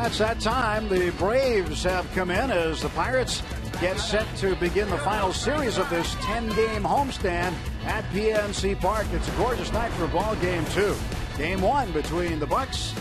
it's that time. The Braves have come in as the Pirates get set to begin the final series of this 10-game homestand at PNC Park. It's a gorgeous night for ball game 2. Game 1 between the Bucks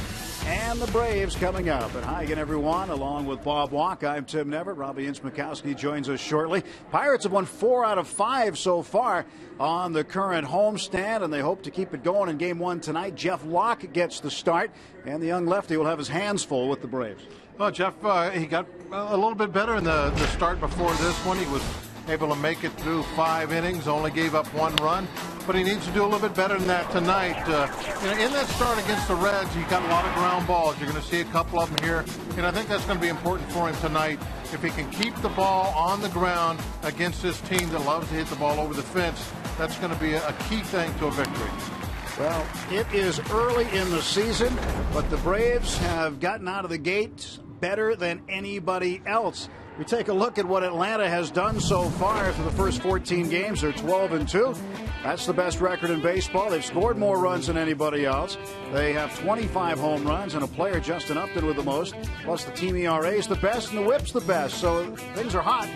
and the Braves coming up. And hi again, everyone. Along with Bob Walk, I'm Tim Nevitt. Robbie Ince-Mikowski joins us shortly. Pirates have won 4 out of 5 so far on the current homestand, and they hope to keep it going in Game 1 tonight. Jeff Locke gets the start, and the young lefty will have his hands full with the Braves. Well, Jeff, he got a little bit better in the start before this one. He was able to make it through 5 innings, only gave up 1 run, but he needs to do a little bit better than that tonight. In that start against the Reds, he got a lot of ground balls. You're going to see a couple of them here, and I think that's going to be important for him tonight. If he can keep the ball on the ground against this team that loves to hit the ball over the fence, that's going to be a key thing to a victory. Well, it is early in the season, but the Braves have gotten out of the gate better than anybody else. We take a look at what Atlanta has done so far through the first 14 games. They're 12-2. That's the best record in baseball. They've scored more runs than anybody else. They have 25 home runs and a player, Justin Upton, with the most. Plus the team ERA is the best and the WHIP's the best. So things are hot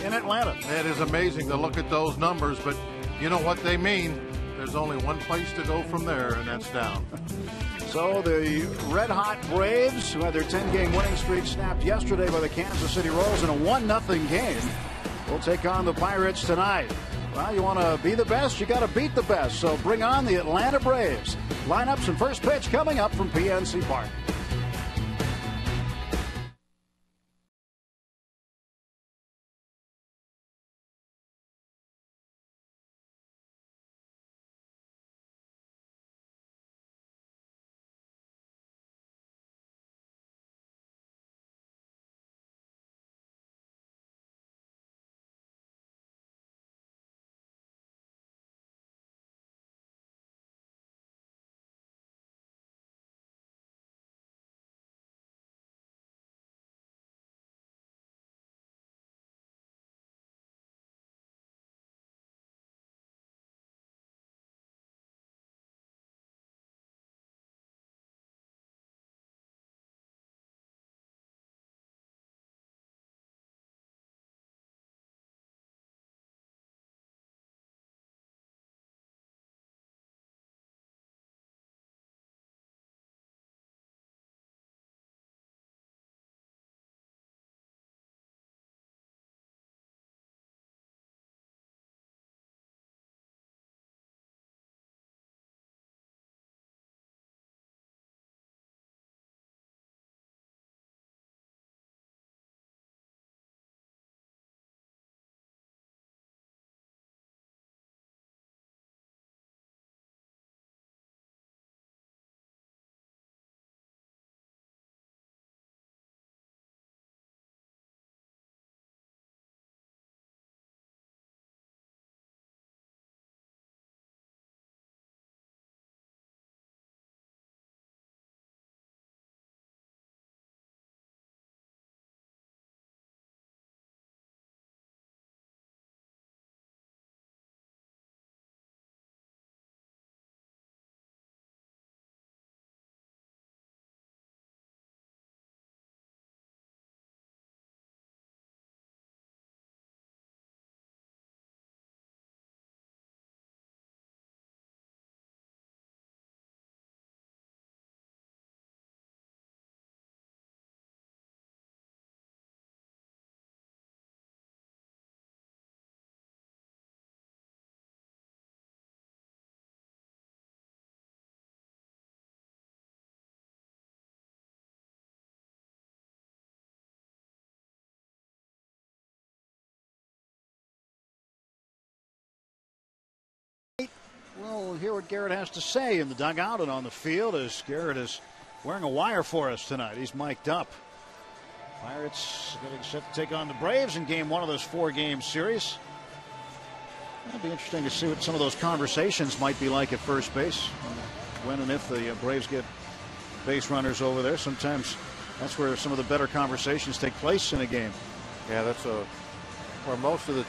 in Atlanta. It is amazing to look at those numbers, but you know what they mean. There's only one place to go from there, and that's down. So the red-hot Braves, who had their 10-game winning streak snapped yesterday by the Kansas City Royals in a 1-0 game, will take on the Pirates tonight. Well, you want to be the best, you got to beat the best. So bring on the Atlanta Braves. Lineups and first pitch coming up from PNC Park. Well, we'll hear what Garrett has to say in the dugout and on the field, as Garrett is wearing a wire for us tonight. He's mic'd up. Pirates getting set to take on the Braves in Game 1 of this 4-game series. It'll be interesting to see what some of those conversations might be like at first base when and if the Braves get base runners over there. Sometimes that's where some of the better conversations take place in a game. Yeah, that's where most of the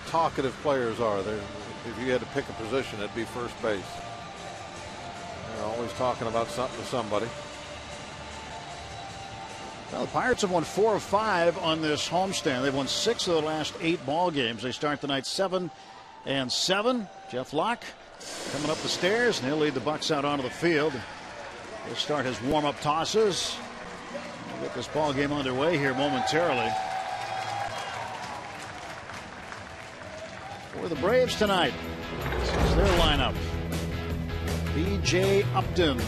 talkative players are. If you had to pick a position, it'd be first base. They're always talking about something to somebody. Well, the Pirates have won 4 of 5 on this homestand. They've won 6 of the last 8 ball games. They start tonight 7-7. Jeff Locke coming up the stairs, and he'll lead the Bucks out onto the field. He'll start his warm-up tosses. We'll get this ball game underway here momentarily. For the Braves tonight, this is their lineup. B.J. Upton,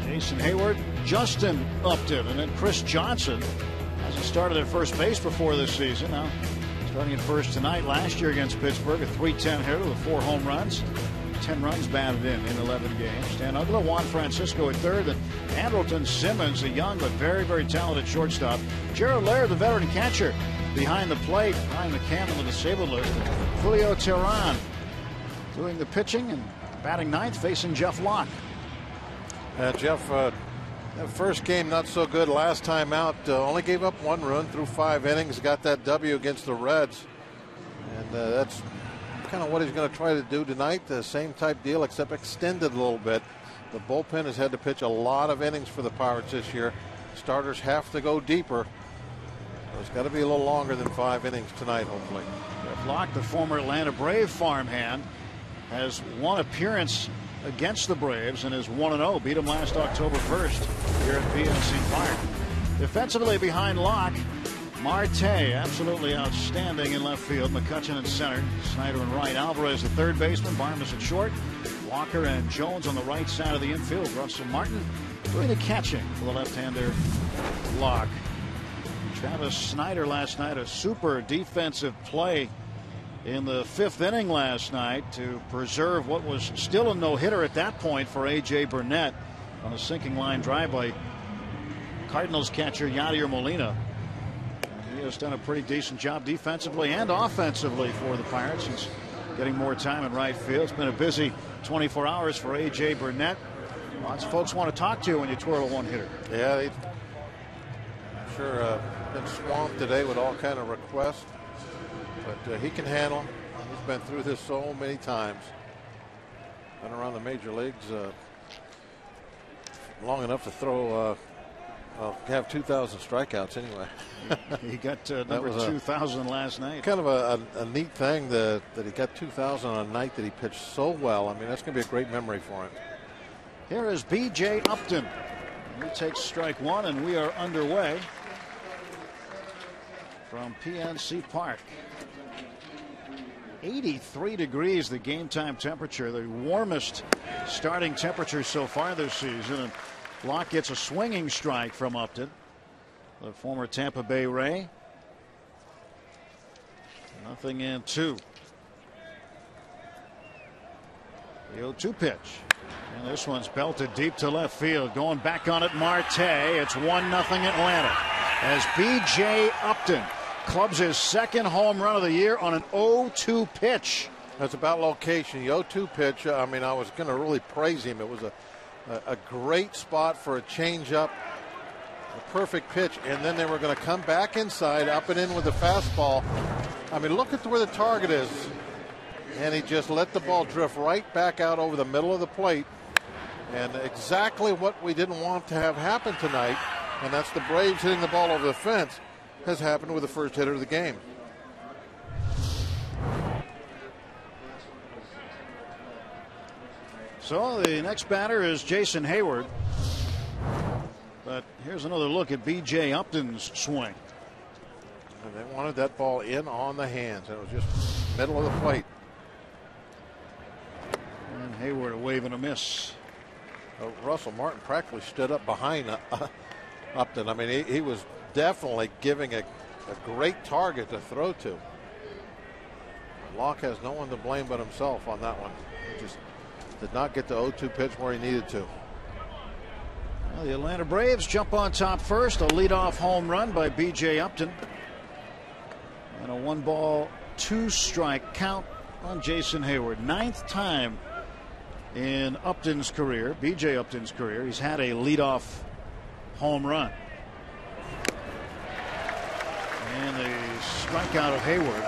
Jason Hayward, Justin Upton, and then Chris Johnson hasn't started at first base before this season. Now starting at first tonight. Last year against Pittsburgh, a .310 hitter with 4 home runs, 10 runs batted in 11 games. Stan Uggla, Juan Francisco at third, and Andrelton Simmons, a young but very, very talented shortstop. Gerald Laird, the veteran catcher, behind the plate. Brian McCann on the disabled list. And Julio Teheran doing the pitching and batting ninth, facing Jeff Locke. Jeff, that first game not so good last time out. Only gave up 1 run through 5 innings. Got that W against the Reds. And that's kind of what he's going to try to do tonight. The same type deal, except extended a little bit. The bullpen has had to pitch a lot of innings for the Pirates this year. Starters have to go deeper. So it's got to be a little longer than 5 innings tonight, hopefully. Jeff Locke, the former Atlanta Brave farmhand, has 1 appearance against the Braves and is 1-0. Beat them last October 1st here at PNC Park. Defensively behind Locke, Marte, absolutely outstanding in left field. McCutchen in center, Snyder in right. Alvarez, the third baseman. Barnes at short. Walker and Jones on the right side of the infield. Russell Martin doing the catching for the left-hander Locke. Travis Snyder last night, a super defensive play in the 5th inning last night to preserve what was still a no-hitter at that point for A.J. Burnett on a sinking line drive by Cardinals catcher Yadier Molina. And he has done a pretty decent job defensively and offensively for the Pirates. He's getting more time in right field. It's been a busy 24 hours for A.J. Burnett. Lots of folks want to talk to you when you twirl a one-hitter. Yeah, they've sure been swamped today with all kind of requests. But he can handle. He's been through this so many times. Been around the major leagues long enough to throw, have 2,000 strikeouts anyway. He got number 2,000 last night. Kind of a neat thing that he got 2,000 on a night that he pitched so well. I mean, that's going to be a great memory for him. Here is B.J. Upton. He takes strike 1, and we are underway from PNC Park. 83 degrees, the game time temperature, the warmest starting temperature so far this season. And Locke gets a swinging strike from Upton, the former Tampa Bay Ray. 0-2. The 0-2 pitch. And this one's belted deep to left field. Going back on it, Marte. It's 1-0 Atlanta as B.J. Upton clubs his 2nd home run of the year on an 0-2 pitch. That's about location. The 0-2 pitch, I mean, I was going to really praise him. It was a great spot for a changeup, a perfect pitch, and then they were going to come back inside, up and in with the fastball. I mean, look at where the target is. And he just let the ball drift right back out over the middle of the plate. And exactly what we didn't want to have happen tonight, and that's the Braves hitting the ball over the fence, has happened with the first hitter of the game. So the next batter is Jason Hayward. But here's another look at B.J. Upton's swing. And they wanted that ball in on the hands. It was just middle of the plate. And Hayward a wave and a miss. Russell Martin practically stood up behind Upton. I mean, he was definitely giving a great target to throw to. Locke has no one to blame but himself on that one. He just did not get the 0-2 pitch where he needed to. Well, the Atlanta Braves jump on top first. A leadoff home run by B.J. Upton. And a 1-ball, 2-strike count on Jason Hayward. 9th time in Upton's career, B.J. Upton's career, he's had a leadoff home run. And a strikeout of Hayward.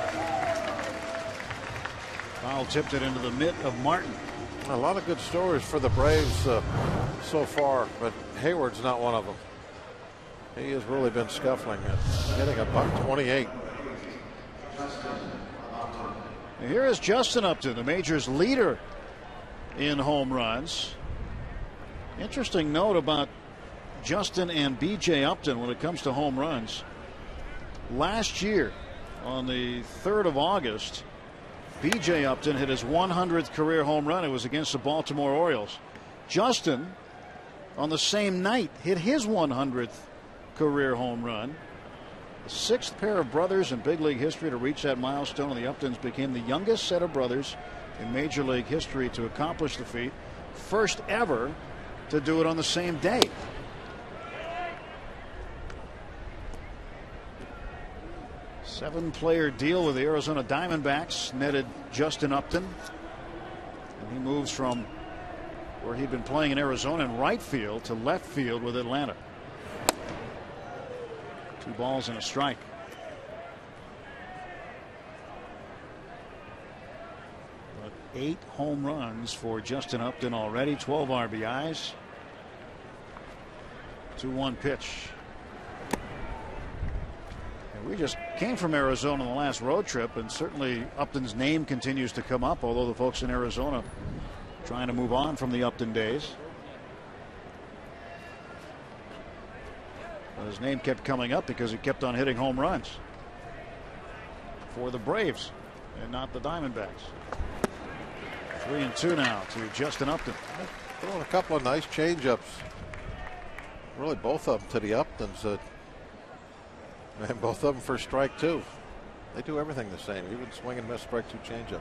Foul tipped it into the mitt of Martin. A lot of good stories for the Braves so far, but Hayward's not one of them. He has really been scuffling it, hitting a .128. Here is Justin Upton, the major's leader in home runs. Interesting note about Justin and B.J. Upton when it comes to home runs. Last year, on the 3rd of August, B.J. Upton hit his 100th career home run. It was against the Baltimore Orioles. Justin, on the same night, hit his 100th career home run. The 6th pair of brothers in big league history to reach that milestone, and the Uptons became the youngest set of brothers in major league history to accomplish the feat. First ever to do it on the same day. Seven-player deal with the Arizona Diamondbacks netted Justin Upton, and he moves from where he'd been playing in Arizona in right field to left field with Atlanta. 2 balls and a strike. But 8 home runs for Justin Upton already, 12 RBIs. 2-1 pitch. And we just came from Arizona on the last road trip, and certainly Upton's name continues to come up, although the folks in Arizona trying to move on from the Upton days. His name kept coming up because he kept on hitting home runs for the Braves and not the Diamondbacks. 3-2 now to Justin Upton. Throwing a couple of nice changeups. Really, both of them to the Uptons. And both of them for strike 2. They do everything the same. Even swing and miss strike 2 changeups.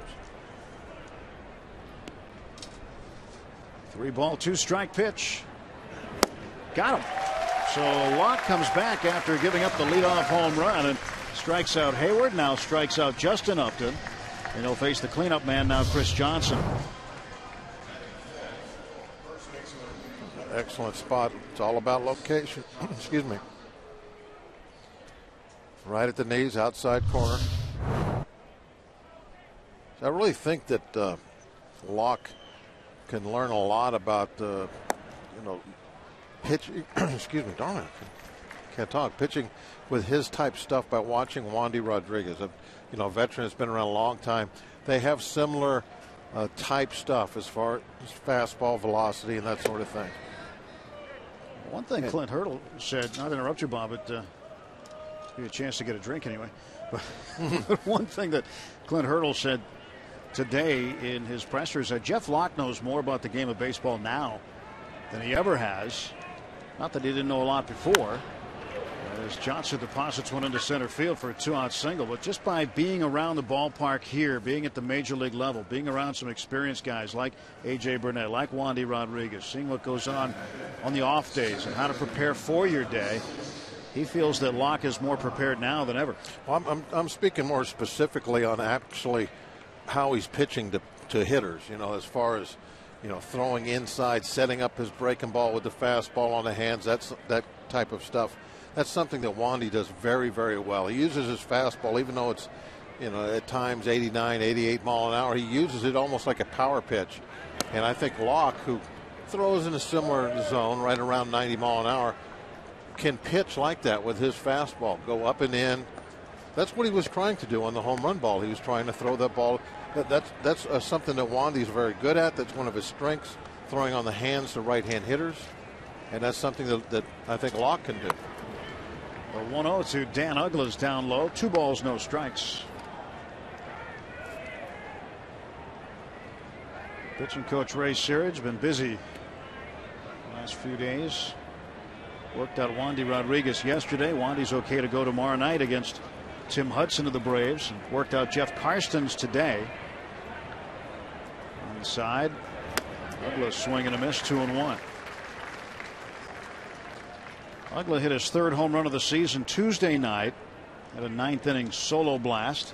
3-ball, 2-strike pitch. Got him. So Locke comes back after giving up the leadoff home run and strikes out Hayward. Now strikes out Justin Upton, and he'll face the cleanup man now, Chris Johnson. Excellent spot. It's all about location. Excuse me. Right at the knees, outside corner. So I really think that Locke can learn a lot about pitching. Excuse me, darn it, can't talk. Pitching with his type stuff by watching Wandy Rodriguez, a veteran that's been around a long time. They have similar type stuff as far as fastball velocity and that sort of thing. One thing Clint Hurdle said, not to interrupt you, Bob, but give you a chance to get a drink anyway. But one thing that Clint Hurdle said today in his presser is that Jeff Locke knows more about the game of baseball now than he ever has. Not that he didn't know a lot before. As Johnson deposits one into center field for a 2-out single, but just by being around the ballpark here, being at the major league level, being around some experienced guys like A.J. Burnett, like Wandy Rodriguez, seeing what goes on the off days and how to prepare for your day, he feels that Locke is more prepared now than ever. Well, I'm speaking more specifically on actually how he's pitching to hitters, as far as throwing inside, setting up his breaking ball with the fastball on the hands, that type of stuff. That's something that Wandy does very, very well. He uses his fastball, even though it's, at times 89, 88 mile an hour. He uses it almost like a power pitch. And I think Locke, who throws in a similar zone, right around 90 mile an hour, can pitch like that with his fastball, go up and in. That's what he was trying to do on the home run ball. He was trying to throw that ball. That's something that Wandy's very good at. That's one of his strengths, throwing on the hands to right-hand hitters. And that's something that I think Locke can do. The 1-0 to Dan Uggla's down low. 2 balls, no strikes. Pitching coach Ray Searage been busy the last few days. Worked out Wandy Rodriguez yesterday. Wandy's okay to go tomorrow night against Tim Hudson of the Braves. And worked out Jeff Karstens today. On the side, Uggla swing and a miss, 2-1. Uggla hit his 3rd home run of the season Tuesday night at a 9th inning solo blast.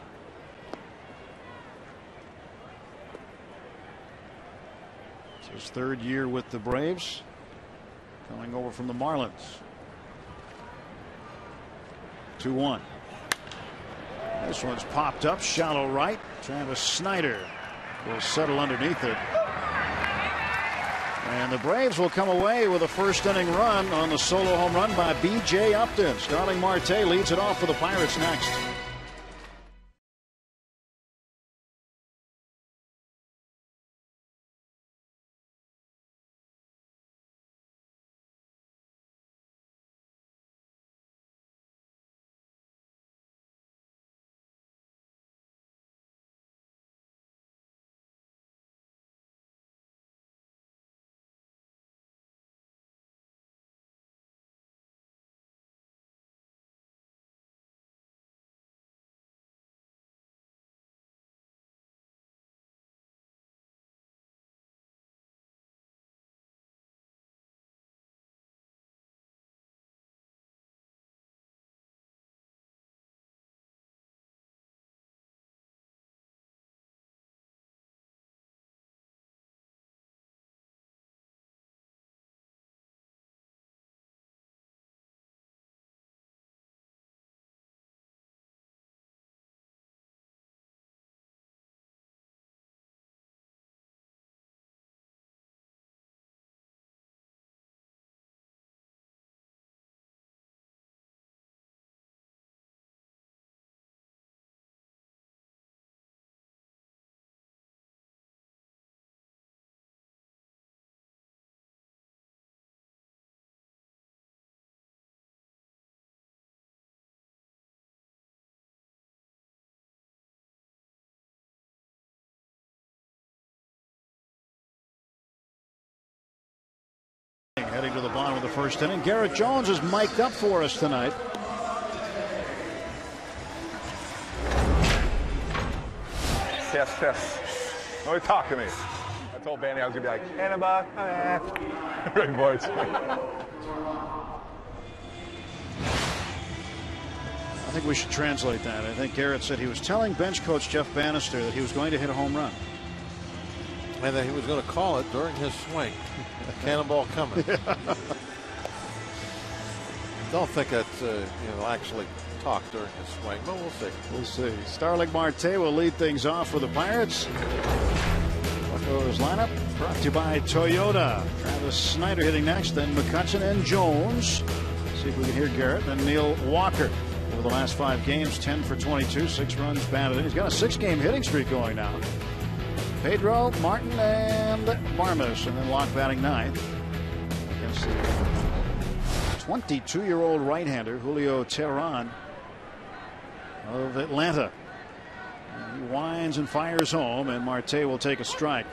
It's his 3rd year with the Braves, coming over from the Marlins. 2-1. This one's popped up shallow right. Travis Snyder will settle underneath it. And the Braves will come away with a first inning run on the solo home run by B.J. Upton. Starling Marte leads it off for the Pirates next. Heading to the bottom of the first inning. Garrett Jones is mic'd up for us tonight. Yes. Nobody talk to me. I told Bandy I was going to be like, Annabelle. Great voice. I think we should translate that. I think Garrett said he was telling bench coach Jeff Bannister that he was going to hit a home run. And that he was going to call it during his swing. Cannonball coming. Don't think that's actually talk during his swing, but we'll see. We'll see. Starling Marte will lead things off for the Pirates. Buccos lineup brought to you by Toyota. Travis Snyder hitting next, then McCutchen and Jones. See if we can hear Garrett. Then Neil Walker. Over the last 5 games, 10 for 22, 6 runs batted in. He's got a 6-game hitting streak going now. Pedro, Martin, and Barmes, and then Locke batting 9th against the 22-year-old right-hander Julio Teheran of Atlanta. And he winds and fires home, and Marte will take a strike.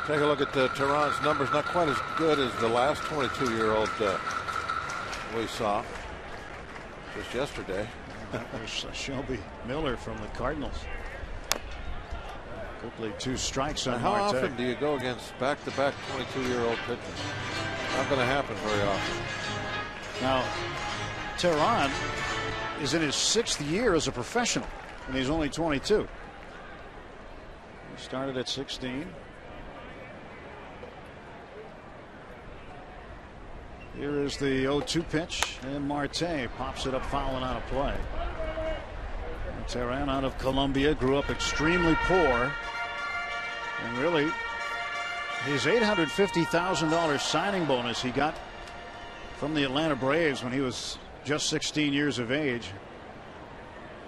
Take a look at Teheran's numbers. Not quite as good as the last 22-year-old we saw just yesterday. That was Shelby Miller from the Cardinals. Quickly 2 strikes on how Marte. often do you go against back-to-back 22-year-old pitchers? Not going to happen very often. Now, Teheran is in his 6th year as a professional, and he's only 22. He started at 16. Here is the 0-2 pitch, and Marte pops it up, fouling out of play. And Teheran out of Colombia, grew up extremely poor. And really, his $850,000 signing bonus he got from the Atlanta Braves when he was just 16 years of age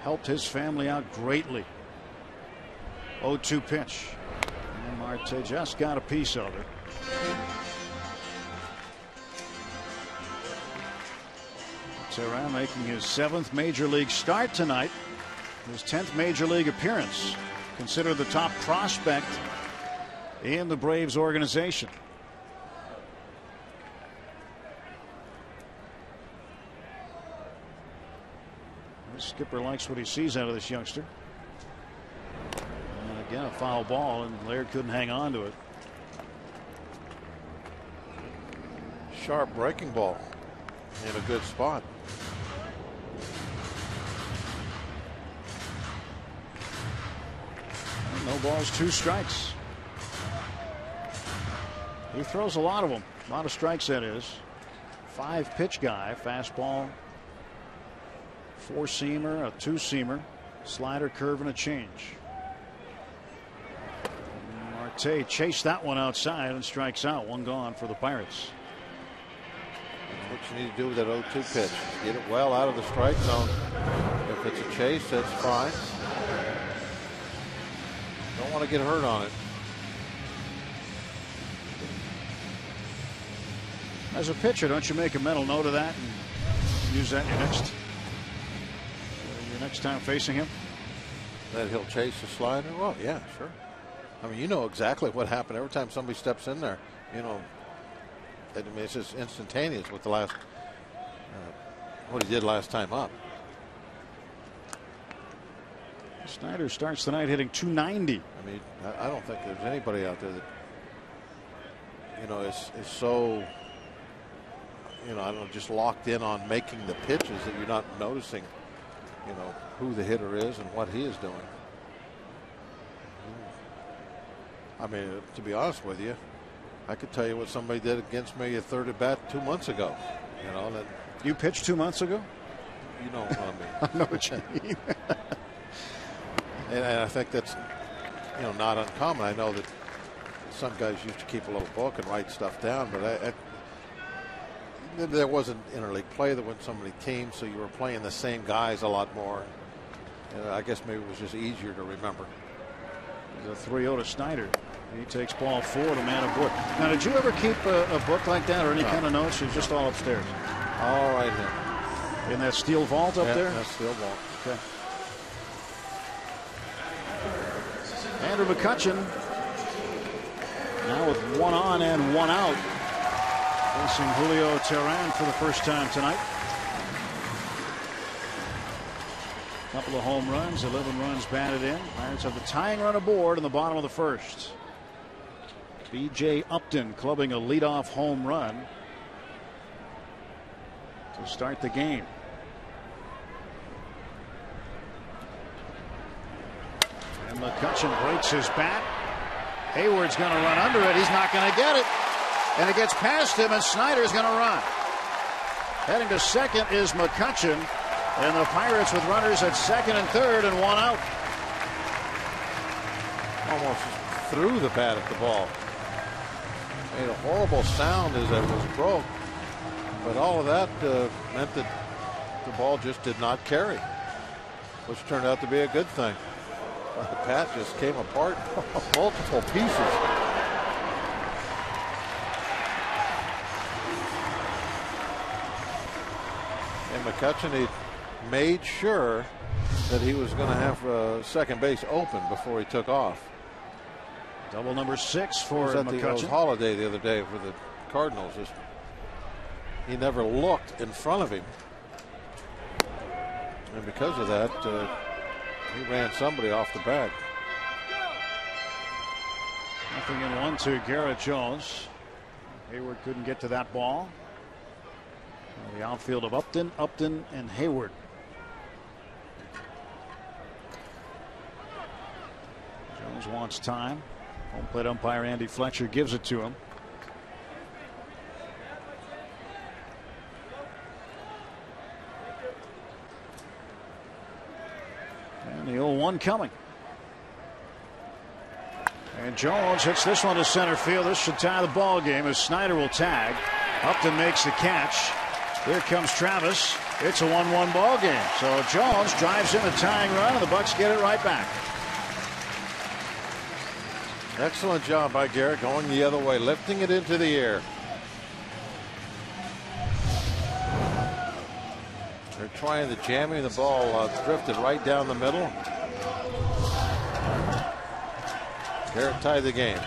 helped his family out greatly. 0-2 pitch. And Marte just got a piece of it. Teheran making his 7th major league start tonight. His 10th major league appearance. Considered the top prospect in the Braves organization. The skipper likes what he sees out of this youngster. And again, a foul ball, and Laird couldn't hang on to it. Sharp breaking ball in a good spot. No balls, 2 strikes. He throws a lot of them. A lot of strikes, that is. 5-pitch guy. Fastball, 4-seamer, a 2-seamer, slider, curve, and a change. Marte chased that one outside and strikes out. One gone for the Pirates. That's what you need to do with that 0-2 pitch. Get it well out of the strike zone. If it's a chase, that's fine. Don't want to get hurt on it. As a pitcher, don't you make a mental note of that and use that your next time facing him? That he'll chase the slider? Well, yeah, sure. I mean, you know exactly what happened every time somebody steps in there. You know, I mean, it's just instantaneous with the last, what he did last time up. Snyder starts the night hitting .290. I mean, I don't think there's anybody out there that, you know, is so, you know, I don't know, just locked in on making the pitches that you're not noticing, you know, who the hitter is and what he is doing. I mean, to be honest with you, I could tell you what somebody did against me at third at bat 2 months ago. You know, that you pitched 2 months ago. You know what I mean. I know what you mean. and I think that's, you know, not uncommon. I know that some guys used to keep a little book and write stuff down, but there wasn't interleague play. There wasn't so many teams, so you were playing the same guys a lot more. And I guess maybe it was just easier to remember. The 3-0 to Snyder. He takes ball 4 to man of book. Now, did you ever keep a book like that or any kind of notes? Or just all upstairs? All right here. In that steel vault up there? That steel vault. Okay. Andrew McCutchen now with 1 on and 1 out. Facing Julio Teheran for the first time tonight. Couple of home runs, 11 runs batted in. Pirates have the tying run aboard in the bottom of the first. B.J. Upton clubbing a leadoff home run to start the game. And McCutchen breaks his bat. Hayward's going to run under it. He's not going to get it. And it gets past him, and Snyder's going to run. Heading to second is McCutchen. And the Pirates with runners at second and third and 1 out. Almost threw the bat at the ball. Made a horrible sound as it was broke. But all of that meant that the ball just did not carry, which turned out to be a good thing. The bat just came apart multiple pieces. And McCutchen, he made sure that he was going to have second base open before he took off. Double number 6 for McCutchen. Holiday the other day for the Cardinals. He never looked in front of him, and because of that, he ran somebody off the bag. Nothing in 1-2. Garrett Jones. Hayward couldn't get to that ball. The outfield of Upton, and Hayward. Jones wants time. Home plate umpire Andy Fletcher gives it to him. And the 0-1 coming. And Jones hits this one to center field. This should tie the ball game as Snyder will tag. Upton makes the catch. Here comes Travis. It's a 1-1 ball game. So Jones drives in the tying run, and the Bucks get it right back. Excellent job by Garrett, going the other way, lifting it into the air. They're trying to jamming the ball, drifted right down the middle. Garrett tied the game.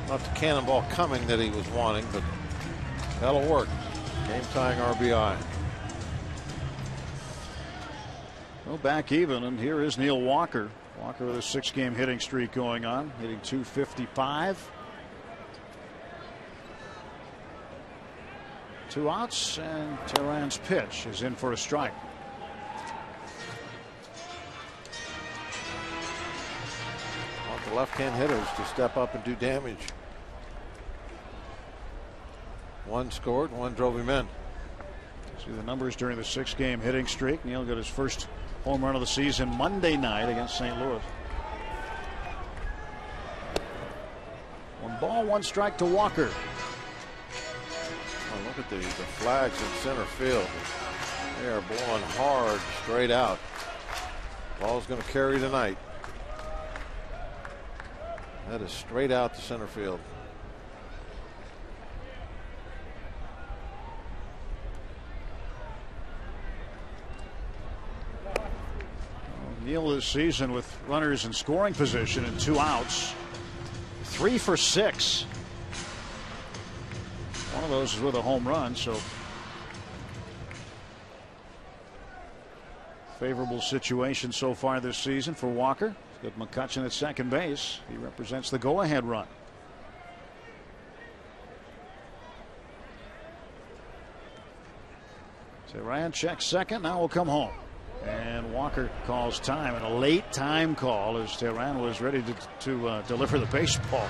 Not the cannonball coming that he was wanting, but that'll work. Game tying RBI. Well, back even, and here is Neil Walker. Walker with a 6-game hitting streak going on, hitting .255. 2 outs, and Teheran's pitch is in for a strike. Want the left-hand hitters to step up and do damage. 1 scored, 1 drove him in. See the numbers during the 6-game hitting streak. Neil got his first home run of the season Monday night against St. Louis. ball, 1 strike to Walker. Oh, look at the flags in center field. They are blowing hard straight out. Ball's going to carry tonight. That is straight out to center field. Neal this season with runners in scoring position and 2 outs. 3 for 6. One of those is with a home run, so favorable situation so far this season for Walker. He's got McCutchen at second base. He represents the go-ahead run. Teran checks second. Now will come home. And Walker calls time, and a late time call as Teran was ready to deliver the baseball.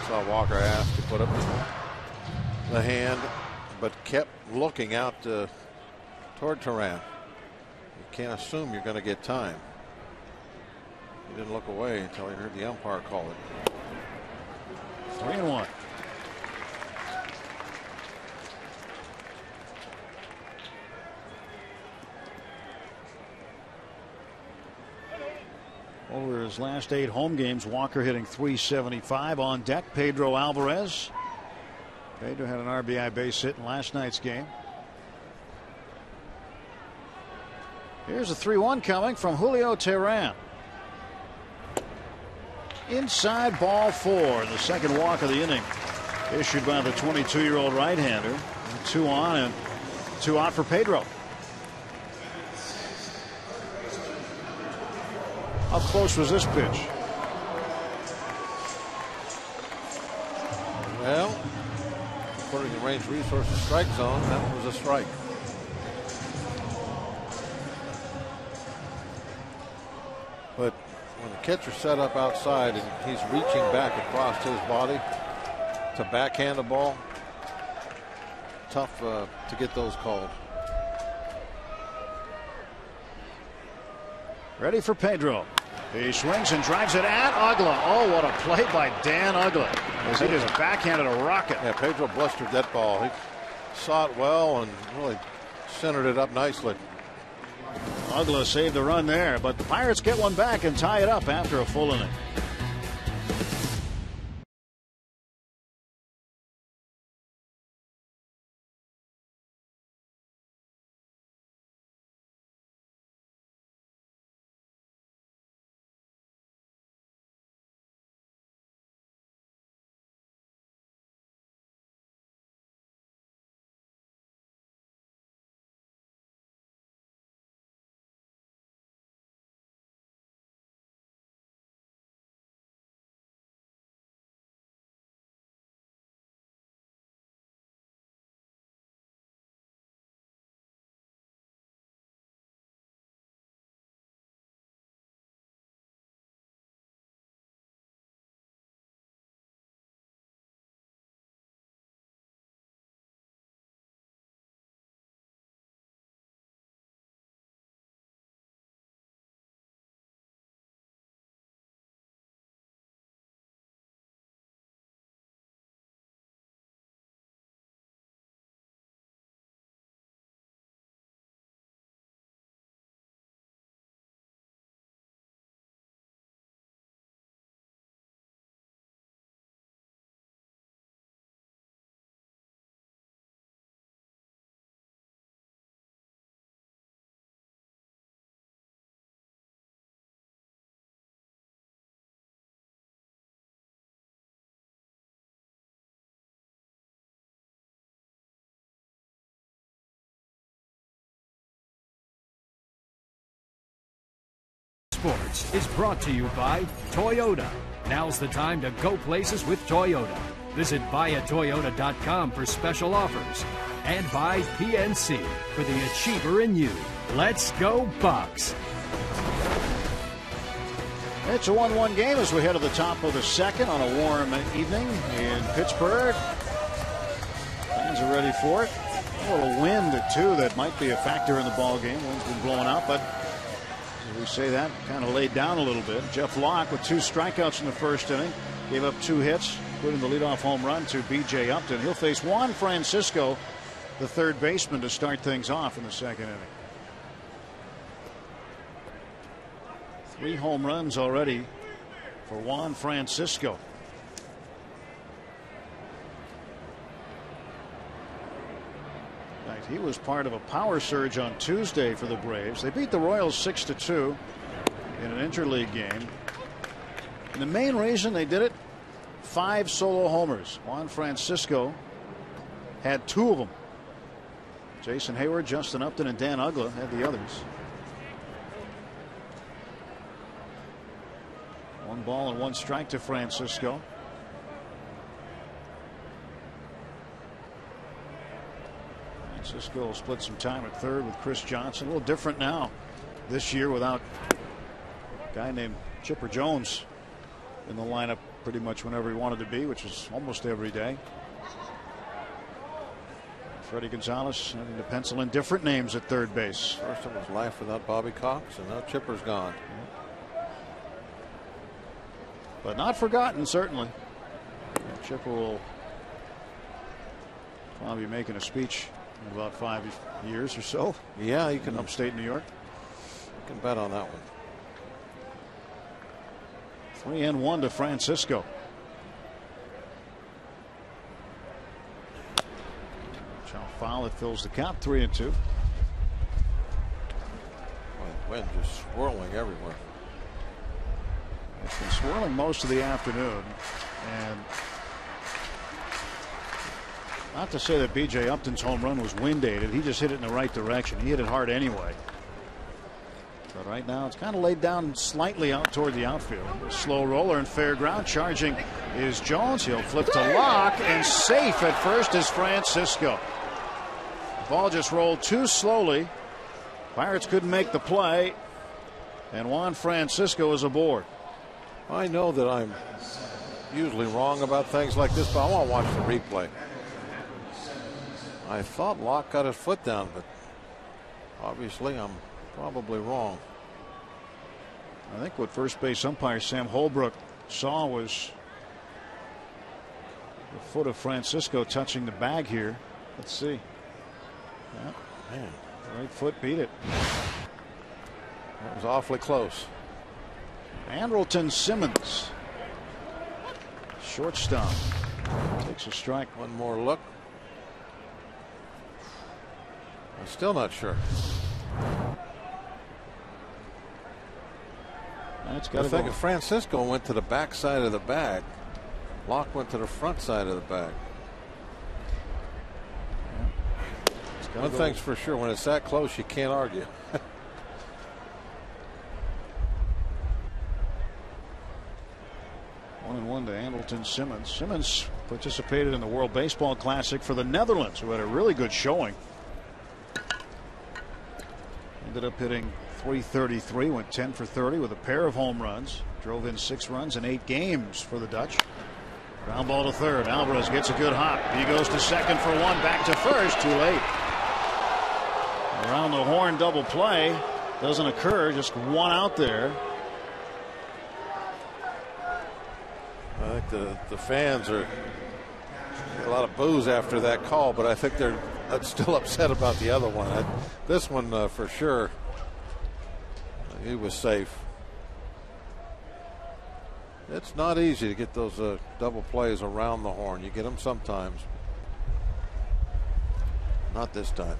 Saw Walker asked to put up the hand, but kept looking out toward Teran. You can't assume you're going to get time. He didn't look away until he heard the umpire call it. 3-1. Over his last 8 home games, Walker hitting .375. On deck, Pedro Alvarez. Pedro had an RBI base hit in last night's game. Here's a 3-1 coming from Julio Teran. Inside, ball 4. The second walk of the inning issued by the 22-year-old right-hander. 2 on and 2 out for Pedro. How close was this pitch? Well, according to Range Resources strike zone, that was a strike. But when the catcher's set up outside and he's reaching back across his body to backhand the ball, tough to get those called. Ready for Pedro. He swings and drives it at Ugla. Oh, what a play by Dan Ugla as he just backhanded a rocket. Yeah, Pedro blustered that ball. He saw it well and really centered it up nicely. Ugla saved the run there, but the Pirates get one back and tie it up after a full inning. Sports is brought to you by Toyota. Now's the time to go places with Toyota. Visit buyatoyota.com for special offers. And by PNC for the achiever in you. Let's go Bucks. It's a 1-1 game as we head to the top of the second on a warm evening in Pittsburgh. Fans are ready for it. A little wind, too, that might be a factor in the ball game. Wind's been blowing out, but as we say that, kind of laid down a little bit. Jeff Locke with 2 strikeouts in the first inning. Gave up 2 hits, including the leadoff home run to B.J. Upton. He'll face Juan Francisco, the third baseman, to start things off in the second inning. 3 home runs already for Juan Francisco. In fact, he was part of a power surge on Tuesday for the Braves. They beat the Royals 6-2 in an interleague game. And the main reason they did it, 5 solo homers. Juan Francisco had 2 of them. Jason Hayward, Justin Upton, and Dan Uggla had the others. 1 ball and 1 strike to Francisco. Francisco will split some time at third with Chris Johnson. A little different now this year without a guy named Chipper Jones in the lineup pretty much whenever he wanted to be, which is almost every day. Freddie Gonzalez having to pencil in different names at third base. First of his life without Bobby Cox, and now Chipper's gone. But not forgotten, certainly. Chipper will probably be making a speech in about 5 years or so. Yeah, you can. Upstate New York. You can bet on that one. 3-1 to Francisco. Chow foul that fills the count. 3-2. Wind just swirling everywhere. It's been swirling most of the afternoon, and not to say that B.J. Upton's home run was wind aided. He just hit it in the right direction. He hit it hard anyway. But right now it's kind of laid down slightly out toward the outfield. A slow roller and fair ground. Charging is Jones. He'll flip to Locke, and safe at first is Francisco. The ball just rolled too slowly. Pirates couldn't make the play, and Juan Francisco is aboard. I know that I'm usually wrong about things like this, but I want to watch the replay. I thought Locke got his foot down, but obviously I'm probably wrong. I think what first base umpire Sam Holbrook saw was the foot of Francisco touching the bag here. Let's see. Yeah. Man, Right foot beat it. that was awfully close. Andrelton Simmons, shortstop, takes a strike. One more look. I'm still not sure. That's I got to think go. if Francisco went to the back side of the bag, Locke went to the front side of the bag. One thing's for sure, when it's that close, you can't argue. 1-1 to Andrelton Simmons. Simmons participated in the World Baseball Classic for the Netherlands, who had a really good showing. Ended up hitting .333, went 10 for 30 with a pair of home runs. Drove in 6 runs in 8 games for the Dutch. Ground ball to third. Alvarez gets a good hop. He goes to second for 1, back to first. Too late. Around the horn double play doesn't occur. Just 1 out there. I think the fans are a lot of boos after that call, but I think they're still upset about the other one. This one for sure, he was safe. It's not easy to get those double plays around the horn. You get them sometimes, not this time.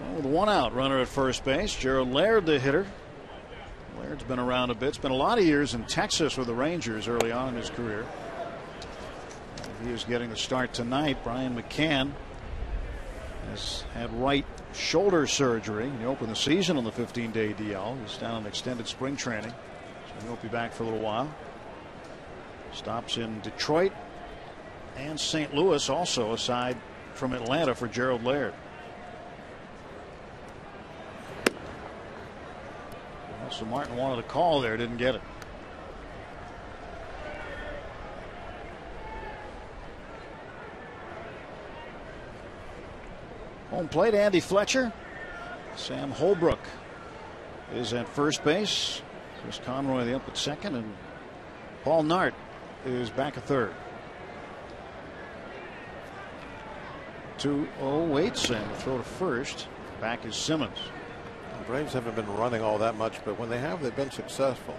Well, with 1 out, runner at first base. Gerald Laird, the hitter. Laird's been around a bit. Spent a lot of years in Texas with the Rangers early on in his career. He is getting the start tonight. Brian McCann has had right shoulder surgery. He opened the season on the 15-day DL. He's down on extended spring training, so he won't be back for a little while. Stops in Detroit and St. Louis also, aside from Atlanta, for Gerald Laird. So Martin wanted a call there, didn't get it. Home plate, Andy Fletcher. Sam Holbrook is at first base. Chris Conroy up at second, and Paul Nart is back at third. 2-0 waits, and throw to first. Back is Simmons. The Braves haven't been running all that much, but when they have, they've been successful.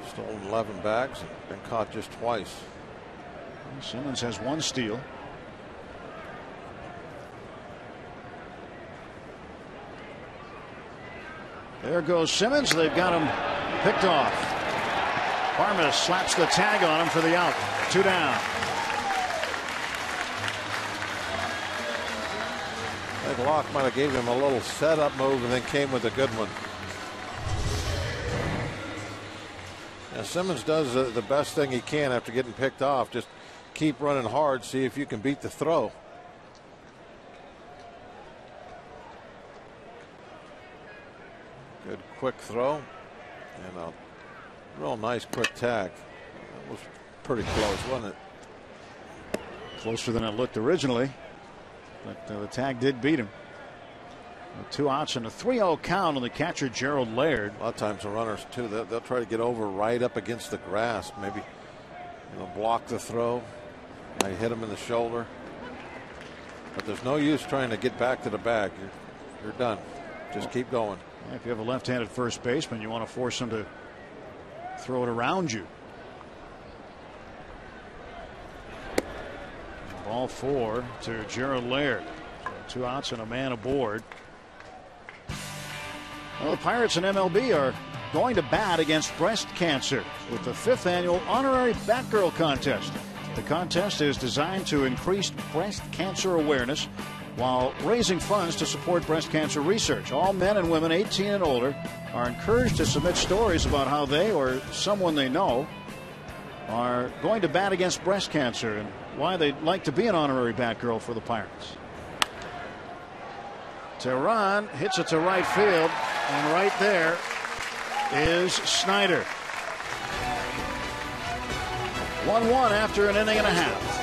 Stolen 11 bags and been caught just twice. Simmons has 1 steal. There goes Simmons. They've got him picked off. Parma slaps the tag on him for the out. 2 down. I think Locke might have gave him a little setup move and then came with a good one. Now Simmons does the best thing he can after getting picked off. Just keep running hard, see if you can beat the throw. Good quick throw and a real nice quick tag. That was pretty close, wasn't it? Closer than it looked originally, but the tag did beat him. 2 outs and a 3-0 count on the catcher Gerald Laird. A lot of times the runners too, they'll try to get over right up against the grass, maybe block the throw, might hit him in the shoulder, but there's no use trying to get back to the bag. You're done. Just keep going. If you have a left-handed first baseman, you want to force him to throw it around you. Ball 4 to Gerald Laird. So 2 outs and a man aboard. Well, the Pirates and MLB are going to bat against breast cancer with the 5th annual honorary Batgirl contest. The contest is designed to increase breast cancer awareness while raising funds to support breast cancer research. All men and women 18 and older are encouraged to submit stories about how they or someone they know are going to bat against breast cancer and why they'd like to be an honorary Batgirl for the Pirates. Tehran hits it to right field, and right there is Snyder. 1-1 after an inning and a half.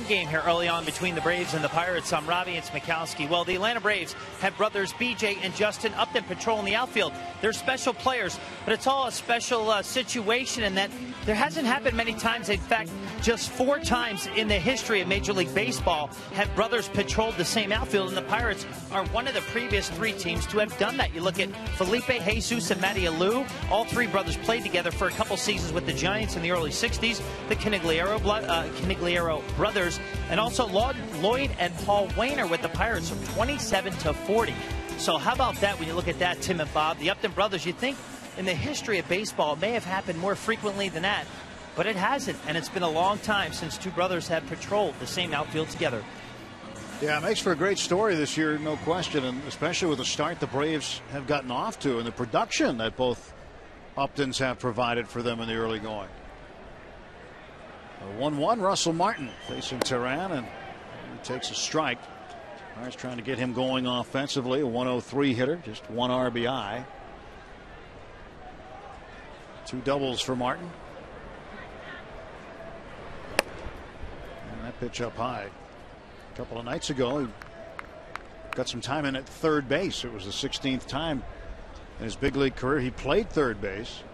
Game here early on between the Braves and the Pirates. I'm Robbie and Smikowski. Well, the Atlanta Braves have brothers BJ and Justin Upton patrolling the outfield. They're special players, but it's all a special situation in that there hasn't happened many times. In fact, just 4 times in the history of Major League Baseball have brothers patrolled the same outfield, and the Pirates are one of the previous 3 teams to have done that. You look at Felipe, Jesus, and Matty Alou. All 3 brothers played together for a couple seasons with the Giants in the early 60s. The Canigliaro brothers, and also Lloyd and Paul Wainer with the Pirates from 27 to 40. So how about that when you look at that, Tim and Bob? The Upton brothers, you think in the history of baseball, it may have happened more frequently than that, but it hasn't, and it's been a long time since two brothers have patrolled the same outfield together. Yeah, it makes for a great story this year, no question, and especially with the start the Braves have gotten off to and the production that both Uptons have provided for them in the early going. 1-1, Russell Martin facing Teran, and he takes a strike. Pirates trying to get him going offensively. A 103 hitter, just 1 RBI. 2 doubles for Martin. And that pitch up high. A couple of nights ago, he got some time in at third base. It was the 16th time in his big league career he played third base.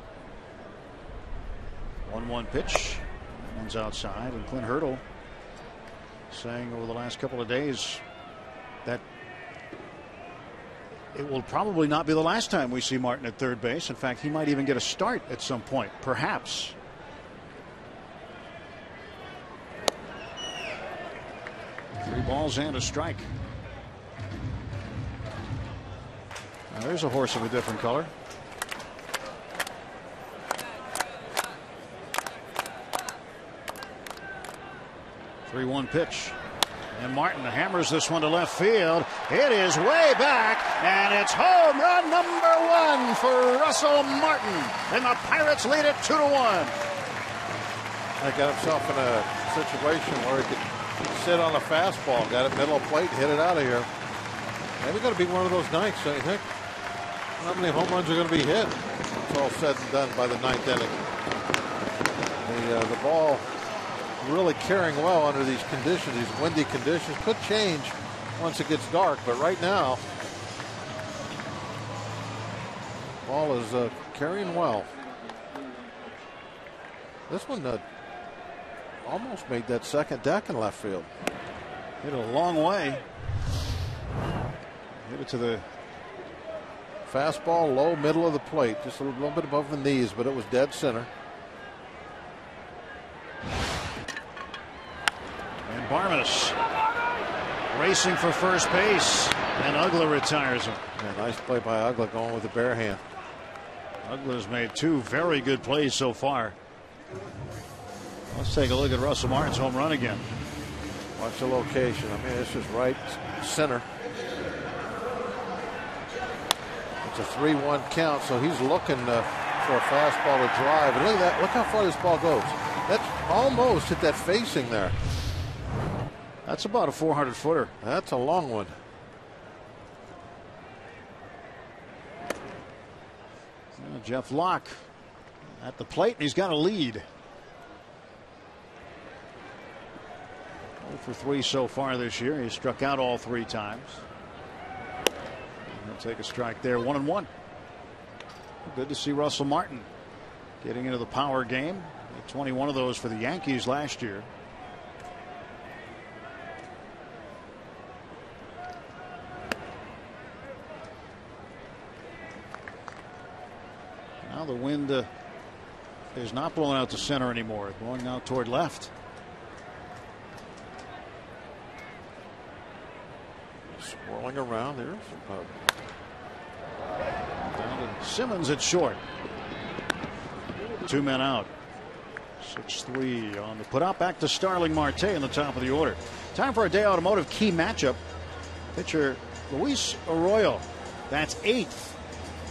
1-1 pitch. One's outside, and Clint Hurdle saying over the last couple of days that it will probably not be the last time we see Martin at third base. In fact, he might even get a start at some point, perhaps. Three balls and a strike. Now there's a horse of a different color. 3-1 pitch. And Martin hammers this one to left field. It is way back, and it's home run number 1 for Russell Martin. And the Pirates lead it 2-1. He got himself in a situation where he could sit on a fastball, got it middle of plate, hit it out of here. Maybe going to be one of those nights, don't you think? How many home runs are going to be hit? It's all said and done by the 9th inning. The ball really carrying well under these conditions, these windy conditions. Could change once it gets dark, but right now, ball is carrying well. This one almost made that second deck in left field. Hit a long way. Hit it to the fastball, low middle of the plate, just a little bit above the knees, but it was dead center. And Barmas racing for first base, and Ugla retires him. Yeah, nice play by Ugla, going with the bare hand. Ugla's made 2 very good plays so far. Let's take a look at Russell Martin's home run again. Watch the location. I mean, this is right center. It's a 3-1 count, so he's looking for a fastball to drive. And look at that. Look how far this ball goes. That's almost hit that facing there. That's about a 400-footer. That's a long one. Jeff Locke at the plate, and he's got a lead. 0 for 3 so far this year. He struck out all 3 times. He'll take a strike there. 1-1. Good to see Russell Martin getting into the power game. 21 of those for the Yankees last year. Now the wind is not blowing out to center anymore. It's blowing out toward left. Swirling around there. Down to Simmons at short. 2 men out. 6-3 on the put out. Back to Starling Marte in the top of the order. Time for a Day Automotive key matchup. Pitcher Luis Arroyo. That's 8th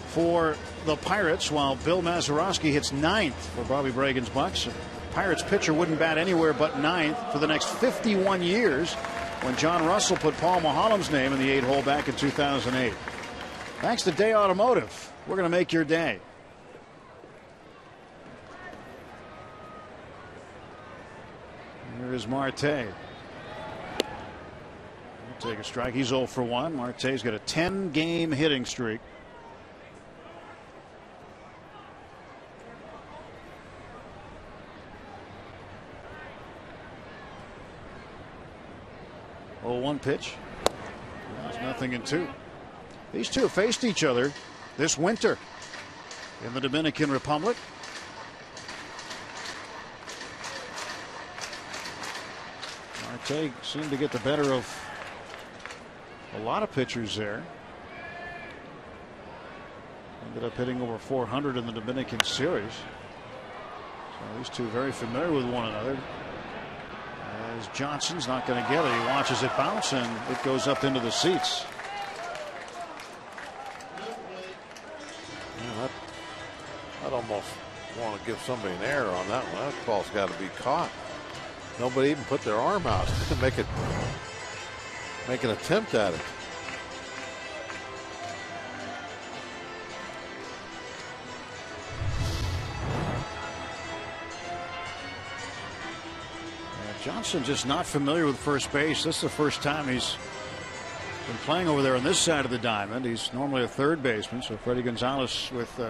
for the Pirates, while Bill Mazeroski hits 9th for Bobby Bragan's Bucks. Pirates pitcher wouldn't bat anywhere but 9th for the next 51 years when John Russell put Paul Maholm's name in the 8-hole back in 2008. Thanks to Day Automotive. We're going to make your day. Here is Marte. He'll take a strike. He's 0 for 1. Marte's got a 10-game hitting streak. One pitch. There's nothing in 2. These two have faced each other this winter in the Dominican Republic. Marte seemed to get the better of a lot of pitchers there. Ended up hitting over 400 in the Dominican series. So these two very familiar with one another. As Johnson's not going to get it. He watches it bounce and it goes up into the seats. Yeah, I'd almost want to give somebody an error on that one. That ball's got to be caught. Nobody even put their arm out to make an attempt at it. Johnson just not familiar with first base. This is the first time he's been playing over there on this side of the diamond. He's normally a third baseman. So Freddie Gonzalez with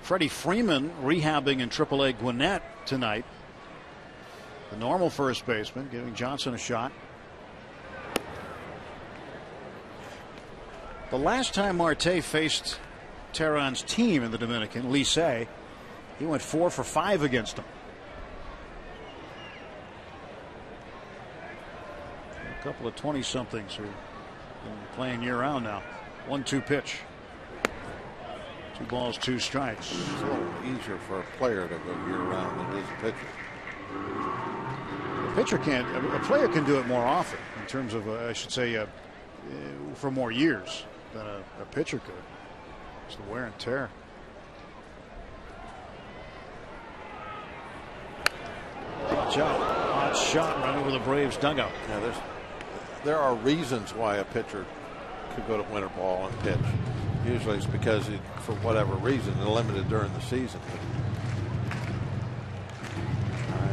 Freddie Freeman rehabbing in AAA Gwinnett tonight. The normal first baseman, giving Johnson a shot. The last time Marte faced Tehran's team in the Dominican, Licey, he went 4 for 5 against him. A couple of 20-somethings who have been playing year-round now. 1-2 pitch. 2 balls, 2 strikes. It's a little easier for a player to go year-round than it is a pitcher. The pitcher can't. A player can do it more often in terms of, I should say, for more years than a pitcher could. It's the wear and tear. Watch out. Hot shot right over the Braves dugout. Yeah, there are reasons why a pitcher could go to winter ball and pitch. Usually it's because for whatever reason, they're limited during the season.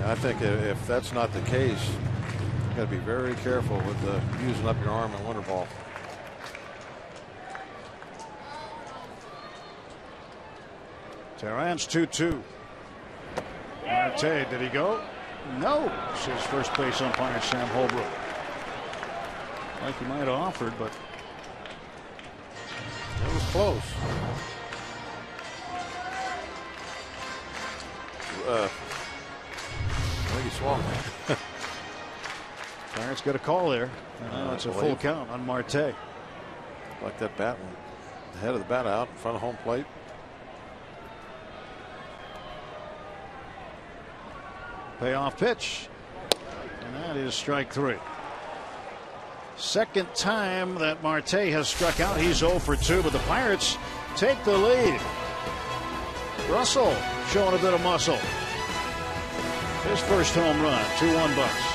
I think if that's not the case, you've got to be very careful with using up your arm in winter ball. Tehran's 2-2. Marte, did he go? No, says first base umpire Sam Holbrook. Like he might have offered, but it was close. I think he swung. Pirates got a call there. It's a full count on Marte. Like that bat one. The head of the bat out in front of home plate. Payoff pitch. And that is strike 3. Second time that Marte has struck out. He's 0 for 2, but the Pirates take the lead. Russell showing a bit of muscle. His first home run, 2-1 Bucks.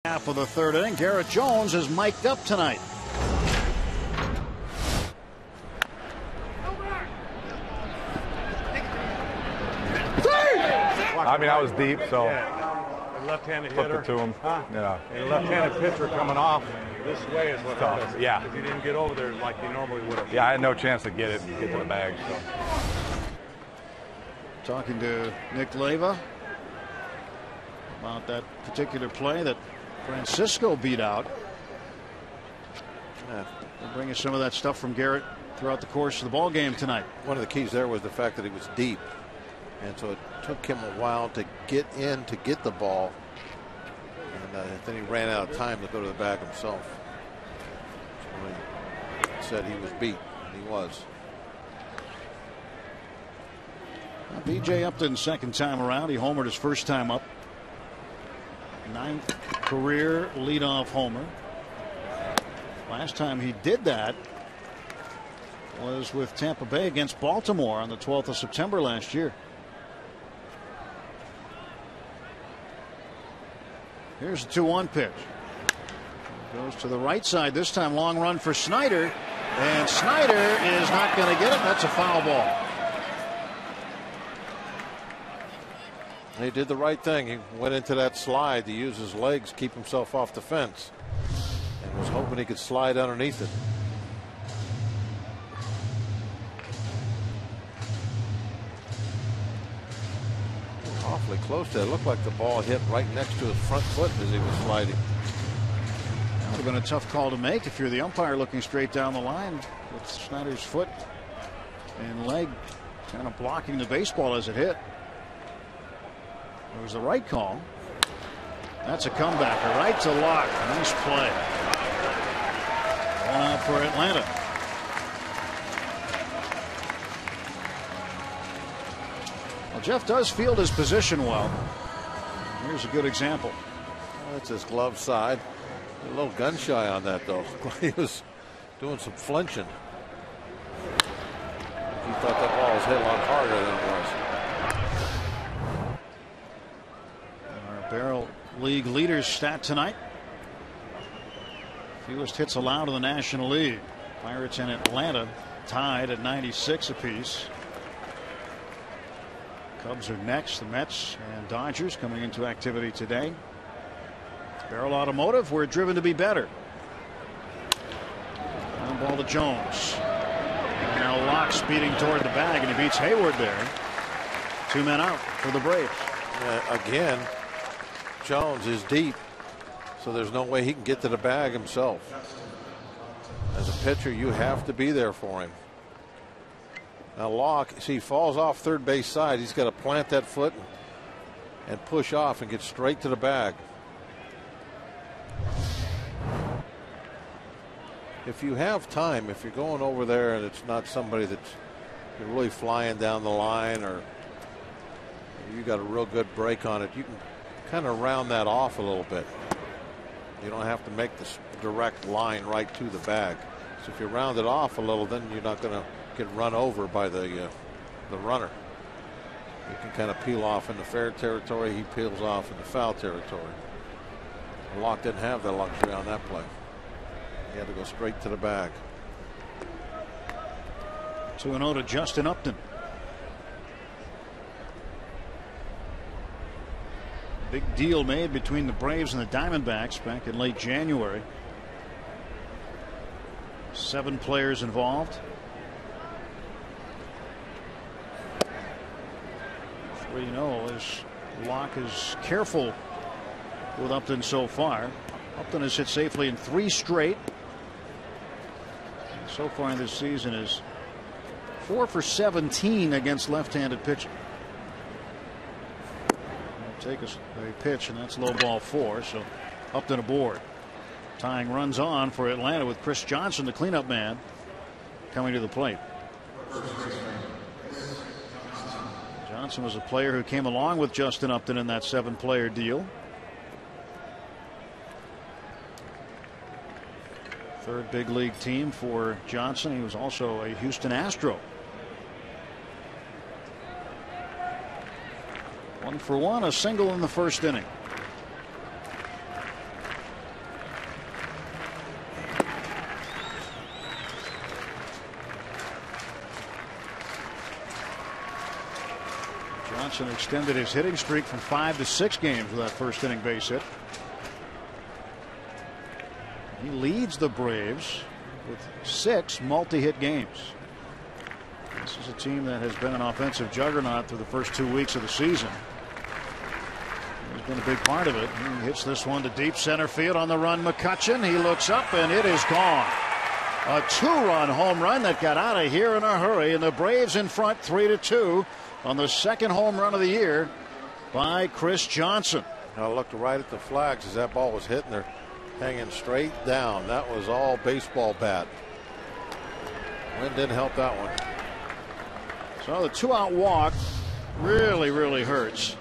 Half of the third inning. Garrett Jones is mic'd up tonight. I mean, I was deep, so left-handed flipped hitter. it to him. Yeah. And a left-handed pitcher coming off this way is what Tough. happens. Yeah. If you didn't get over there like you normally would have. Yeah, I had no chance to get it and get to the bag. So. Talking to Nick Leyva. about that particular play that Francisco beat out. We'll bring you some of that stuff from Garrett throughout the course of the ball game tonight. One of the keys there was the fact that he was deep, and so it took him a while to get in to get the ball, and then he ran out of time to go to the bag himself. So he said he was beat, and he was. B.J. Upton, second time around. He homered his first time up. 9th career leadoff homer. Last time he did that was with Tampa Bay against Baltimore on the 12th of September last year. Here's the 2-1 pitch. Goes to the right side this time. Long run for Snyder. And Snyder is not going to get it. That's a foul ball. He did the right thing. He went into that slide to use his legs, keep himself off the fence, and was hoping he could slide underneath it. Awfully close to it. It looked like the ball hit right next to his front foot as he was sliding. That would have been a tough call to make if you're the umpire looking straight down the line with Snyder's foot and leg kind of blocking the baseball as it hit. It was the right call. That's a comebacker right to Locke. Nice play. One out for Atlanta. Well, Jeff does field his position well. Here's a good example. Well, that's his glove side. A little gun shy on that, though. He was doing some flinching. He thought that ball was hit a lot harder than it was. Barrel League leaders stat tonight. Fewest hits allowed in the National League. Pirates and Atlanta tied at 96 apiece. Cubs are next. The Mets and Dodgers coming into activity today. Barrel Automotive, we're driven to be better. Ground ball to Jones. And now Locke speeding toward the bag, and he beats Hayward there. 2 men out for the Braves. Again, Jones is deep, so there's no way he can get to the bag himself. As a pitcher, you have to be there for him. Now Locke, see, he falls off third base side. He's got to plant that foot and push off and get straight to the bag. If you have time, if you're going over there and it's not somebody that's you're really flying down the line, or you got a real good break on it, you can kind of round that off a little bit. You don't have to make this direct line right to the bag. So if you round it off a little, then you're not going to get run over by the runner. You can kind of peel off in the fair territory. He peels off in the foul territory. Locke didn't have that luxury on that play. He had to go straight to the bag. 2-0 to Justin Upton. Big deal made between the Braves and the Diamondbacks back in late January. 7 players involved. Well, you know, as Locke is careful with Upton so far. Upton has hit safely in 3 straight. And so far in this season is 4 for 17 against left-handed pitching. Take a pitch, and that's low ball 4, so Upton aboard. Tying runs on for Atlanta with Chris Johnson, the cleanup man, coming to the plate. Johnson was a player who came along with Justin Upton in that 7-player deal. 3rd big league team for Johnson. He was also a Houston Astro. 1 for 1, a single in the first inning. Johnson extended his hitting streak from 5 to 6 games with that first inning base hit. He leads the Braves with 6 multi-hit games. This is a team that has been an offensive juggernaut through the first 2 weeks of the season. Here's been a big part of it. He hits this one to deep center field on the run. McCutchen, he looks up and it is gone. A 2-run home run that got out of here in a hurry, and the Braves in front 3-2 on the second home run of the year by Chris Johnson. I looked right at the flags as that ball was hitting. They're hanging straight down. That was all baseball bat. Wind didn't help that one. So the 2-out walk really hurts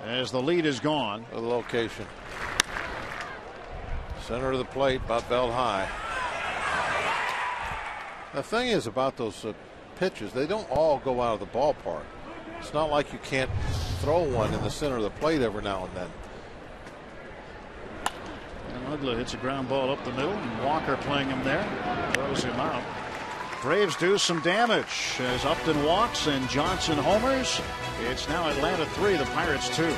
as the lead is gone. The location. Center of the plate, about belt high. The thing is about those pitches, they don't all go out of the ballpark. It's not like you can't throw one in the center of the plate every now and then. And Uggla hits a ground ball up the middle, and Walker playing him there, throws him out. Braves do some damage as Upton walks and Johnson homers. It's now Atlanta 3, the Pirates 2.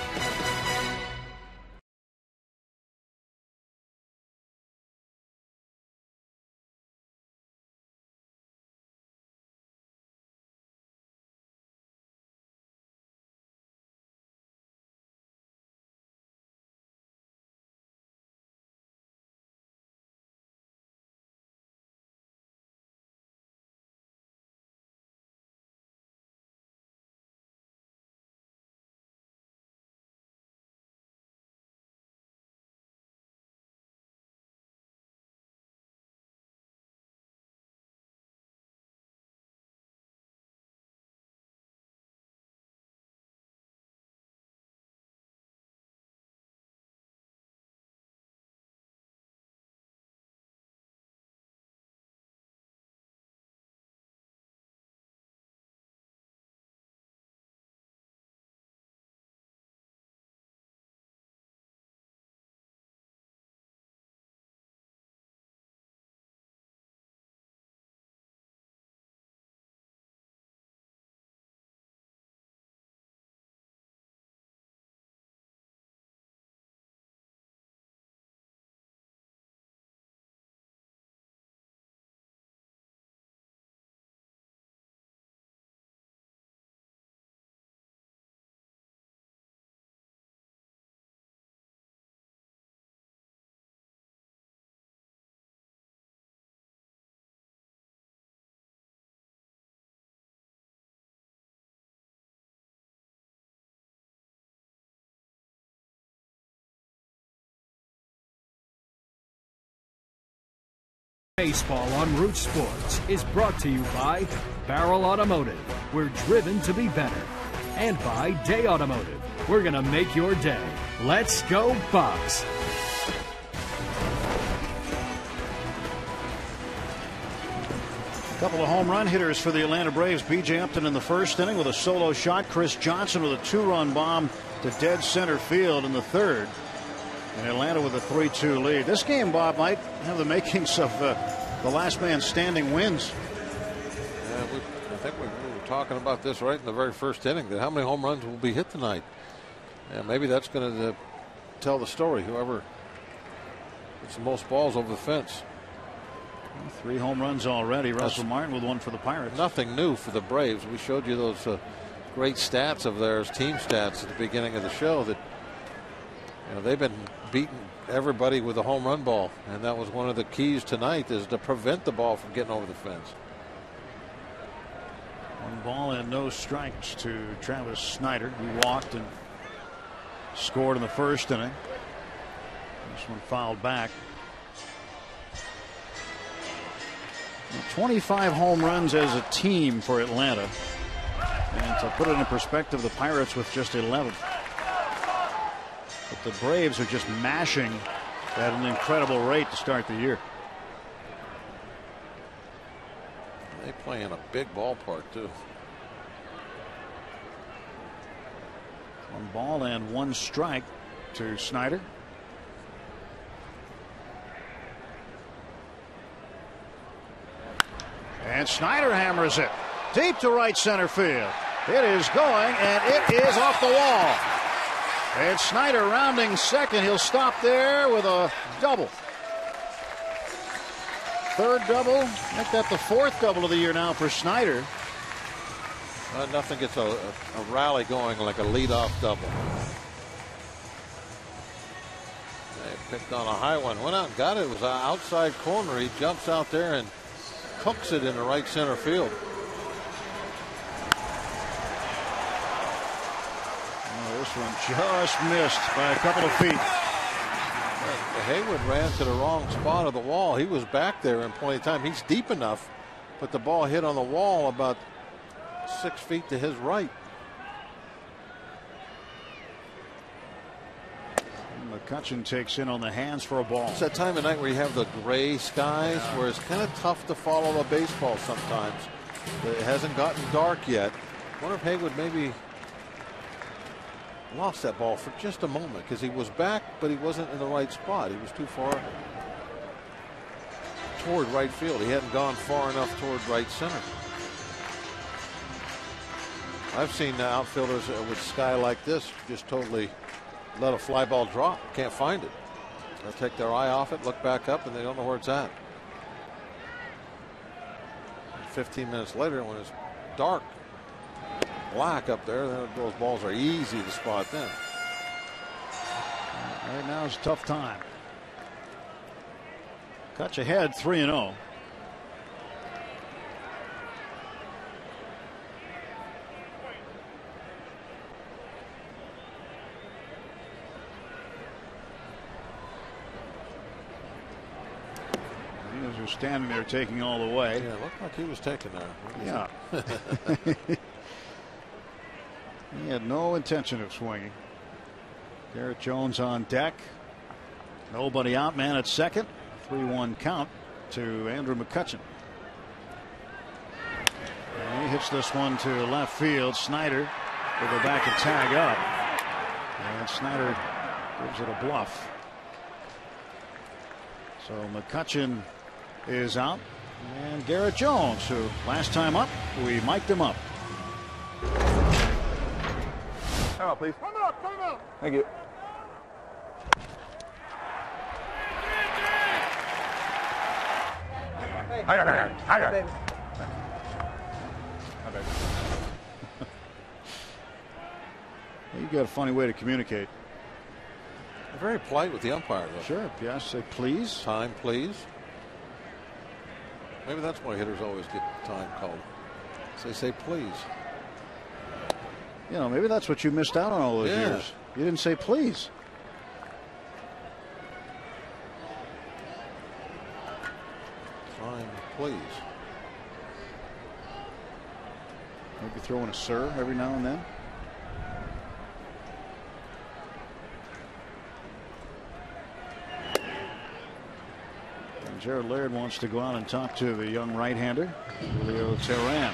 Baseball on Root Sports is brought to you by Barrel Automotive. We're driven to be better. And by Day Automotive. We're going to make your day. Let's go Bucks. A couple of home run hitters for the Atlanta Braves. B.J. Upton in the first inning with a solo shot. Chris Johnson with a 2-run bomb to dead center field in the third. And Atlanta with a 3-2 lead. This game, Bob, might have the makings of the last man standing wins. Yeah, I think we were talking about this right in the very first inning, that how many home runs will be hit tonight. Yeah, maybe that's going to tell the story. Whoever gets the most balls over the fence. 3 home runs already. Russell Martin with one for the Pirates. Nothing new for the Braves. We showed you those great stats of theirs, team stats at the beginning of the show, that they've been beating everybody with a home run ball, and that was one of the keys tonight, is to prevent the ball from getting over the fence. 1 ball and no strikes to Travis Snyder. He walked and scored in the first inning. This one fouled back. 25 home runs as a team for Atlanta, and to put it in perspective, the Pirates with just 11. But the Braves are just mashing at an incredible rate to start the year. They play in a big ballpark too. 1 ball and 1 strike to Snyder. And Snyder hammers it deep to right center field. It is going, and it is off the wall. And Snyder rounding second. He'll stop there with a double. 3rd double. Make that the 4th double of the year now for Snyder. Nothing gets a rally going like a leadoff double. They picked on a high one. Went out and got it. It was an outside corner. He jumps out there and hooks it in the right center field. Oh, this one just missed by a couple of feet. Haywood ran to the wrong spot of the wall. He was back there in plenty of time. He's deep enough, but the ball hit on the wall about 6 feet to his right. McCutchen takes in on the hands for a ball. It's that time of night where you have the gray skies, where it's kind of tough to follow a baseball sometimes. It hasn't gotten dark yet. I wonder if Haywood maybe lost that ball for just a moment, because he was back, but he wasn't in the right spot. He was too far toward right field. He hadn't gone far enough toward right center. I've seen outfielders with sky like this just totally let a fly ball drop. Can't find it. They'll take their eye off it, look back up, and they don't know where it's at. And 15 minutes later, when it's dark, black up there, those balls are easy to spot then. Right now is a tough time. Kutch ahead 3-0. He was standing there taking all the way. Yeah, it looked like he was taking there. Yeah. He had no intention of swinging. Garrett Jones on deck. Nobody out, man at second. 3-1 count to Andrew McCutchen. And he hits this one to left field. Snyder will go back and tag up. And Snyder gives it a bluff. So McCutchen is out. And Garrett Jones, who last time up, we mic'd him up. Come out, please. Come out, come out. Thank you. I got it. You got a funny way to communicate. They're very polite with the umpire, though. Sure. Yeah, say please. Time, please. Maybe that's why hitters always get time called. So they say please. You know, maybe that's what you missed out on all those years. You didn't say please. Time, please. Maybe throw in a sir every now and then. And Jared Laird wants to go out and talk to the young right-hander, Julio Teheran.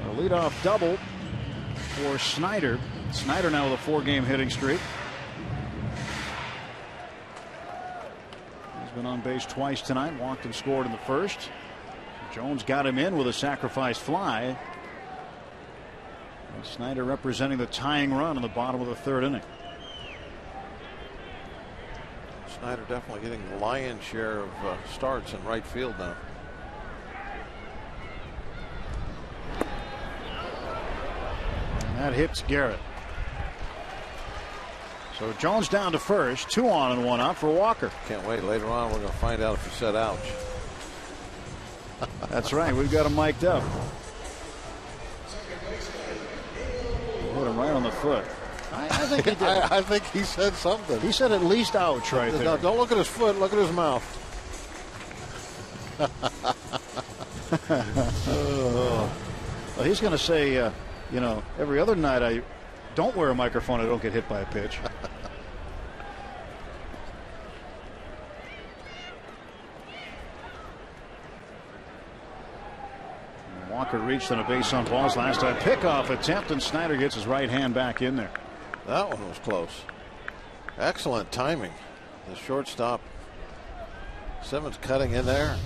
A leadoff double for Snyder. Snyder now with a 4-game hitting streak. He's been on base twice tonight, walked and scored in the first. Jones got him in with a sacrifice fly. And Snyder representing the tying run in the bottom of the 3rd inning. Snyder definitely getting the lion's share of starts in right field now. And that hits Garrett. So Jones down to first, 2 on and 1 out for Walker. Can't wait. Later on, we're going to find out if he said ouch. That's right. We've got him mic'd up. Hit him right on the foot. I think he did. I think he said something. He said at least ouch right there. No, don't look at his foot. Look at his mouth. Well, he's going to say, you know, every other night I don't wear a microphone, I don't get hit by a pitch. Walker reached on a base on balls last time. Pickoff attempt, and Snyder gets his right hand back in there. That one was close. Excellent timing. The shortstop, Simmons, cutting in there.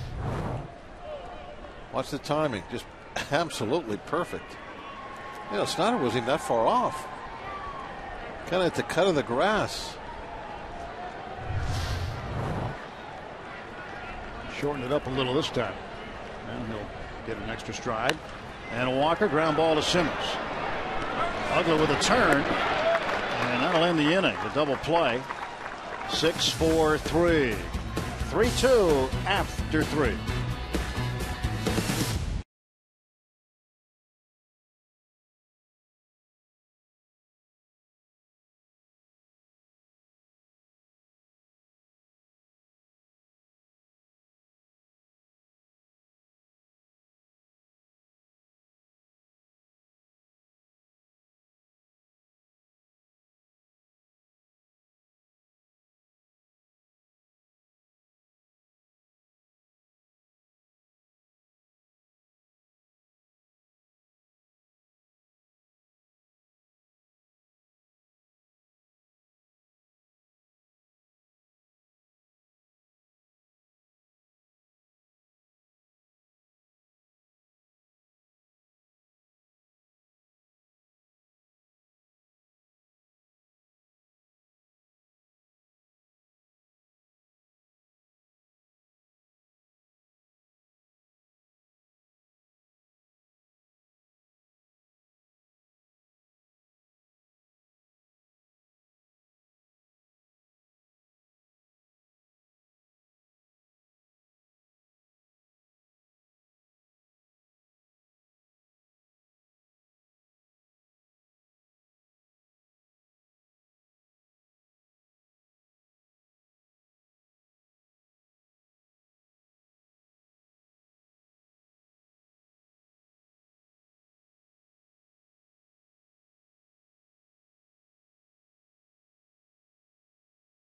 Watch the timing. Just absolutely perfect. You know, Snyder wasn't even that far off. Kind of at the cut of the grass. Shorten it up a little this time. And he'll get an extra stride. And Walker, ground ball to Simmons. Ugla with a turn, and that'll end the inning. A double play. 6-4-3. 3-2 after 3.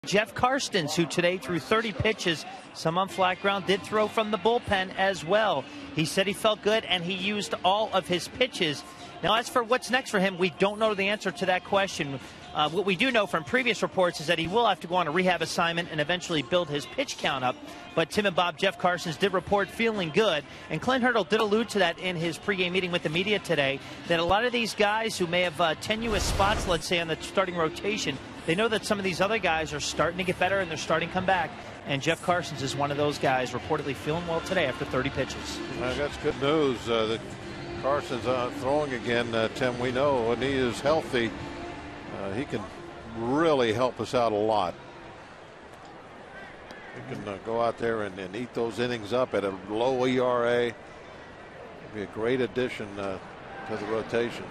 Jeff Karstens, who today threw 30 pitches, some on flat ground, did throw from the bullpen as well. He said he felt good and he used all of his pitches. Now, as for what's next for him, we don't know the answer to that question. What we do know from previous reports is that he will have to go on a rehab assignment and eventually build his pitch count up. But Tim and Bob, Jeff Karstens did report feeling good. And Clint Hurdle did allude to that in his pregame meeting with the media today, that a lot of these guys who may have tenuous spots, let's say, on the starting rotation, they know that some of these other guys are starting to get better and they're starting to come back. And Jeff Karstens is one of those guys reportedly feeling well today after 30 pitches. That's good news that Karstens throwing again, Tim. We know when he is healthy, he can really help us out a lot. He can go out there and eat those innings up at a low ERA. It'd be a great addition to the rotation.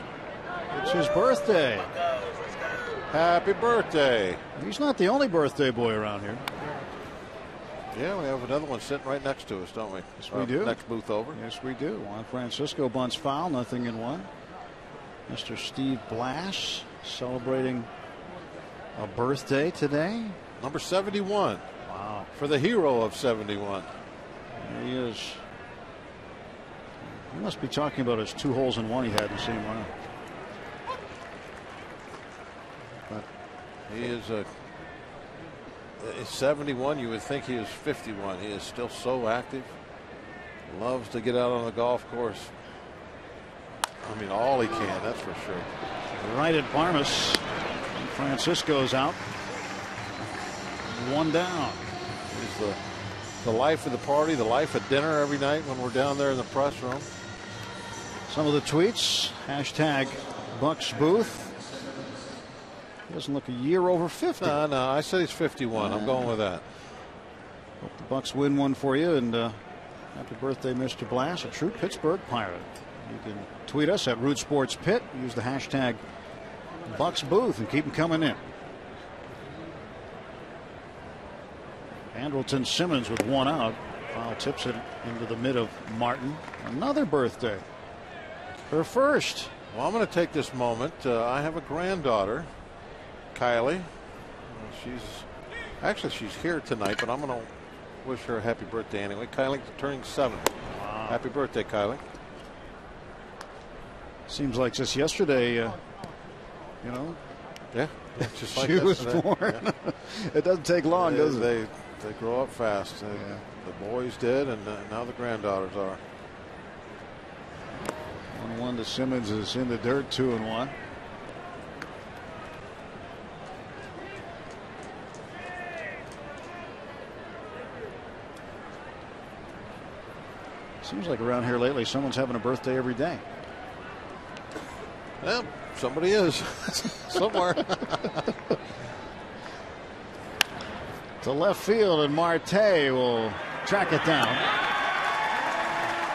It's his birthday. Happy birthday. He's not the only birthday boy around here. Yeah, we have another one sitting right next to us, don't we? Yes, we do. Next booth over. Yes, we do. Juan Francisco bunts foul, 0-1. Mr. Steve Blass celebrating a birthday today. Number 71. Wow. For the hero of 71. There he is. He must be talking about his 2 holes in 1 he had in the same round. But he is a 71. You would think he was 51. He is still so active. Loves to get out on the golf course. I mean, all he can, that's for sure. Right at Barmas. Francisco's out. 1 down. He's the life of the party, the life of dinner every night when we're down there in the press room. Some of the tweets. Hashtag Bucks Booth. He doesn't look a year over 50. No, I said he's 51. I'm going with that. Hope the Bucks win one for you. And happy birthday, Mr. Blass, a true Pittsburgh Pirate. You can tweet us at Root Sports Pit. Use the hashtag Bucks Booth and keep them coming in. Andrelton Simmons with 1 out. Foul tips it into the mid of Martin. Another birthday. Her first. Well, I'm going to take this moment. I have a granddaughter, Kylie. She's here tonight, but I'm going to wish her a happy birthday anyway. Kylie turning 7. Wow. Happy birthday, Kylie. Seems like just yesterday, you know. Yeah, just like she was today. born. Yeah. It doesn't take long, does it? They grow up fast. Yeah. The boys did, and now the granddaughters are. 1-1 to Simmons is in the dirt. 2-1. Seems like around here lately someone's having a birthday every day. Well, somebody is somewhere. To left field, and Marte will track it down.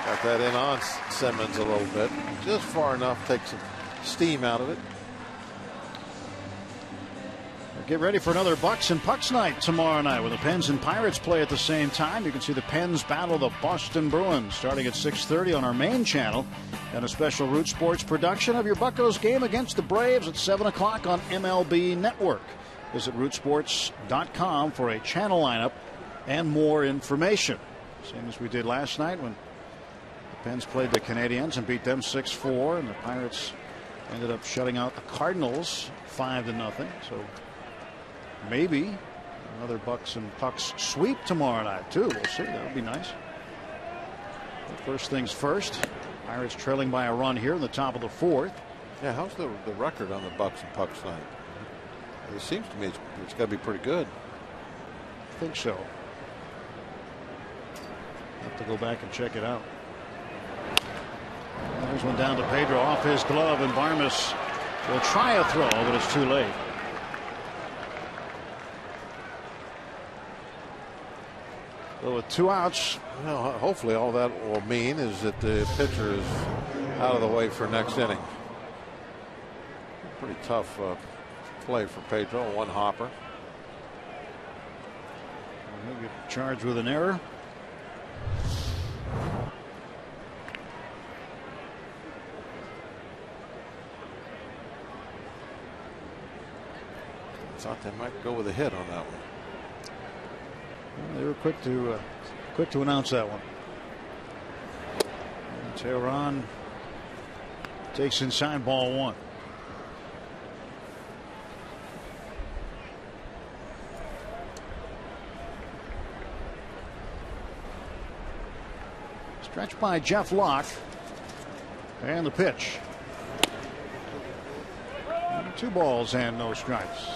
Got that in on Simmons a little bit, just far enough, take some steam out of it. Get ready for another Bucks and Pucks night tomorrow night when the Pens and Pirates play at the same time. You can see the Pens battle the Boston Bruins starting at 6:30 on our main channel, and a special Root Sports production of your Buccos game against the Braves at 7 o'clock on MLB Network. Visit rootsports.com for a channel lineup and more information. Same as we did last night when the Pens played the Canadiens and beat them 6-4, and the Pirates ended up shutting out the Cardinals 5-0. So maybe another Bucks and Pucks sweep tomorrow night too. We'll see. That would be nice. But first things first, Pirates trailing by a run here in the top of the fourth. Yeah, how's the record on the Bucks and Pucks night? It seems to me it's got to be pretty good. I think so. Have to go back and check it out. There's one down to Pedro off his glove, and Barmes will try a throw, but it's too late. So with 2 outs. Well, hopefully all that will mean is that the pitcher is out of the way for next inning. Pretty tough play for Pedro. One hopper. He'll get charged with an error. Thought they might go with a hit on that one. Well, they were quick to announce that one. And Tehran takes inside, ball one. Stretched by Jeff Locke. And the pitch. And 2 balls and no strikes.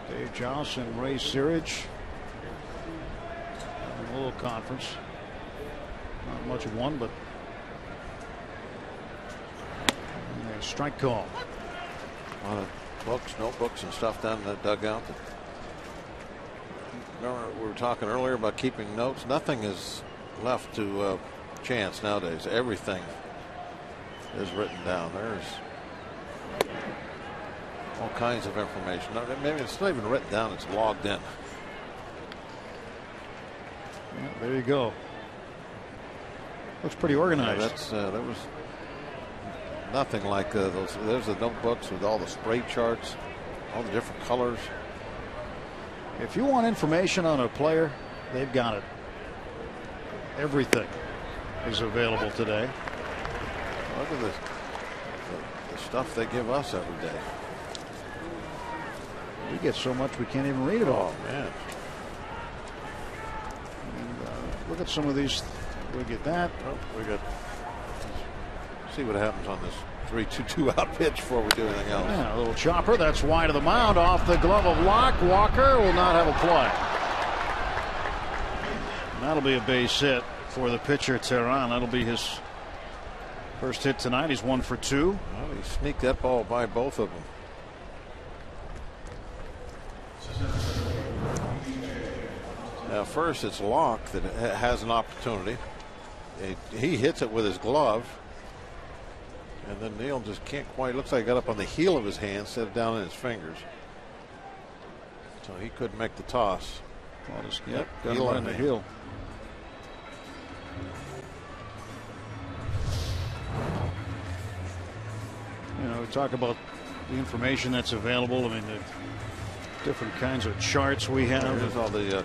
Dave Johnson and Ray Searage. A little conference. Not much of one, but a strike call. A lot of books, notebooks, and stuff down in that dugout. Remember, we were talking earlier about keeping notes. Nothing is left to chance nowadays. Everything is written down. There's all kinds of information. Maybe it's not even written down, it's logged in. Yeah, there you go. Looks pretty organized. Yeah, there was nothing like those. There's the notebooks with all the spray charts, all the different colors. If you want information on a player, they've got it. Everything is available today. Look at the stuff they give us every day. We get so much we can't even read it all. Oh, man. And, look at some of these. We get that. Oh, we got. See what happens on this 3-2 out pitch before we do anything else. Yeah, a little chopper. That's wide of the mound off the glove of Locke. Walker will not have a play. And that'll be a base hit for the pitcher, Tehran. That'll be his first hit tonight. He's 1 for 2. Well, he sneaked that ball by both of them. Now, first it's Locke that has an opportunity. He hits it with his glove. And then Neal just can't quite. Looks like he got up on the heel of his hand instead of down in his fingers. So he couldn't make the toss. Yep, got him on the heel. You know, we talk about the information that's available. I mean, the different kinds of charts we have. There's all the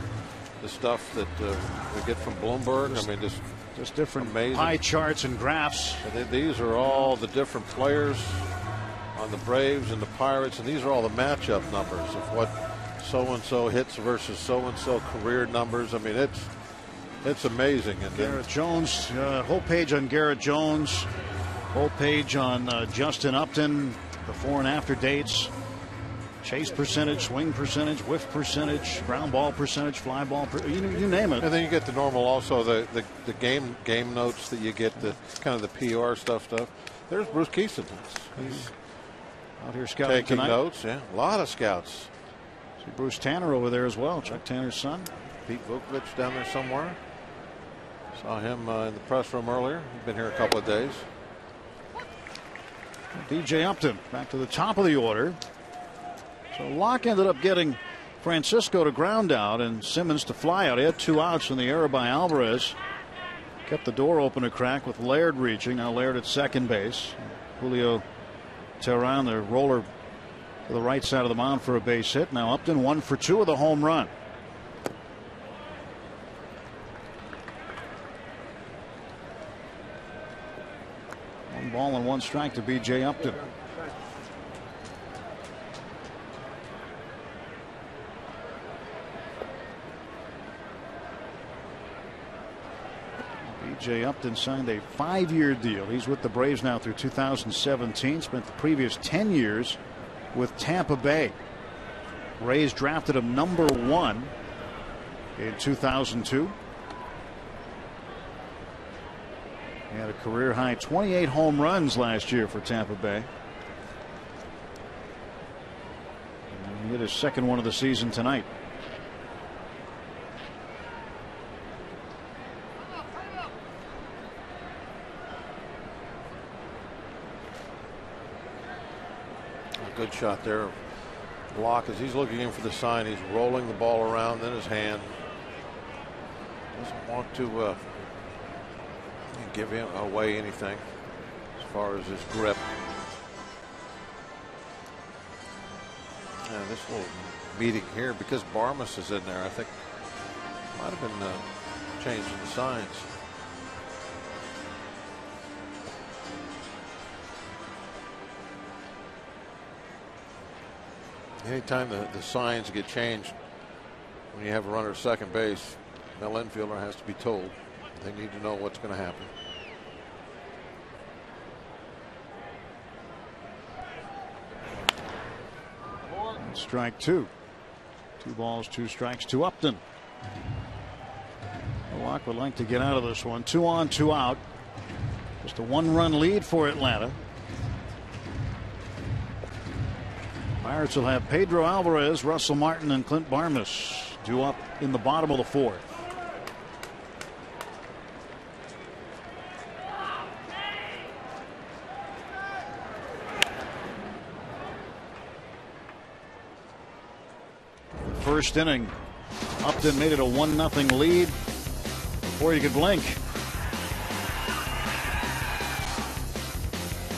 stuff that we get from Bloomberg. I mean, just different amazing pie charts and graphs. These are all the different players on the Braves and the Pirates, and these are all the matchup numbers of what so-and-so hits versus so-and-so career numbers. I mean, it's amazing. And Garrett Jones, whole page on Garrett Jones, whole page on Justin Upton, before and after dates. Chase percentage, swing percentage, whiff percentage, ground ball percentage, fly ball, you name it. And then you get the normal, also the game notes that you get, the kind of the PR stuff. There's Bruce Keeson. He's out here scouting taking tonight. notes. Yeah, a lot of scouts. See Bruce Tanner over there as well. Chuck Tanner's son. Pete Vukovich down there somewhere. Saw him in the press room earlier. He's been here a couple of days. DJ Upton back to the top of the order. So Locke ended up getting Francisco to ground out and Simmons to fly out. He had 2 outs in the error by Alvarez. Kept the door open a crack with Laird reaching. Now Laird at second base. Julio Teheran, the roller to the right side of the mound for a base hit. Now Upton 1 for 2 with a home run. One ball and 1 strike to B.J. Upton. B.J. Upton signed a 5-year deal. He's with the Braves now through 2017. Spent the previous 10 years with Tampa Bay. Rays drafted him number 1 in 2002. He had a career high 28 home runs last year for Tampa Bay. And he hit his second one of the season tonight. A good shot there. Locke, as he's looking in for the sign, he's rolling the ball around in his hand. Doesn't want to give him away anything as far as his grip. And this little meeting here, because Barmas is in there, I think might have been changing the signs. Anytime the signs get changed when you have a runner at second base, the infielder has to be told. They need to know what's going to happen. Strike 2. 2 balls, 2 strikes to Upton. Locke would like to get out of this one. 2 on, 2 out. Just a 1-run lead for Atlanta. Pirates will have Pedro Alvarez, Russell Martin, and Clint Barmas due up in the bottom of the 4th. First inning, Upton made it a 1-0 lead before you could blink.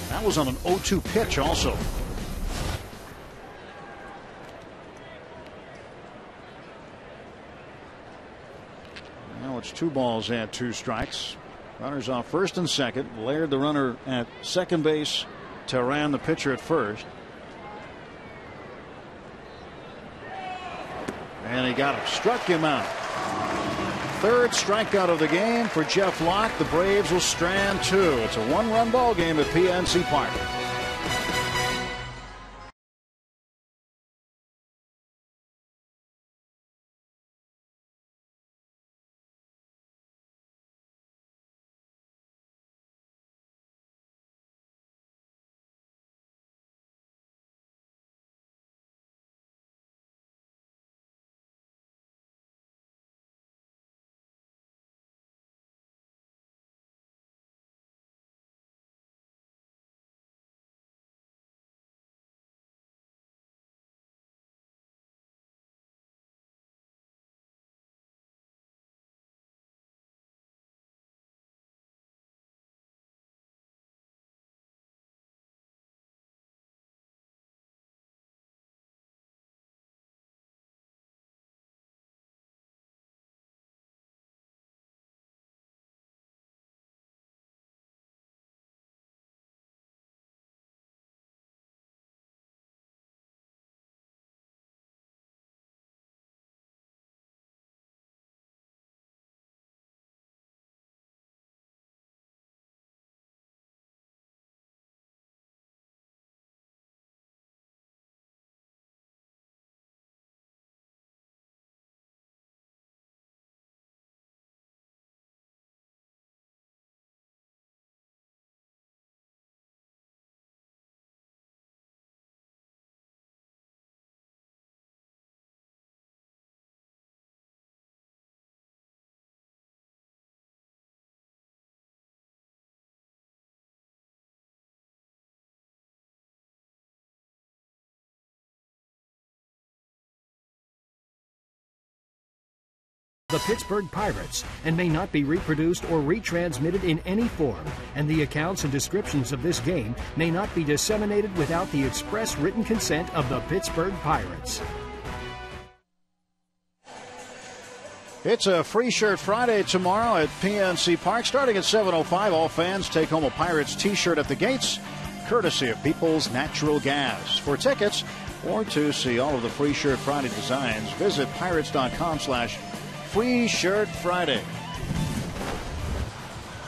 That was on an 0-2 pitch also. Now it's 2 balls and 2 strikes. Runners off first and second. Laird the runner at second base. Teheran the pitcher at first. And he got him, struck him out. 3rd strikeout of the game for Jeff Locke. The Braves will strand 2. It's a 1-run ball game at PNC Park. the Pittsburgh Pirates and may not be reproduced or retransmitted in any form, and the accounts and descriptions of this game may not be disseminated without the express written consent of the Pittsburgh Pirates. It's a Free Shirt Friday tomorrow at PNC Park. Starting at 7:05, all fans take home a Pirates t-shirt at the gates, courtesy of People's Natural Gas. For tickets or to see all of the Free Shirt Friday designs, visit pirates.com/Free Shirt Friday.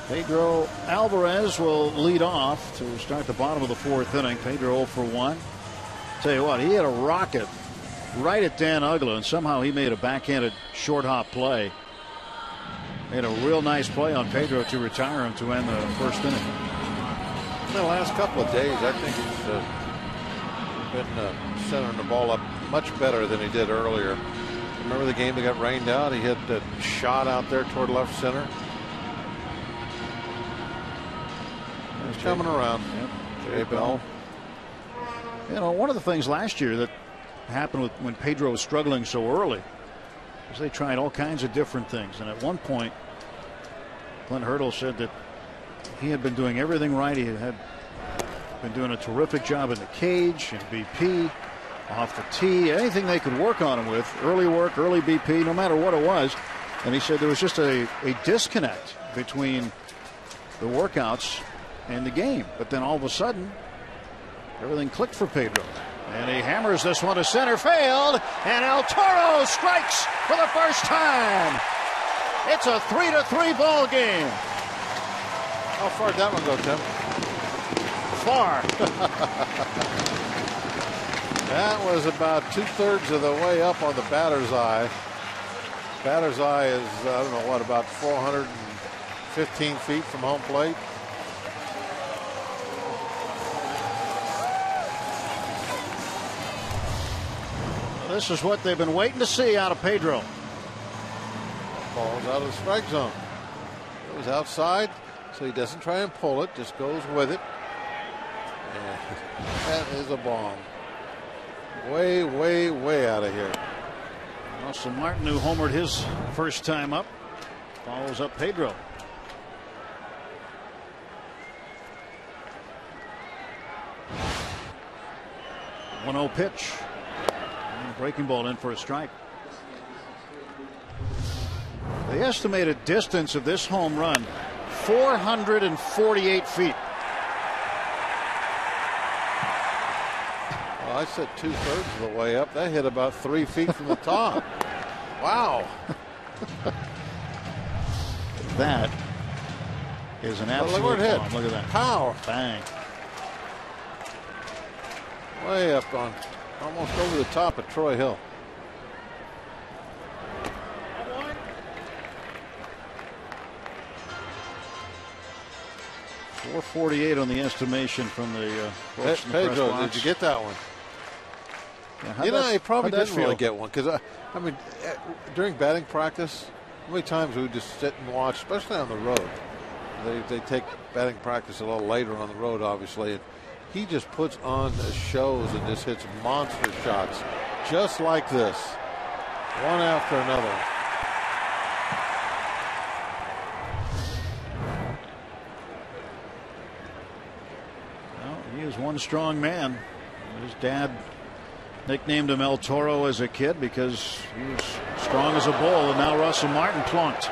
Pedro Alvarez will lead off to start the bottom of the fourth inning. Pedro 0 for 1. Tell you what, he had a rocket right at Dan Uggla, and somehow he made a backhanded short hop play. Made a real nice play on Pedro to retire him to end the first inning. In the last couple of days, I think he's been centering the ball up much better than he did earlier. Remember the game that got rained out? He hit that shot out there toward left center. He's coming around. Yep. Jay Bell. You know, one of the things last year that happened when Pedro was struggling so early is they tried all kinds of different things. And at one point, Clint Hurdle said that he had been doing everything right. He had been doing a terrific job in the cage, in BP, off the tee, anything they could work on him with, early work, early BP, no matter what it was. And he said there was just a disconnect between the workouts and the game. But then all of a sudden, everything clicked for Pedro. And he hammers this one to center field, and El Toro strikes for the first time. It's a 3-3 ball game. How far did that one go, Tim? Far. That was about 2/3 of the way up on the batter's eye. Batter's eye is, I don't know what, about 415 feet from home plate. This is what they've been waiting to see out of Pedro. Ball's out of the strike zone. It was outside, so he doesn't try and pull it, just goes with it. And that is a bomb. Way, way, way out of here. Russell Martin, who homered his first time up, follows up Pedro. 1-0 pitch. Breaking ball in for a strike. The estimated distance of this home run, 448 feet. Well, I said 2/3 of the way up. That hit about 3 feet from the top. Wow. That is an absolute look where it hit. bomb. Look at that. Power. Bang. Way up on, almost over the top of Troy Hill. .448 on the estimation from the folks in the press Pedro, box. did you get that one? Yeah, You know, he probably how'd that didn't really feel? get one because, I mean, during batting practice, how many times we would just sit and watch, especially on the road. They take batting practice a little later on the road, obviously. And he just puts on the shows and just hits monster shots just like this, one after another. Well, he is one strong man. His dad nicknamed him El Toro as a kid because he was strong as a bull, and now Russell Martin plunked.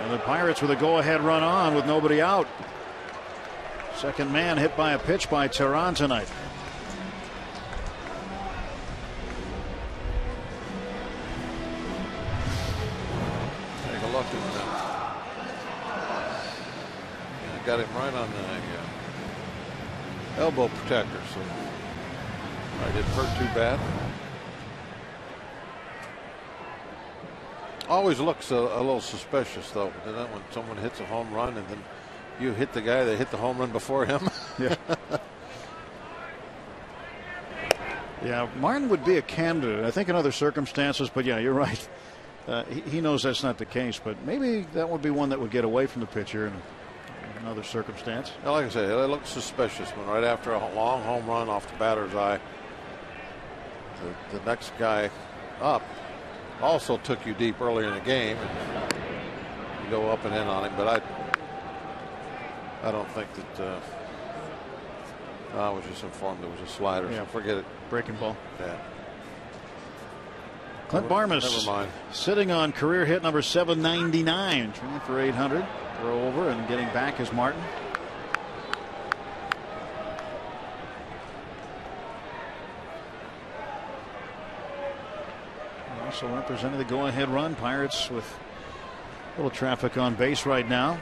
And the Pirates with a go-ahead run on with nobody out. Second man hit by a pitch by Tehran tonight. Take a look at that. Yeah, got him right on the elbow protector, so I didn't hurt too bad. Always looks a little suspicious, though, doesn't it, when someone hits a home run and then you hit the guy that hit the home run before him. Yeah. Yeah, Martin would be a candidate, I think, in other circumstances, but yeah, you're right. He knows that's not the case, but maybe that would be one that would get away from the pitcher in another circumstance. Now, like I say, it looks suspicious when right after a long home run off the batter's eye, the next guy up also took you deep earlier in the game. And you go up and in on him, but I don't think that. I was just informed it was a slider. Yeah, so forget it. Breaking ball. Yeah. Clint Barmas Never mind. sitting on career hit number 799, trying for 800. Throw over and getting back is Martin. Also representing the go-ahead run. Pirates with a little traffic on base right now.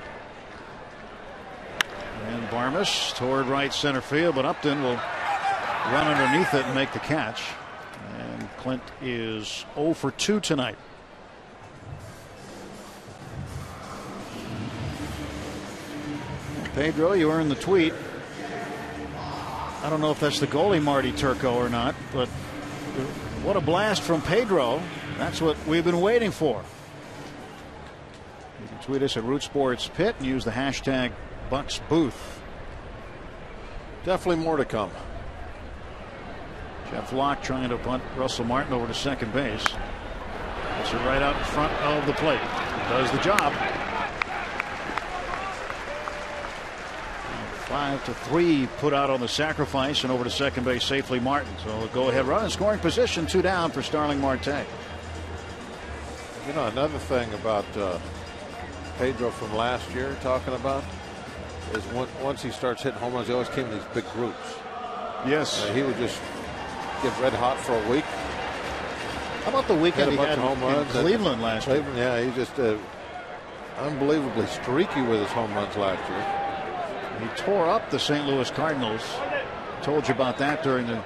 And Barmas toward right center field, but Upton will run underneath it and make the catch. And Clint is 0 for 2 tonight. Pedro, you earned the tweet. I don't know if that's the goalie Marty Turco or not, but what a blast from Pedro. That's what we've been waiting for. You can tweet us at Root Sports Pit and use the hashtag BucksBooth. Definitely more to come. Jeff Locke trying to punt Russell Martin over to second base. Gets it right out in front of the plate. Does the job. 5-3 put out on the sacrifice and over to second base safely Martin. So a go-ahead run in scoring position, 2 down for Starling Marte. You know, another thing about Pedro from last year talking about is once he starts hitting home runs, he always came in these big groups. Yes. He would just get red hot for a week. How about the weekend he had home runs in Cleveland last year? Yeah, he just unbelievably streaky with his home runs last year. He tore up the St. Louis Cardinals. Told you about that during the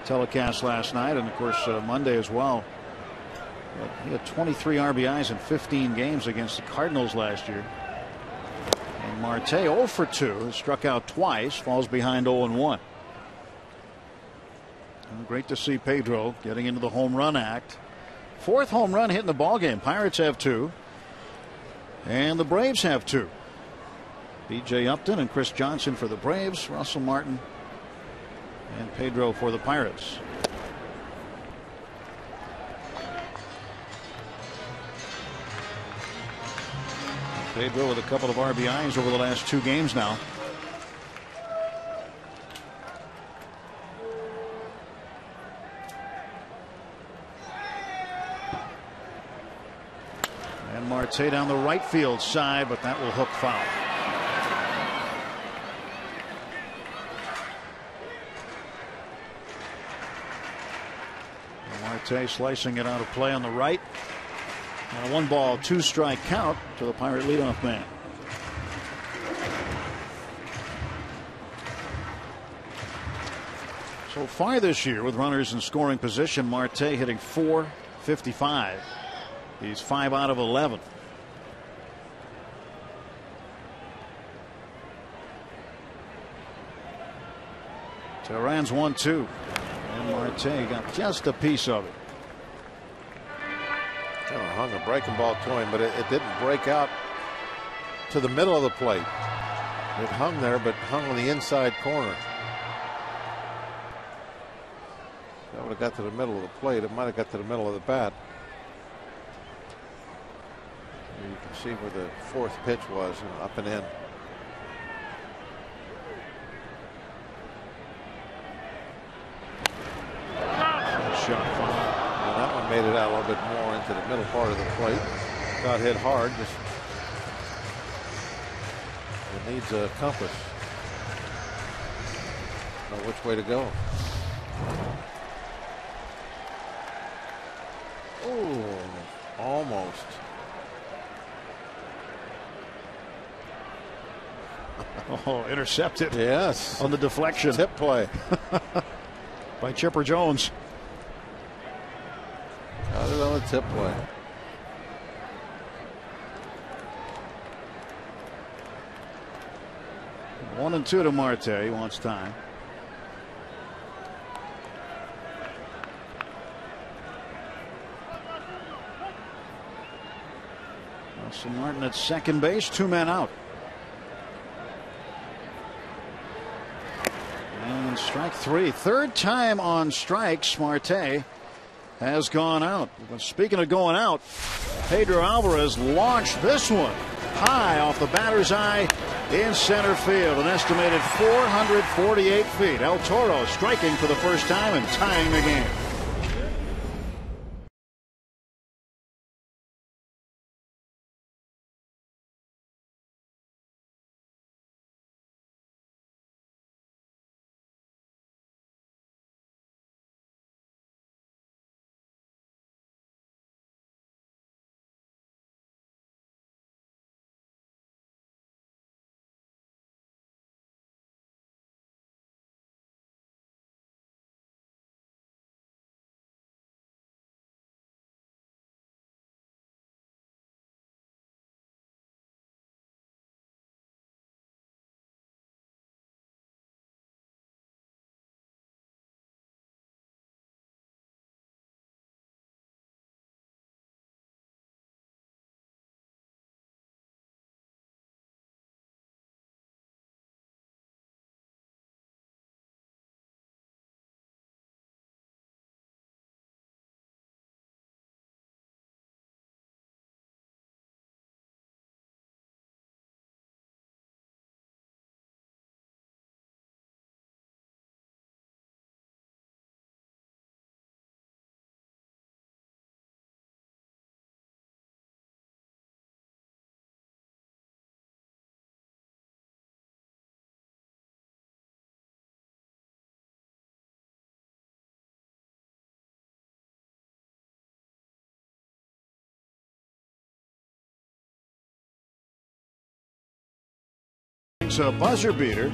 telecast last night, and of course Monday as well. But he had 23 RBIs in 15 games against the Cardinals last year. And Marte 0 for 2, struck out twice, falls behind 0-1. Great to see Pedro getting into the home run act. 4th home run hit in the ballgame. Pirates have 2, and the Braves have 2. B.J. Upton and Chris Johnson for the Braves, Russell Martin and Pedro for the Pirates. Pedro with a couple of RBIs over the last 2 games now. And Marte down the right field side, but that will hook foul. Marte slicing it out of play on the right. And a 1-ball, 2-strike count to the Pirate leadoff man. So far this year, with runners in scoring position, Marte hitting .455. He's 5 out of 11. Tehran's 1-2. And Marte got just a piece of it. Hung a breaking ball to him, but it didn't break out to the middle of the plate. It hung there, but hung on the inside corner. That would have got to the middle of the plate. It might have got to the middle of the bat. You can see where the 4th pitch was, up and in. Shot foul. And that one made it out a little bit more into the middle part of the plate. Got hit hard. Just it needs a compass. Know which way to go. Oh, almost. Oh, intercepted. Yes. On the deflection. Tip play. By Chipper Jones. Got it on a tip play. One and 2 to Marte. He wants time. Russell Martin at second base, 2 men out. And strike 3. 3rd time on strikes, Marte. has gone out. Speaking of going out, Pedro Alvarez launched this one high off the batter's eye in center field, an estimated 448 feet. El Toro striking for the first time and tying the game. A buzzer beater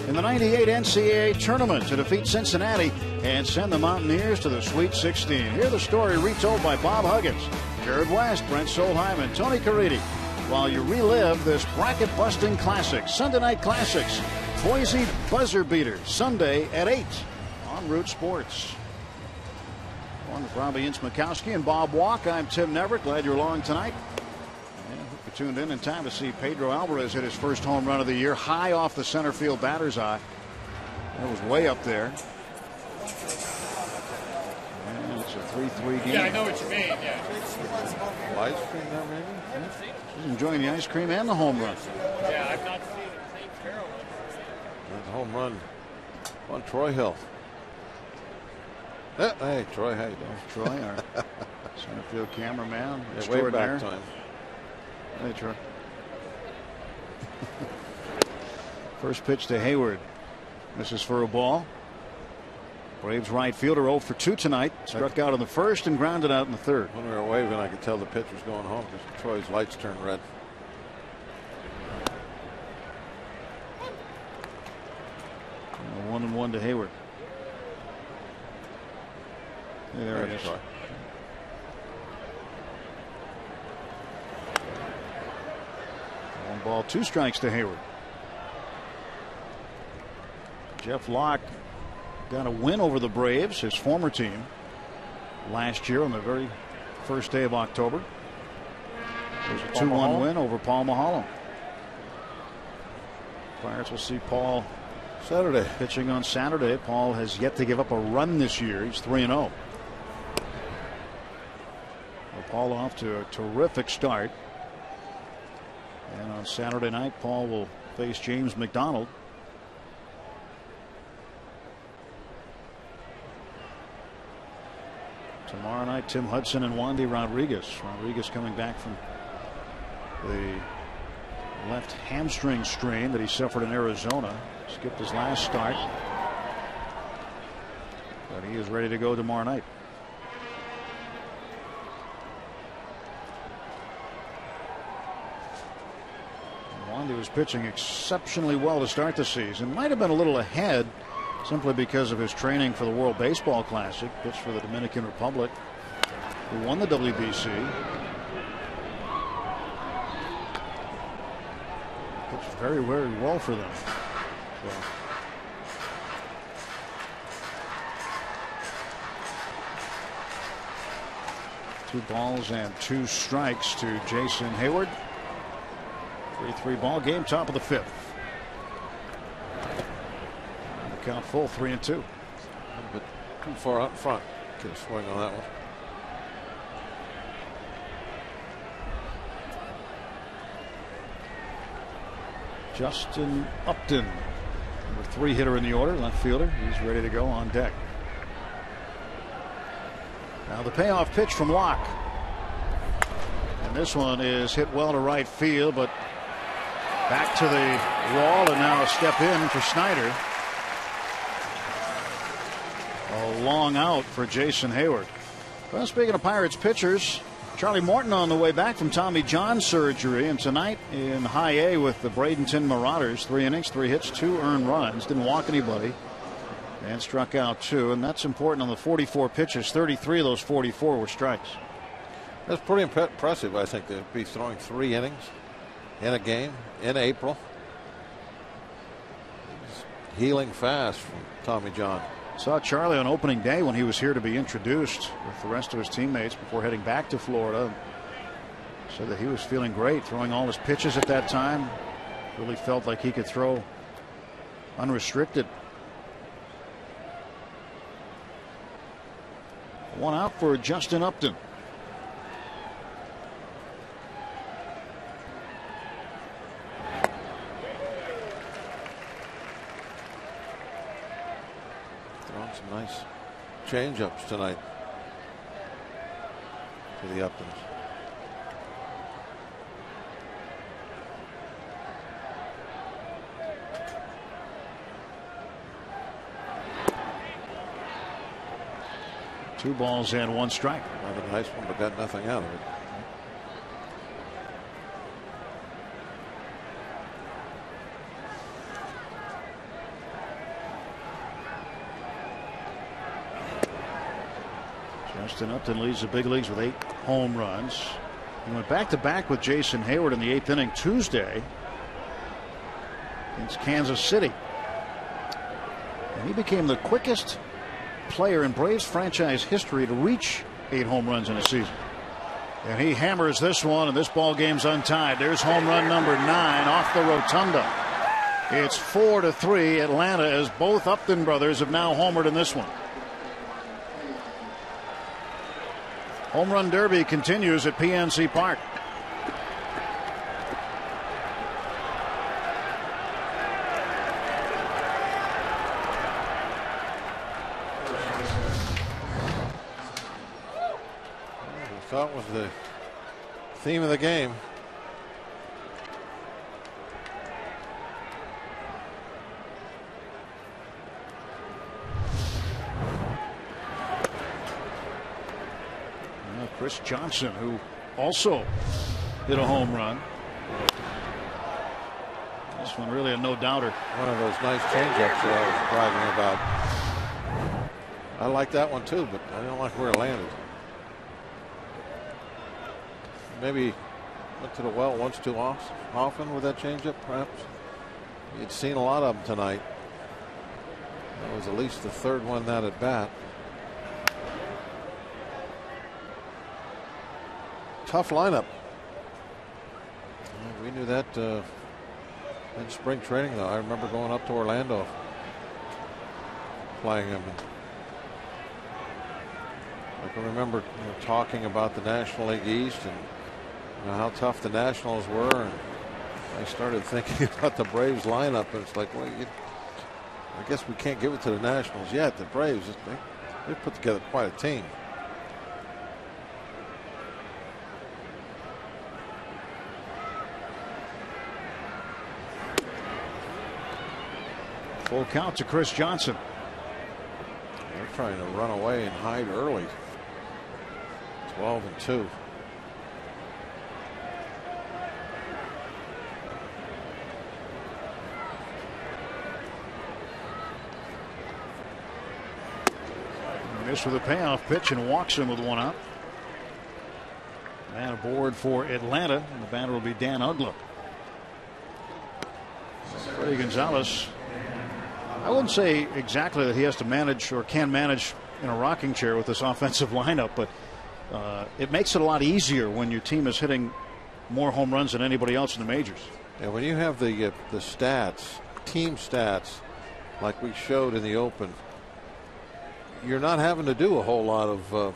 in the '98 NCAA tournament to defeat Cincinnati and send the Mountaineers to the Sweet 16. Hear the story retold by Bob Huggins, Jared West, Brent Solheim, and Tony Caridi while you relive this bracket-busting classic. Sunday Night Classics, Boise buzzer beater, Sunday at 8 on Root Sports. Along with Robbie Ince-Mikowski and Bob Walk, I'm Tim Neverett. Glad you're along tonight. Tuned in time to see Pedro Alvarez hit his first home run of the year, high off the center field batter's eye. That was way up there. And it's a 3-3 game. Yeah, I know what you mean. Yeah. Ice cream there, maybe? He's enjoying the ice cream and the home run. Yeah, I've not seen it. St. Carol. That's a home run on Troy Hill. Hey, Troy, how you doing? Troy, our center field cameraman. Yeah, way back time. Hey, Troy. First pitch to Hayward. This is for a ball. Braves right fielder 0 for 2 tonight. Struck out in the first and grounded out in the third. When we were waving, I could tell the pitch was going home because Troy's lights turned red. And 1-1 to Hayward. Yeah, there it is. Troy. 1 ball, 2 strikes to Hayward. Jeff Locke got a win over the Braves, his former team, last year on the very first day of October. It was a 2-1 win over Paul Maholm. Pirates will see Paul Saturday. Pitching on Saturday. Paul has yet to give up a run this year. He's 3-0. Well, Paul off to a terrific start. And on Saturday night, Paul will face James McDonald. Tomorrow night, Tim Hudson and Wandy Rodriguez. Rodriguez coming back from the left hamstring strain that he suffered in Arizona. Skipped his last start. But he is ready to go tomorrow night. Wandy was pitching exceptionally well to start the season. Might have been a little ahead simply because of his training for the World Baseball Classic. Pitched for the Dominican Republic, who won the WBC. Pitched very, very well for them. So. 2 balls and 2 strikes to Jason Hayward. 3-3 ball game, top of the 5th. Count full, 3-2. But too far out in front. Could swing on that one. Justin Upton, number 3 hitter in the order, left fielder. He's ready to go on deck. Now the payoff pitch from Locke. And this one is hit well to right field, but back to the wall, and now a step in for Snyder. A long out for Jason Hayward. Well, speaking of Pirates pitchers, Charlie Morton on the way back from Tommy John surgery, and tonight in High A with the Bradenton Marauders, 3 innings, 3 hits, 2 earned runs, didn't walk anybody, and struck out 2, and that's important on the 44 pitches. 33 of those 44 were strikes. That's pretty impressive, I think, to be throwing 3 innings in a game in April. He's healing fast from Tommy John. Saw Charlie on opening day when he was here to be introduced with the rest of his teammates before heading back to Florida. Said that he was feeling great, throwing all his pitches at that time. Really felt like he could throw unrestricted. 1 out for Justin Upton. Some nice change-ups tonight to the Uptons. Two balls and 1 strike. Another nice one, but got nothing out of it. Justin Upton leads the big leagues with 8 home runs. He went back-to-back with Jason Hayward in the 8th inning Tuesday against Kansas City. And he became the quickest player in Braves franchise history to reach 8 home runs in a season. And he hammers this one, and this ball game's untied. There's home run number 9 off the rotunda. It's 4-3 Atlanta, as both Upton brothers have now homered in this one. Home run derby continues at PNC Park. I thought was the theme of the game. Chris Johnson, who also hit a home run. This one really a no-doubter. One of those nice changeups that I was bragging about. I like that one too, but I don't like where it landed. Maybe went to the well once too often with that changeup, perhaps. You'd seen a lot of them tonight. That was at least the 3rd one that at bat. Tough lineup. We knew that in spring training, though. I remember going up to Orlando playing them. I can remember talking about the National League East and how tough the Nationals were. And I started thinking about the Braves lineup, and it's like, well, I guess we can't give it to the Nationals yet. The Braves, they put together quite a team. Full count to Chris Johnson. They're trying to run away and hide early. 12-2. Missed with a payoff pitch and walks him with 1 out. Man aboard for Atlanta, and the batter will be Dan Uggla. Freddie Gonzalez, I wouldn't say exactly that he has to manage or can manage in a rocking chair with this offensive lineup, but it makes it a lot easier when your team is hitting more home runs than anybody else in the majors. Yeah, when you have the stats, team stats, like we showed in the Open, you're not having to do a whole lot of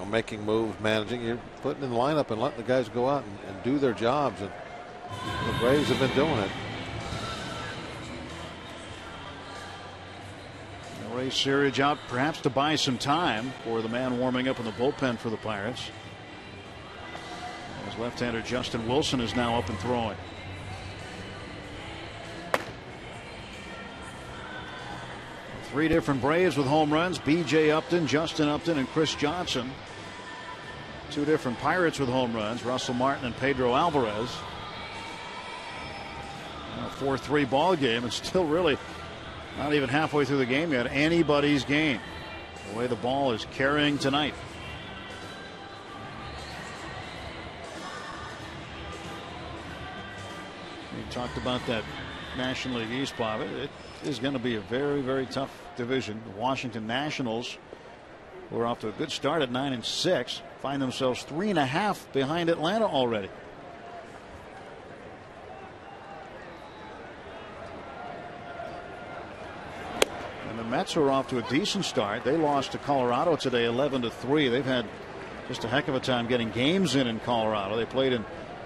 making moves, managing. You're putting in the lineup and letting the guys go out and do their jobs, and the Braves have been doing it. Ray Searage out perhaps to buy some time for the man warming up in the bullpen for the Pirates. As left-hander Justin Wilson is now up and throwing. Three different Braves with home runs: B.J. Upton, Justin Upton, and Chris Johnson. Two different Pirates with home runs: Russell Martin and Pedro Alvarez. A 4-3 ball game, and still really not even halfway through the game yet. Anybody's game, the way the ball is carrying tonight. We talked about that National League East, Bob. It is going to be a very, very tough division. The Washington Nationals, who are off to a good start at 9-6, find themselves 3.5 behind Atlanta already. And the Mets are off to a decent start. They lost to Colorado today 11-3. They've had just a heck of a time getting games in Colorado. They played in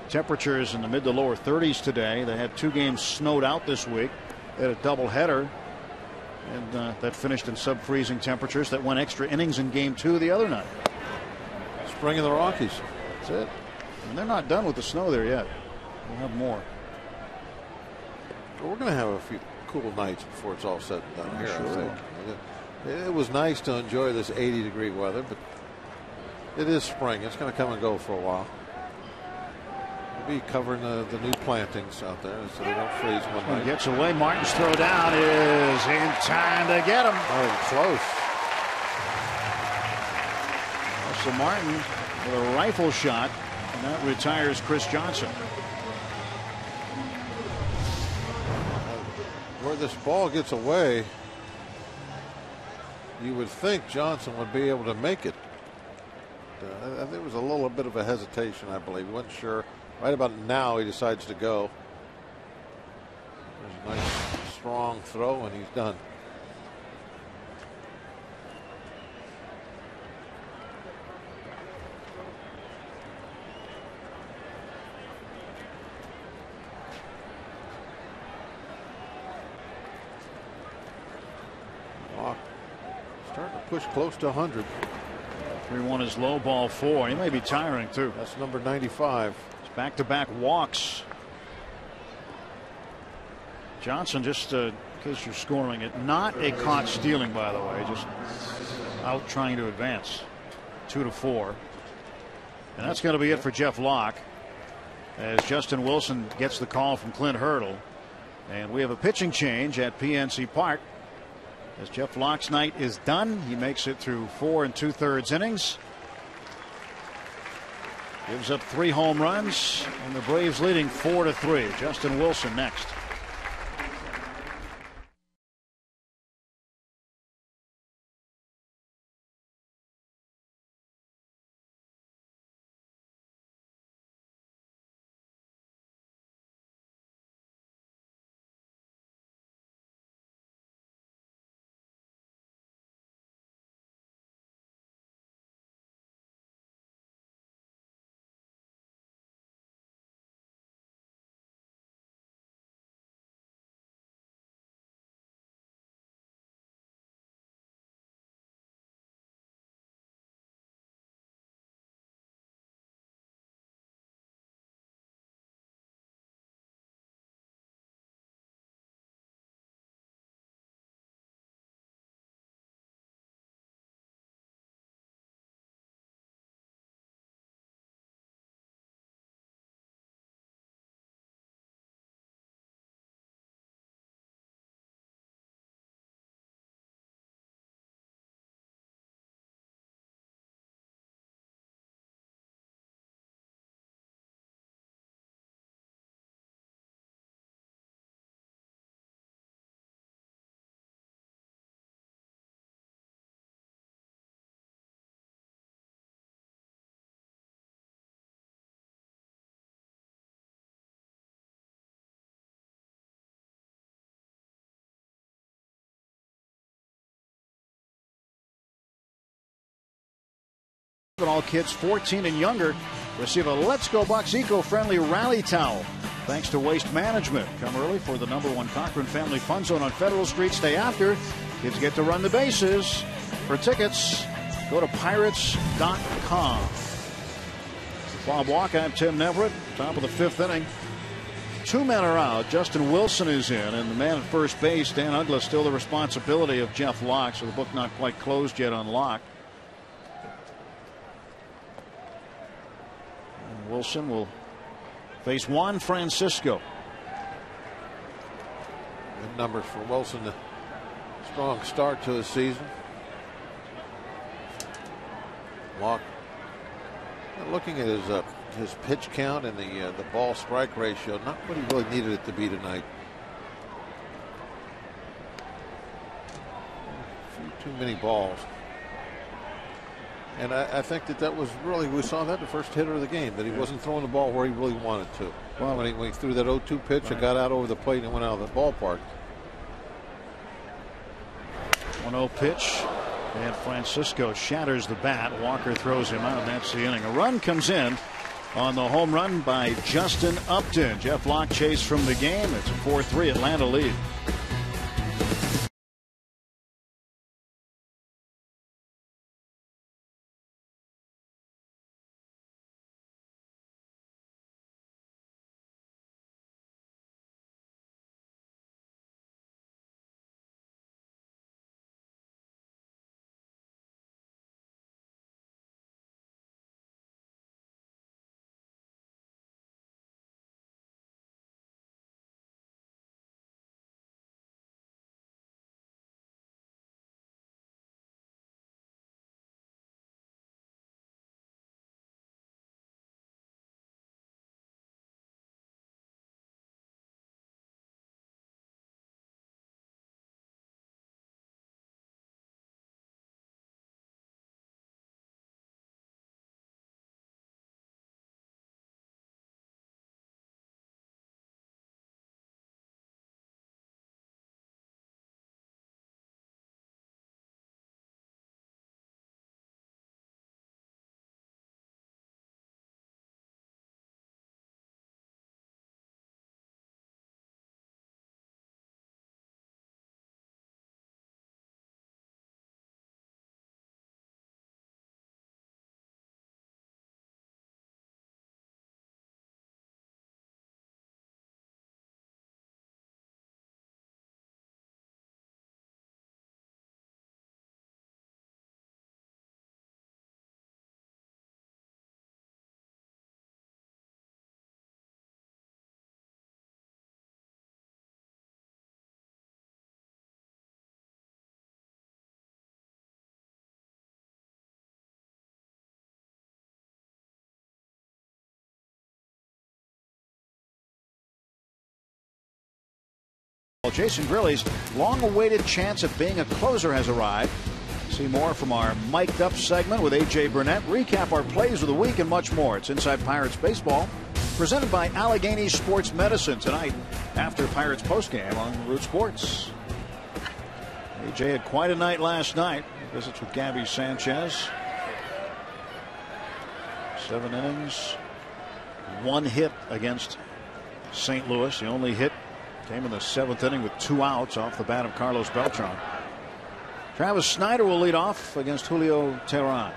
temperatures in the mid to lower 30s today. They had 2 games snowed out this week. They had a doubleheader, and that finished in sub-freezing temperatures. That went extra innings in game 2 the other night. Spring of the Rockies. That's it. And they're not done with the snow there yet. We'll have more. Well, we're going to have a few cool nights before it's all said and done here. Sure. I think. It was nice to enjoy this 80-degree weather, but it is spring. It's going to come and go for a while. We'll be covering the new plantings out there so they don't freeze one night. Gets away. Martin's throw down is in time to get him. Oh, close. So Martin with a rifle shot, and that retires Chris Johnson. Where this ball gets away, you would think Johnson would be able to make it. There was a little bit of a hesitation, I believe. He wasn't sure. Right about now, he decides to go. There's a nice, strong throw, and he's done. Starting to push close to 100. 3-1 is low, ball 4. He may be tiring too. That's number 95. It's back-to-back walks. Johnson, just in case you're scoring it, not a caught stealing, by the way, just out trying to advance. 2-4. And that's going to be it for Jeff Locke, as Justin Wilson gets the call from Clint Hurdle. And we have a pitching change at PNC Park. As Jeff Locke's night is done, he makes it through 4 2/3 innings. Gives up 3 home runs, and the Braves leading 4-3. Justin Wilson next. All kids 14 and younger receive a Let's Go Bucks eco-friendly rally towel thanks to Waste Management. Come early for the #1 Cochran Family Fun Zone on Federal Street. Stay after Kids get to run the bases. For tickets, go to Pirates.com. Bob Walker, I'm Tim Neverett. Top of the 5th inning. 2 men are out. Justin Wilson is in, and the man at first base, Dan Uggla, still the responsibility of Jeff Locke, so the book not quite closed yet on Locke. And Wilson will face Juan Francisco. Good numbers for Wilson. A strong start to the season. Locke, looking at his pitch count and the ball strike ratio, not what he really needed it to be tonight. A few too many balls. And I think that was really, we saw that the first hitter of the game, that he wasn't throwing the ball where he really wanted to. Well, when he threw that 0-2 pitch, it got out over the plate and went out of the ballpark. 1-0 pitch, and Francisco shatters the bat. Walker throws him out, and that's the inning. A run comes in on the home run by Justin Upton. Jeff Locke chased from the game. It's a 4-3 Atlanta lead. Jason Grilly's long-awaited chance at being a closer has arrived. See more from our mic'd up segment with A.J. Burnett. Recap our plays of the week and much more. It's Inside Pirates Baseball, presented by Allegheny Sports Medicine, tonight after Pirates postgame on Root Sports. A.J. had quite a night last night. Visits with Gabby Sanchez. 7 innings, 1 hit against St. Louis. The only hit came in the 7th inning with 2 outs off the bat of Carlos Beltran. Travis Snyder will lead off against Julio Teheran.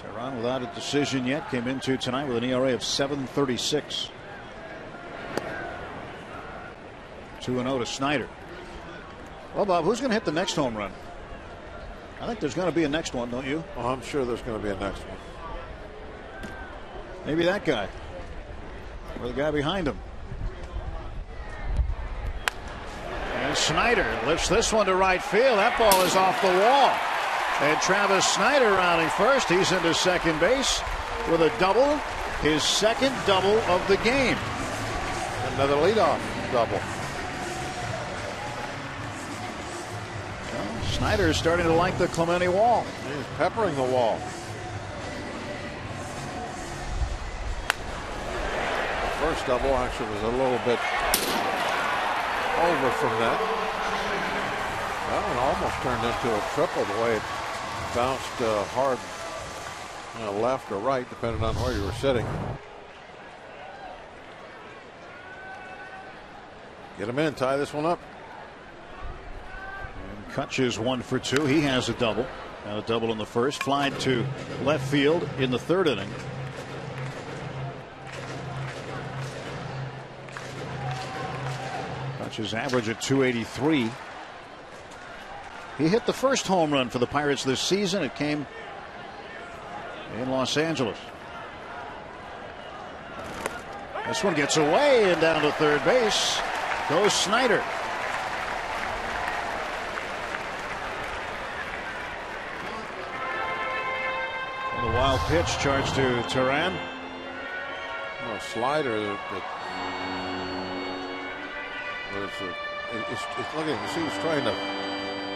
Teheran without a decision yet, came into tonight with an ERA of 7.36. 2-0 to Snyder. Well, Bob, who's going to hit the next home run? I think there's going to be a next one, don't you? Well, I'm sure there's going to be a next one. Maybe that guy. Or the guy behind him. And Snyder lifts this one to right field. That ball is off the wall. And Travis Snyder rounding first. He's into second base with a double. His second double of the game. Another leadoff double. Well, Snyder is starting to like the Clemente wall. He's peppering the wall. First double actually was a little bit over from that. That one almost turned into a triple the way it bounced hard left or right, depending on where you were sitting. Get him in, tie this one up. And Kutch is 1 for 2. He has a double. And a double in the first. Fly to left field in the 3rd inning. Kutch's average at 283. He hit the first home run for the Pirates this season. It came in Los Angeles. This one gets away and down to third base goes Snyder. And the wild pitch charged to Turan. Oh, slider. It's looking. You see, he's trying to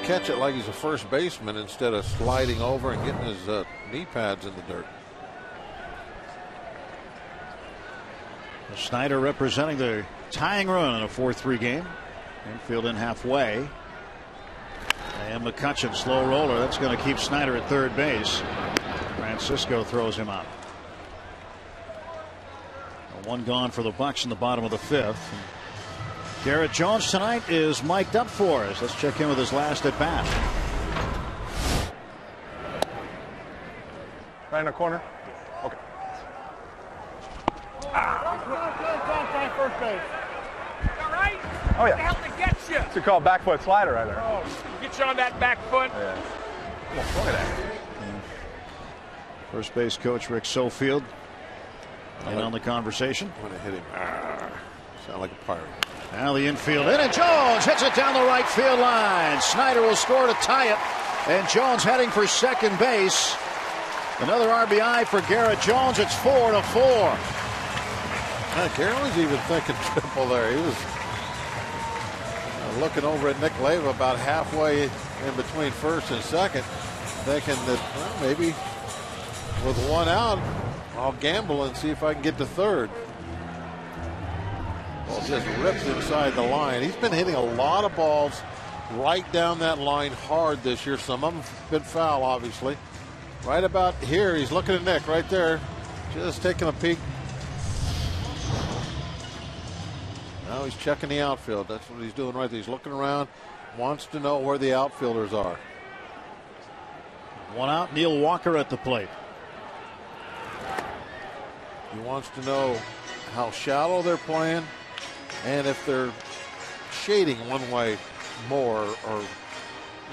catch it like he's a first baseman instead of sliding over and getting his knee pads in the dirt. Snyder representing the tying run in a 4-3 game. Infield in halfway. And McCutchen, slow roller. That's going to keep Snyder at third base. Francisco throws him out. One gone for the Bucks in the bottom of the 5th. Garrett Jones tonight is mic'd up for us. Let's check in with his last at bat. Right in the corner. Okay. First base. All right? Oh, yeah. Hell to get you. It's called back foot slider right there. Oh, get you on that back foot. Yeah. Come on, look at that. First base coach Rick Sofield in on the conversation. When it hit him, sound like a pirate. Now the infield in, and Jones hits it down the right field line. Snyder will score to tie it, and Jones heading for second base. Another RBI for Garrett Jones. It's 4-4. Garrett was even thinking triple there. He was looking over at Nick Leyva about halfway in between first and second, thinking that maybe with one out, I'll gamble and see if I can get to third. Ball just ripped inside the line. He's been hitting a lot of balls right down that line hard this year. Some of them have been foul, obviously. Right about here, he's looking at Nick right there, just taking a peek. Now he's checking the outfield. That's what he's doing right there. He's looking around, wants to know where the outfielders are. One out, Neil Walker at the plate. He wants to know how shallow they're playing and if they're shading one way more or,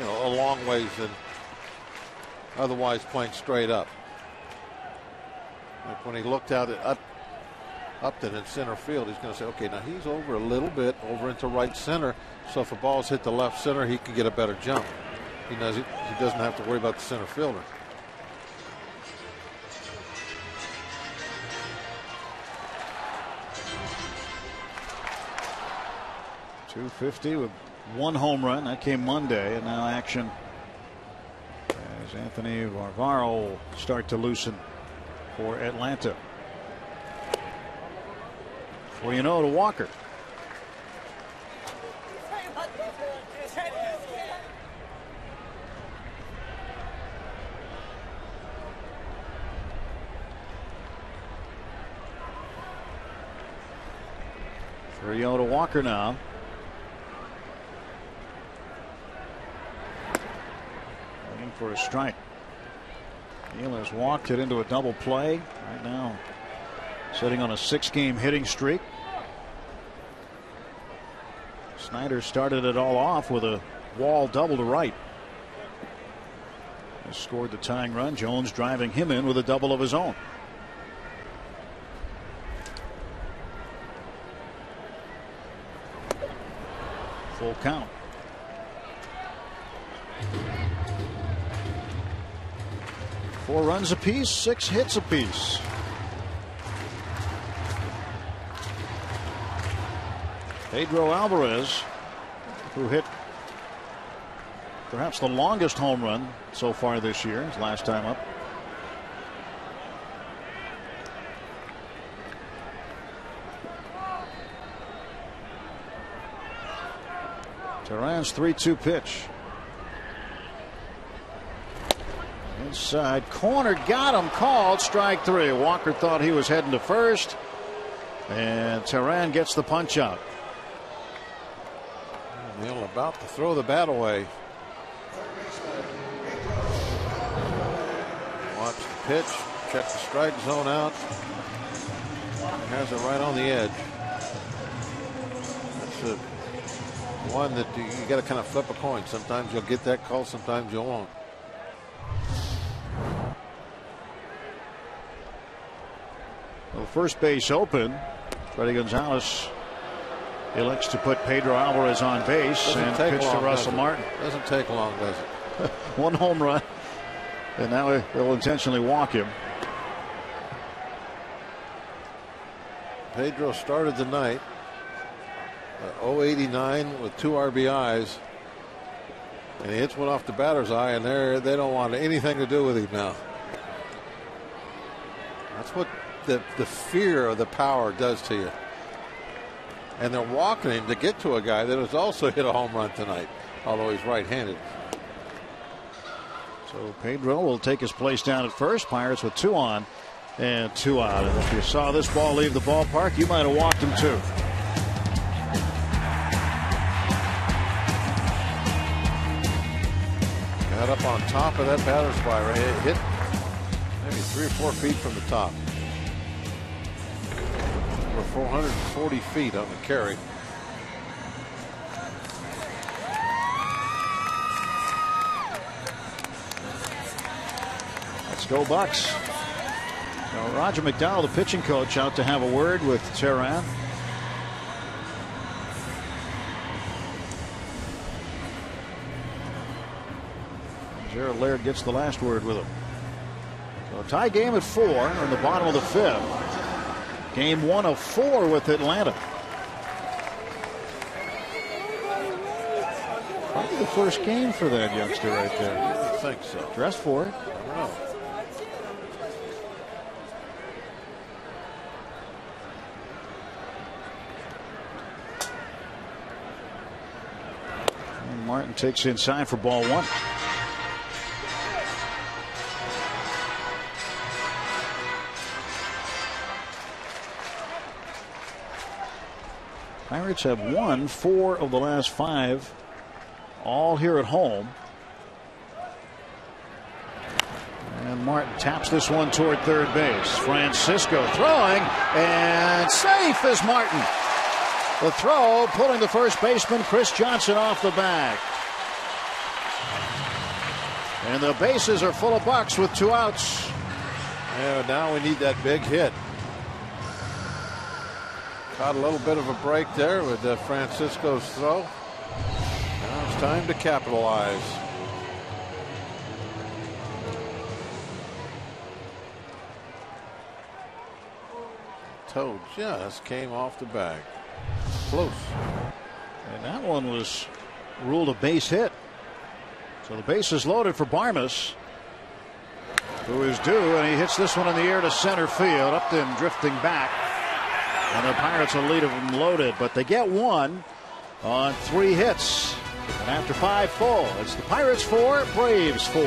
a long ways than otherwise playing straight up. Like when he looked out at Upton in center field, he's going to say, okay, now he's over a little bit over into right center, so if a ball's hit the left center, he can get a better jump. He knows he doesn't have to worry about the center fielder. .250 with one home run. That came Monday, and now action as Anthony Varvaro will start to loosen for Atlanta. 4-0 to Walker. .3-0 to Walker now. Waiting for a strike. Neal has walked it into a double play right now. Sitting on a 6-game hitting streak. Snyder started it all off with a wall double to right. He scored the tying run. Jones driving him in with a double of his own. Full count. Four runs apiece, 6 hits apiece. Pedro Alvarez, who hit perhaps the longest home run so far this year, his last time up. Turan's 3-2 pitch. Inside corner, got him, called, strike 3. Walker thought he was heading to first, and Turan gets the punch out. Neal about to throw the bat away. Watch the pitch. Check the strike zone out. Has it right on the edge. That's the one that you got to kind of flip a coin. Sometimes you'll get that call, sometimes you won't. Well, first base open. Freddie Gonzalez elects to put Pedro Alvarez on base and pitch to Russell Martin. Doesn't take long, does it? One home run, and now they'll intentionally walk him. Pedro started the night 0-89 with 2 RBIs, and he hits one off the batter's eye, and they don't want anything to do with him now. That's what the fear of the power does to you. And they're walking him to get to a guy that has also hit a home run tonight, although he's right-handed. So Pedro will take his place down at first. Pirates with 2 on and 2 out. And if you saw this ball leave the ballpark, you might have walked him too. Got up on top of that batter's fly. It hit maybe 3 or 4 feet from the top. Over 440 feet on the carry. Let's go Bucks. Now Roger McDowell, the pitching coach, out to have a word with Teheran. Gerald Laird gets the last word with him. So a tie game at 4 in the bottom of the 5th. Game 1 of 4 with Atlanta. Probably the first game for that youngster right there. I think so. Dressed for it. I don't know. And Martin takes inside for ball 1. Pirates have won 4 of the last 5, all here at home. And Martin taps this one toward third base. Francisco throwing, and safe is Martin. The throw pulling the first baseman Chris Johnson off the bag. And the bases are full of Bucks with 2 outs. Yeah, now we need that big hit. Caught a little bit of a break there with Francisco's throw. Now it's time to capitalize. Toe just came off the bag. Close. And that one was ruled a base hit. So the base is loaded for Barmes, who is due, and he hits this one in the air to center field. Upton drifting back. And the Pirates will lead them loaded, but they get 1 on 3 hits. And after 5 full, it's the Pirates 4, Braves 4.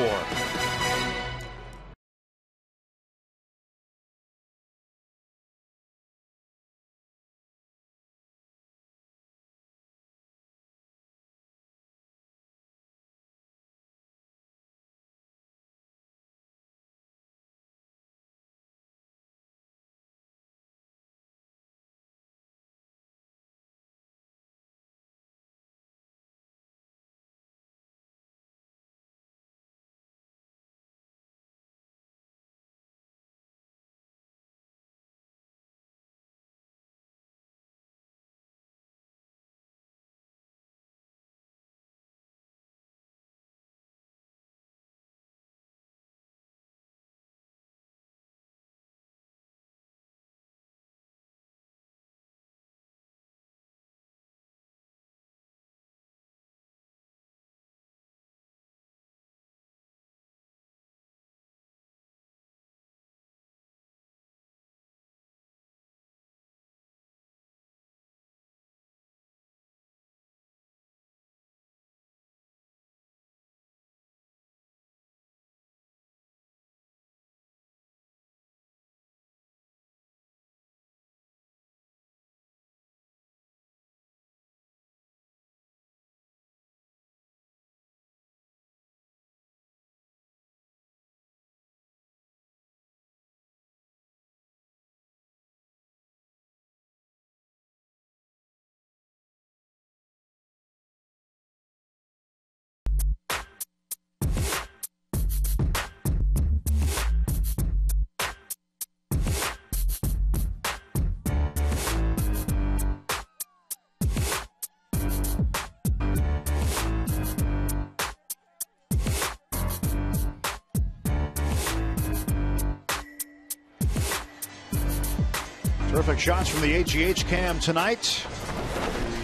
Terrific shots from the AGH cam tonight.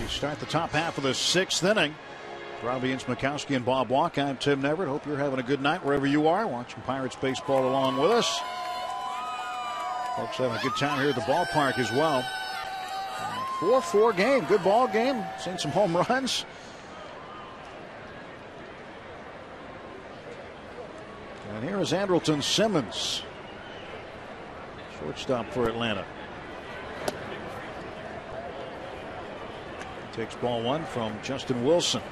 We start the top half of the 6th inning. Robbie Mikowski and Bob Walk. I'm Tim Neverett. Hope you're having a good night wherever you are, watching Pirates baseball along with us. Folks having a good time here at the ballpark as well. 4-4 game. Good ball game. Seen some home runs. And here is Andrelton Simmons, shortstop for Atlanta. Takes ball 1 from Justin Wilson.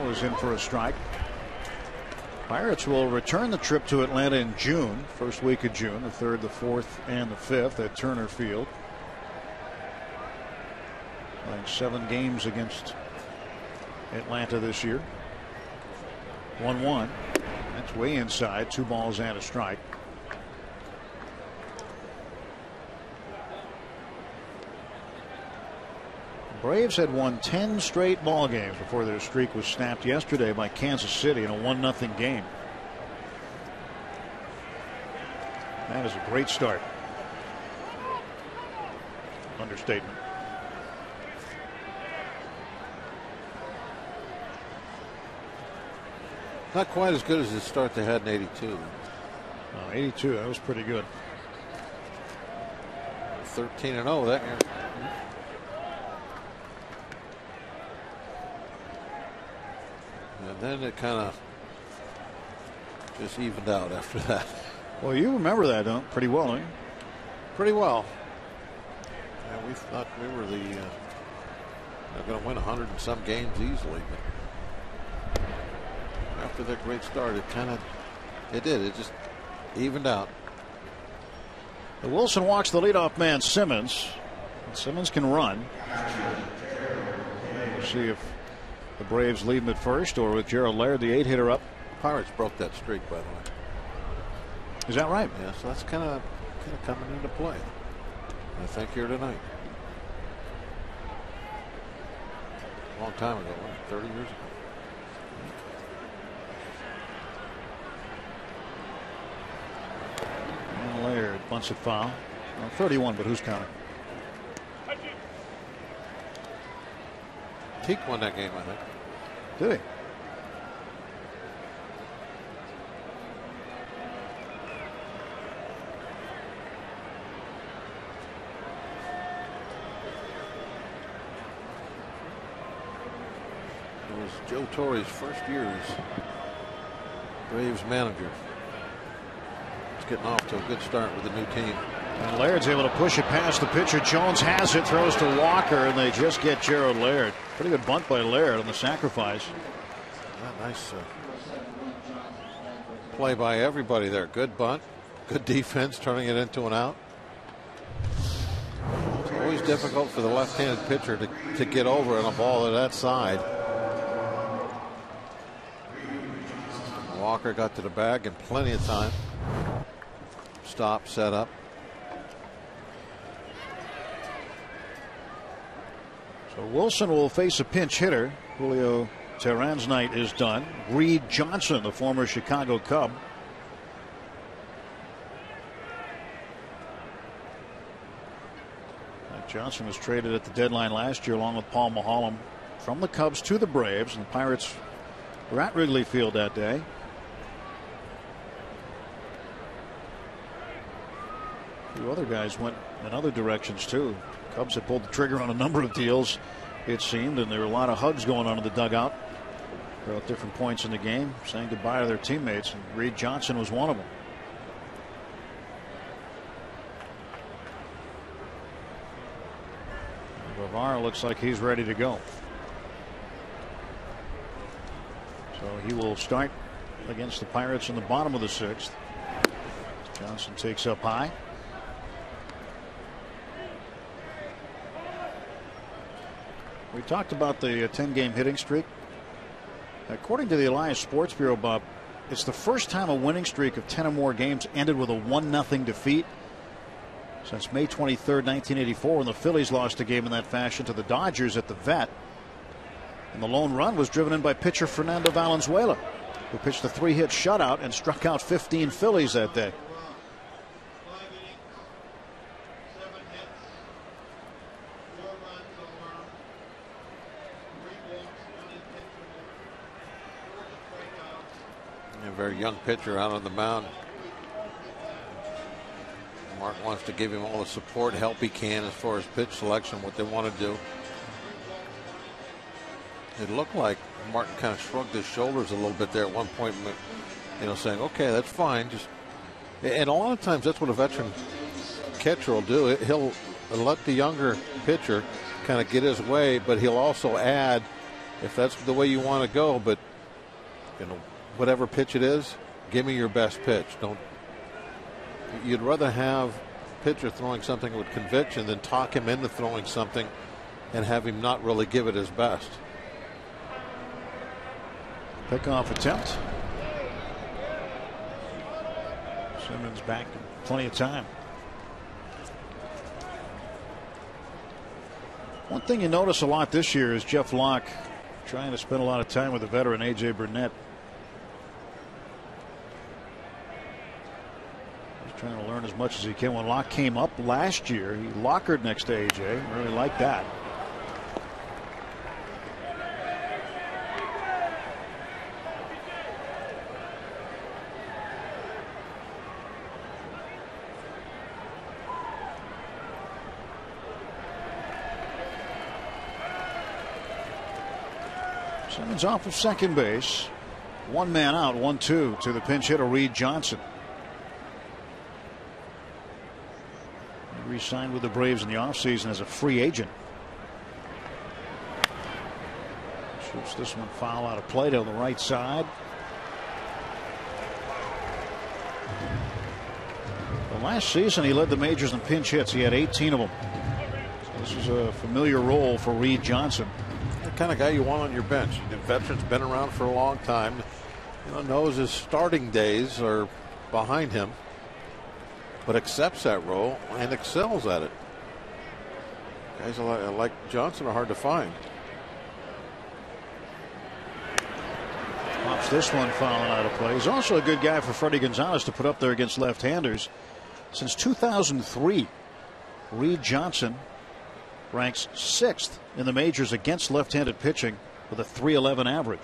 Is in for a strike. Pirates will return the trip to Atlanta in June, first week of June, the 3rd, the 4th, and the 5th at Turner Field. Playing 7 games against Atlanta this year. 1-1. That's way inside. 2 balls and a strike. Braves had won 10 straight ball games before their streak was snapped yesterday by Kansas City in a 1-0 game. That is a great start. Understatement. Not quite as good as the start they had in '82. 82, that was pretty good. 13-0 that year. And then it kind of just evened out after that. Well, you remember that, don't pretty well, don't you? Pretty well. Yeah, we thought we were going to win 100 and some games easily, but after that great start, it just evened out. Wilson walks the leadoff man Simmons. Simmons can run. We'll see if the Braves lead him at first, or with Gerald Laird, the 8-hitter, up. Pirates broke that streak, by the way. Is that right? Yeah, so that's kind of coming into play, I think, here tonight. A long time ago, 30 years ago. And Laird bunts it foul. Well, 31, but who's counting? Teak won that game, I think. Did he? It was Joe Torre's first year as Braves manager. It's getting off to a good start with the new team. And Laird's able to push it past the pitcher. Jones has it, throws to Walker, and they just get Gerald Laird. Pretty good bunt by Laird on the sacrifice. Nice play by everybody there. Good bunt, good defense, turning it into an out. It's always difficult for the left-handed pitcher to get over on a ball to that side. Walker got to the bag in plenty of time. Stop, set up. So Wilson will face a pinch hitter. Julio Teheran's night is done. Reed Johnson, the former Chicago Cub. Johnson was traded at the deadline last year along with Paul Maholm from the Cubs to the Braves, and the Pirates were at Wrigley Field that day. A few other guys went in other directions too. Cubs had pulled the trigger on a number of deals, it seemed, and there were a lot of hugs going on in the dugout at different points in the game, saying goodbye to their teammates, and Reed Johnson was one of them. Guevara looks like he's ready to go. So he will start against the Pirates in the bottom of the 6th. Johnson takes up high. We talked about the 10-game hitting streak. According to the Elias Sports Bureau, Bob, it's the first time a winning streak of 10 or more games ended with a 1-0 defeat. since May 23rd, 1984, when the Phillies lost a game in that fashion to the Dodgers at the Vet. And the lone run was driven in by pitcher Fernando Valenzuela, who pitched a 3-hit shutout and struck out 15 Phillies that day. A very young pitcher out on the mound. Mark wants to give him all the support, help he can as far as pitch selection, what they want to do. It looked like Martin kind of shrugged his shoulders a little bit there at one point, saying, okay, that's fine. And a lot of times that's what a veteran catcher will do. He'll let the younger pitcher kind of get his way, but he'll also add, if that's the way you want to go, but whatever pitch it is, give me your best pitch. You'd rather have a pitcher throwing something with conviction than talk him into throwing something and have him not really give it his best. Pickoff attempt. Simmons back in plenty of time. One thing you notice a lot this year is Jeff Locke trying to spend a lot of time with the veteran A.J. Burnett. He's trying to learn as much as he can. When Locke came up last year, he lockered next to A.J. Really liked that. Simmons off of second base. One man out, 1-2 to the pinch hitter Reed Johnson. He re-signed with the Braves in the offseason as a free agent. Shoots this one foul out of play on the right side. Well, last season he led the majors in pinch hits. He had 18 of them. So this is a familiar role for Reed Johnson. The kind of guy you want on your bench. The veteran's been around for a long time. Knows his starting days are behind him, but accepts that role and excels at it. Guys like Johnson are hard to find. Pops this one fouling out of play. He's also a good guy for Freddie Gonzalez to put up there against left-handers. Since 2003, Reed Johnson ranks 6th in the majors against left-handed pitching with a .311 average.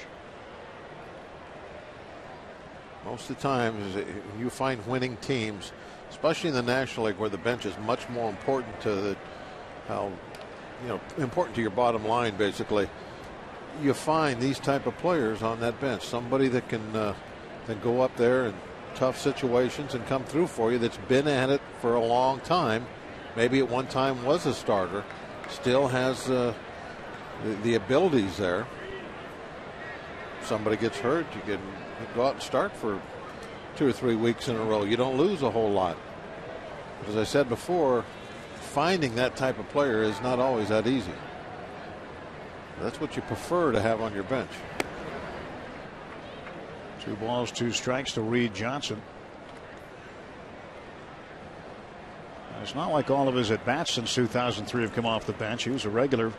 Most of the time, you find winning teams, especially in the National League, where the bench is much more important to important to your bottom line. Basically, you find these type of players on that bench, somebody that can go up there in tough situations and come through for you. That's been at it for a long time. Maybe at one time was a starter. Still has the abilities there. Somebody gets hurt, you can go out and start for 2 or 3 weeks in a row. You don't lose a whole lot. But as I said before, finding that type of player is not always that easy. That's what you prefer to have on your bench. 2 balls, 2 strikes to Reed Johnson. It's not like all of his at-bats since 2003 have come off the bench. He was a regular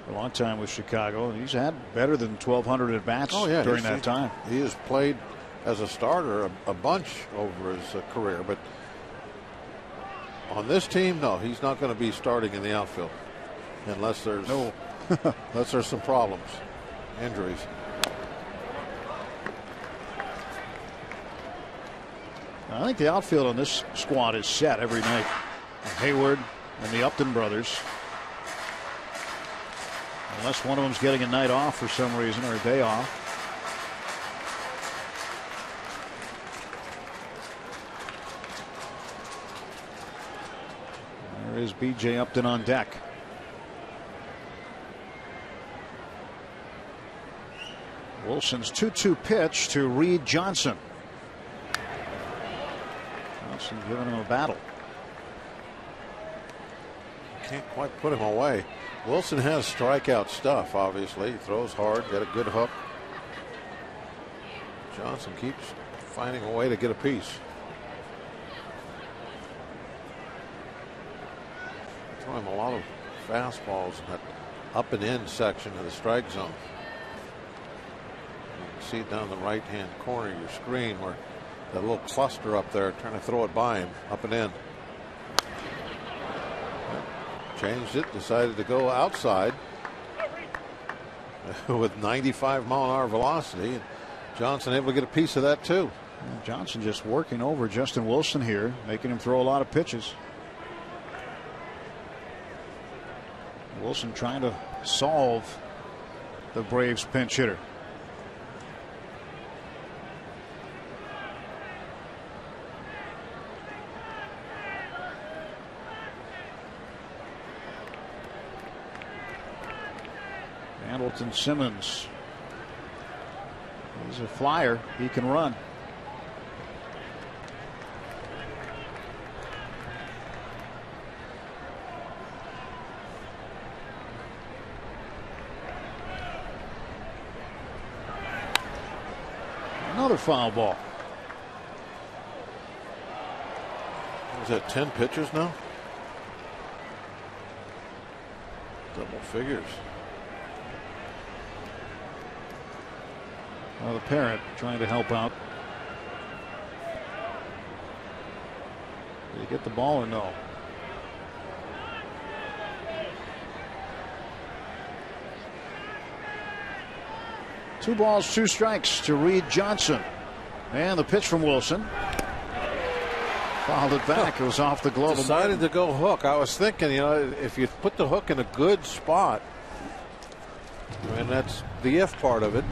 for a long time with Chicago. He's had better than 1,200 at-bats during that time. He has played as a starter a bunch over his career, but on this team, no, he's not going to be starting in the outfield unless there's unless there's some problems, injuries. I think the outfield on this squad is set every night. Hayward and the Upton brothers. Unless one of them's getting a night off for some reason or a day off. There is B.J. Upton on deck. Wilson's 2-2 pitch to Reed Johnson. Johnson giving him a battle. Can't quite put him away. Wilson has strikeout stuff, obviously. He throws hard, got a good hook. Johnson keeps finding a way to get a piece. throwing a lot of fastballs in that up and in section of the strike zone. You can see it down the right-hand corner of your screen where that little cluster up there, trying to throw it by him, up and in. Changed it, decided to go outside with 95-mile-an-hour velocity. And Johnson able to get a piece of that too. Johnson just working over Justin Wilson here, making him throw a lot of pitches. Wilson trying to solve the Braves pinch hitter. Hamilton Simmons. He's a flyer. He can run. Another foul ball. Is that 10 pitchers now? Double figures. Well, the parent trying to help out. Did he get the ball or no? Two balls, two strikes to Reed Johnson. And the pitch from Wilson. Fouled it back. It was off the glove. Decided to go hook. I was thinking, you know, if you put the hook in a good spot, and that's the if part of it,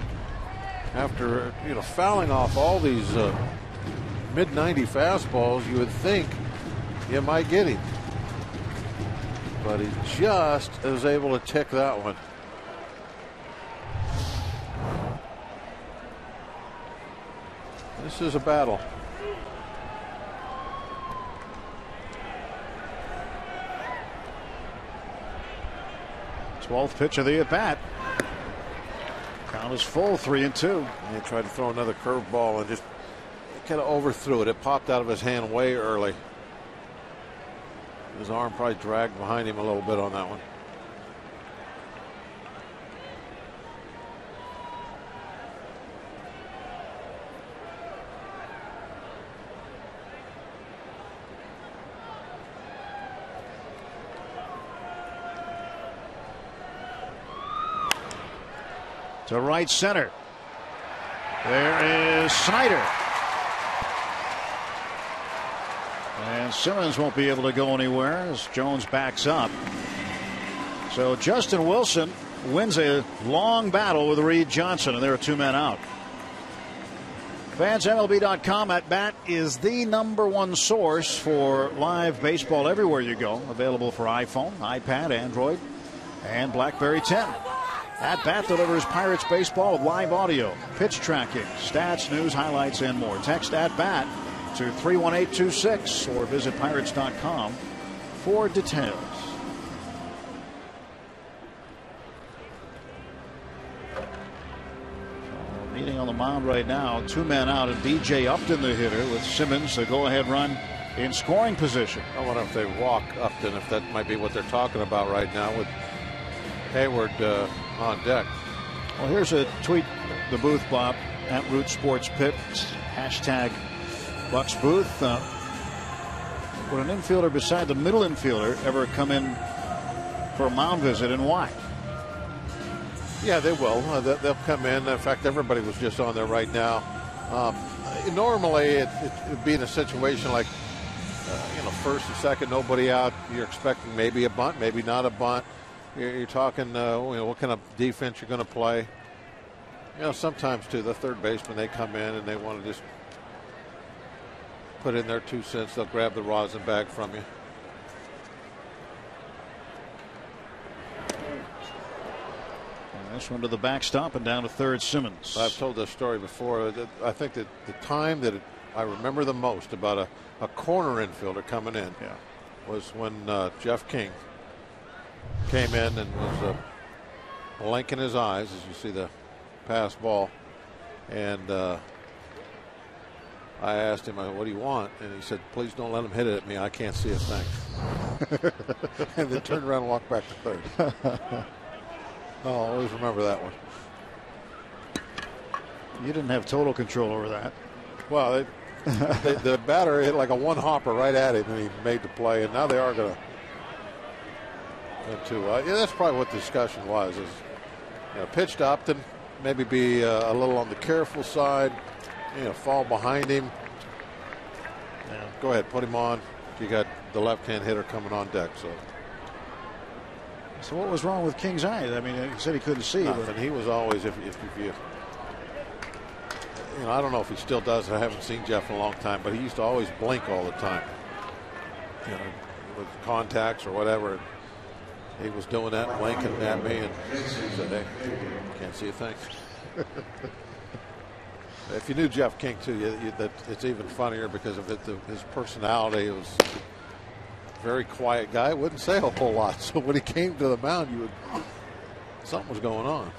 after, you know, fouling off all these mid-90 fastballs, you would think you might get him. But he just is able to tick that one. This is a battle. Twelfth pitch of the at bat. Count is full, 3-2. And he tried to throw another curveball and just kind of overthrew it. It popped out of his hand way early. His arm probably dragged behind him a little bit on that one. To right center. There is Snyder. And Simmons won't be able to go anywhere as Jones backs up. So Justin Wilson wins a long battle with Reed Johnson, and there are two men out. FansMLB.com at bat is the #1 source for live baseball everywhere you go. Available for iPhone, iPad, Android, and BlackBerry 10. At Bat delivers Pirates baseball with live audio, pitch tracking, stats, news, highlights, and more. Text At Bat to 31826 or visit Pirates.com for details. Meeting on the mound right now, two men out, and B.J. Upton, the hitter, with Simmons, the go-ahead run in scoring position. I wonder if they walk Upton, if that might be what they're talking about right now with Hayward on deck. Well, here's a tweet, the booth, Bob, at Root Sports Pit, hashtag Bucks Booth. Would an infielder beside the middle infielder ever come in for a mound visit, and why? Yeah, they will. They'll come in. In fact, everybody was just on there right now. Normally, it would be in a situation like, first and second, nobody out. You're expecting maybe a bunt, maybe not a bunt. You're talking, what kind of defense you're going to play. Sometimes, too, the third baseman, they come in and they want to just put in their 2 cents. They'll grab the rosin bag from you. And this one to the backstop and down to third, Simmons. I've told this story before. I think that the time that I remember the most about a corner infielder coming in was when Jeff King came in and was blinking his eyes as you see the pass ball, and I asked him, what do you want? And he said, please don't let him hit it at me. I can't see a thing. and then turned around and walked back to third. I'll always remember that one. You didn't have total control over that. Well, the batter hit like a one hopper right at him, and he made the play. And now they are going to. Yeah, that's probably what the discussion was. Is pitch to Upton, maybe be a little on the careful side. Fall behind him. Yeah. Go ahead, put him on. You got the left-hand hitter coming on deck. So what was wrong with King's eye? I mean, he said he couldn't see. Nothing. But he was always if you. I don't know if he still does. I haven't seen Jeff in a long time, but he used to always blink all the time. With contacts or whatever. He was doing that, blinking at me, and said, "Hey, can't see a thing." If you knew Jeff King too, that it's even funnier because of his personality. He was a very quiet guy. Wouldn't say a whole lot. So when he came to the mound, something was going on.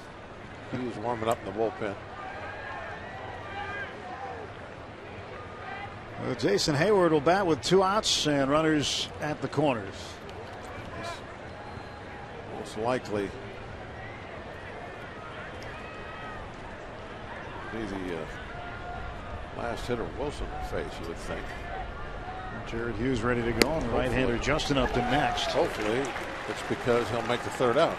He was warming up in the bullpen. Well, Jason Hayward will bat with 2 outs and runners at the corners. Most likely be the last hitter Wilson will face, you would think. Jared Hughes ready to go, and the right-hander Justin Upton next. Hopefully it's because he'll make the 3rd out.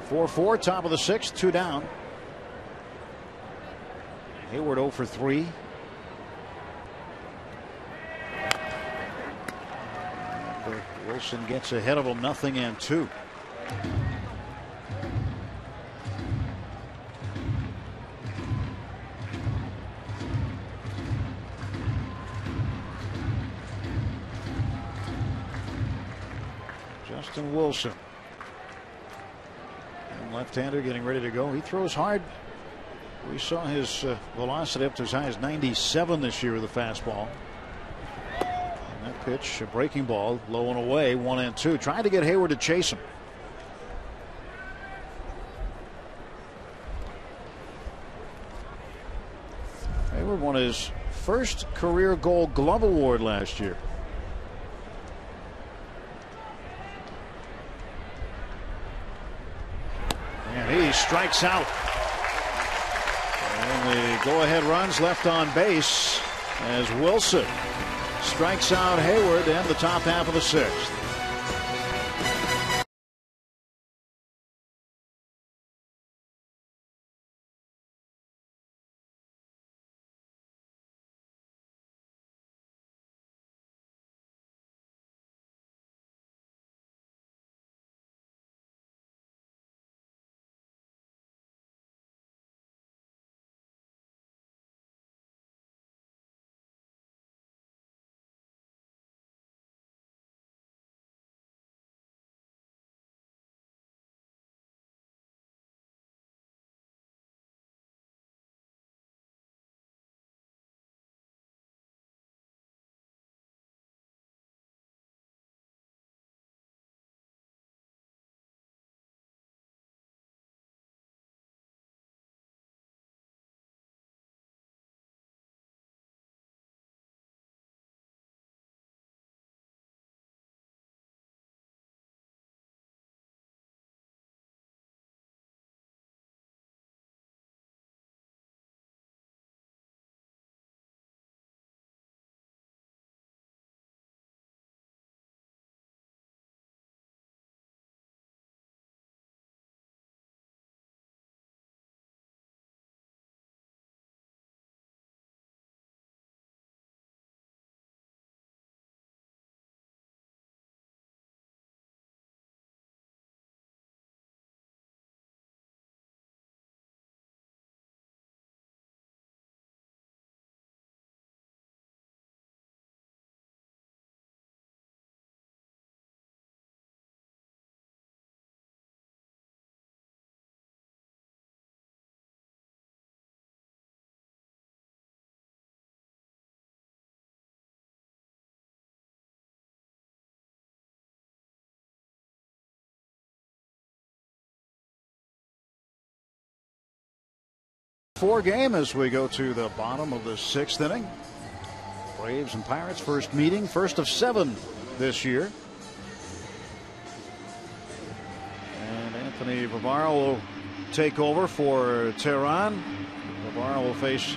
4-4, top of the 6th, 2 down. Hayward 0 for 3. And Wilson gets ahead of him, 0-2. Justin Wilson. Left-hander getting ready to go. He throws hard. We saw his velocity up to as high as 97 this year with the fastball. And that pitch, a breaking ball, low and away, 1-2. Trying to get Hayward to chase him. Hayward won his first career Gold Glove award last year. And he strikes out. And the go-ahead runs left on base as Wilson strikes out Hayward in the top half of the 6th. 4 game as we go to the bottom of the 6th inning. Braves and Pirates first meeting, first of 7 this year. And Anthony Bavaro will take over for Tehran. Bavaro will face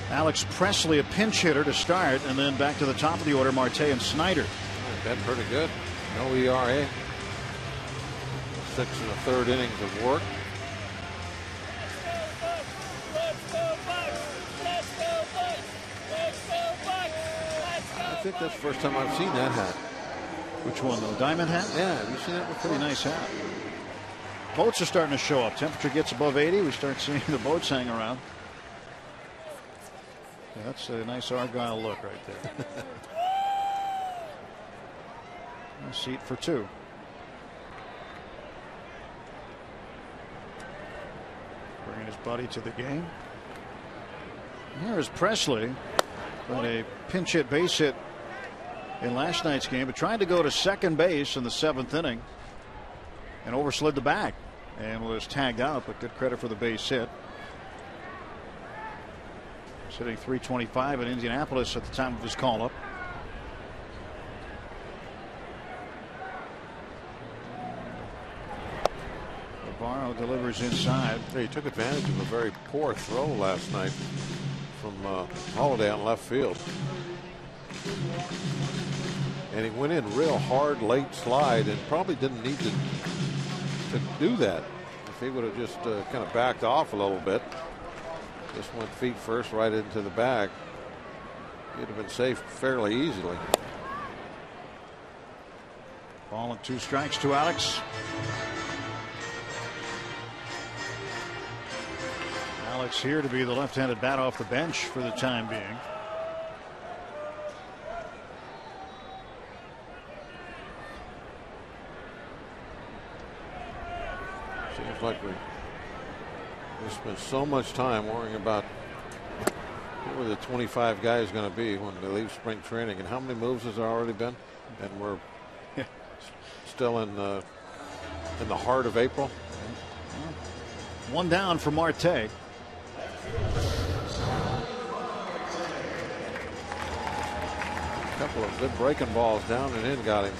Alex Presley, a pinch hitter to start, and then back to the top of the order, Marte and Snyder. Been pretty good. No ERA. 6 1/3 innings of work. I think that's the first time I've seen that hat. Which one, the diamond hat? Yeah, have you seen that before? Pretty nice hat. Boats are starting to show up. Temperature gets above 80. We start seeing the boats hang around. Yeah, that's a nice Argyle look right there. A seat for 2. Bringing his buddy to the game. Here is Presley. Got a pinch hit, base hit in last night's game, but tried to go to second base in the 7th inning and overslid the bag and was tagged out, but good credit for the base hit. Sitting .325 in Indianapolis at the time of his call up. Navarro delivers inside. Yeah, he took advantage of a very poor throw last night from Holiday on left field. And he went in real hard late slide and probably didn't need to do that. If he would have just kind of backed off a little bit, just went feet first right into the bag, he'd have been safe fairly easily. Ball and 2 strikes to Alex. Alex here to be the left-handed bat off the bench for the time being. Seems like we spent so much time worrying about who the 25 guys going to be when they leave spring training, and how many moves has there already been, and we're still in the heart of April. 1 down for Marte. A couple of good breaking balls down and in got him.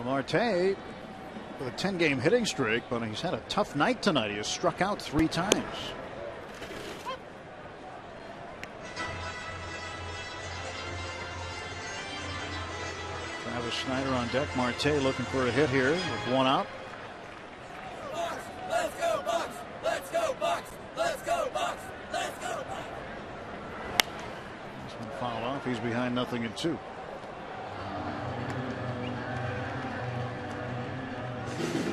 Marte with a 10-game hitting streak, but he's had a tough night tonight. He has struck out 3 times. Travis Snyder on deck. Marte looking for a hit here with 1 out. Bucks, let's go Bucks! Let's go Bucks! Let's go Bucks! Let's go Bucks! He's been fouled off. He's behind 0-2.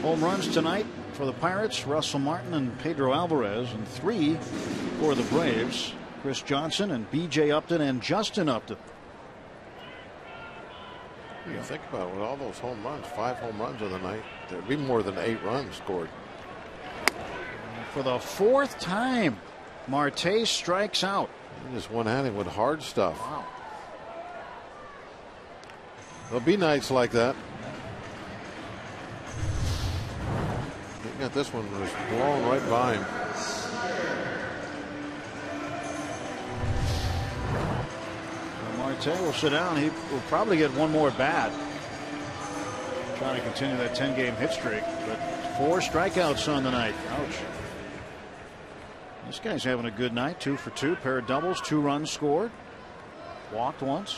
Home runs tonight for the Pirates, Russell Martin and Pedro Alvarez, and 3 for the Braves, Chris Johnson and B.J. Upton and Justin Upton. You think about it, with all those home runs, 5 home runs of the night, there'd be more than 8 runs scored. For the 4th time, Marte strikes out. He just one-handed with hard stuff. Wow. There'll be nights like that. He got this one was blown right by him. Marte will sit down. He will probably get 1 more at bat. Trying to continue that 10-game hit streak, but 4 strikeouts on the night. Ouch. This guy's having a good night. 2 for 2, pair of doubles, 2 runs scored. Walked once.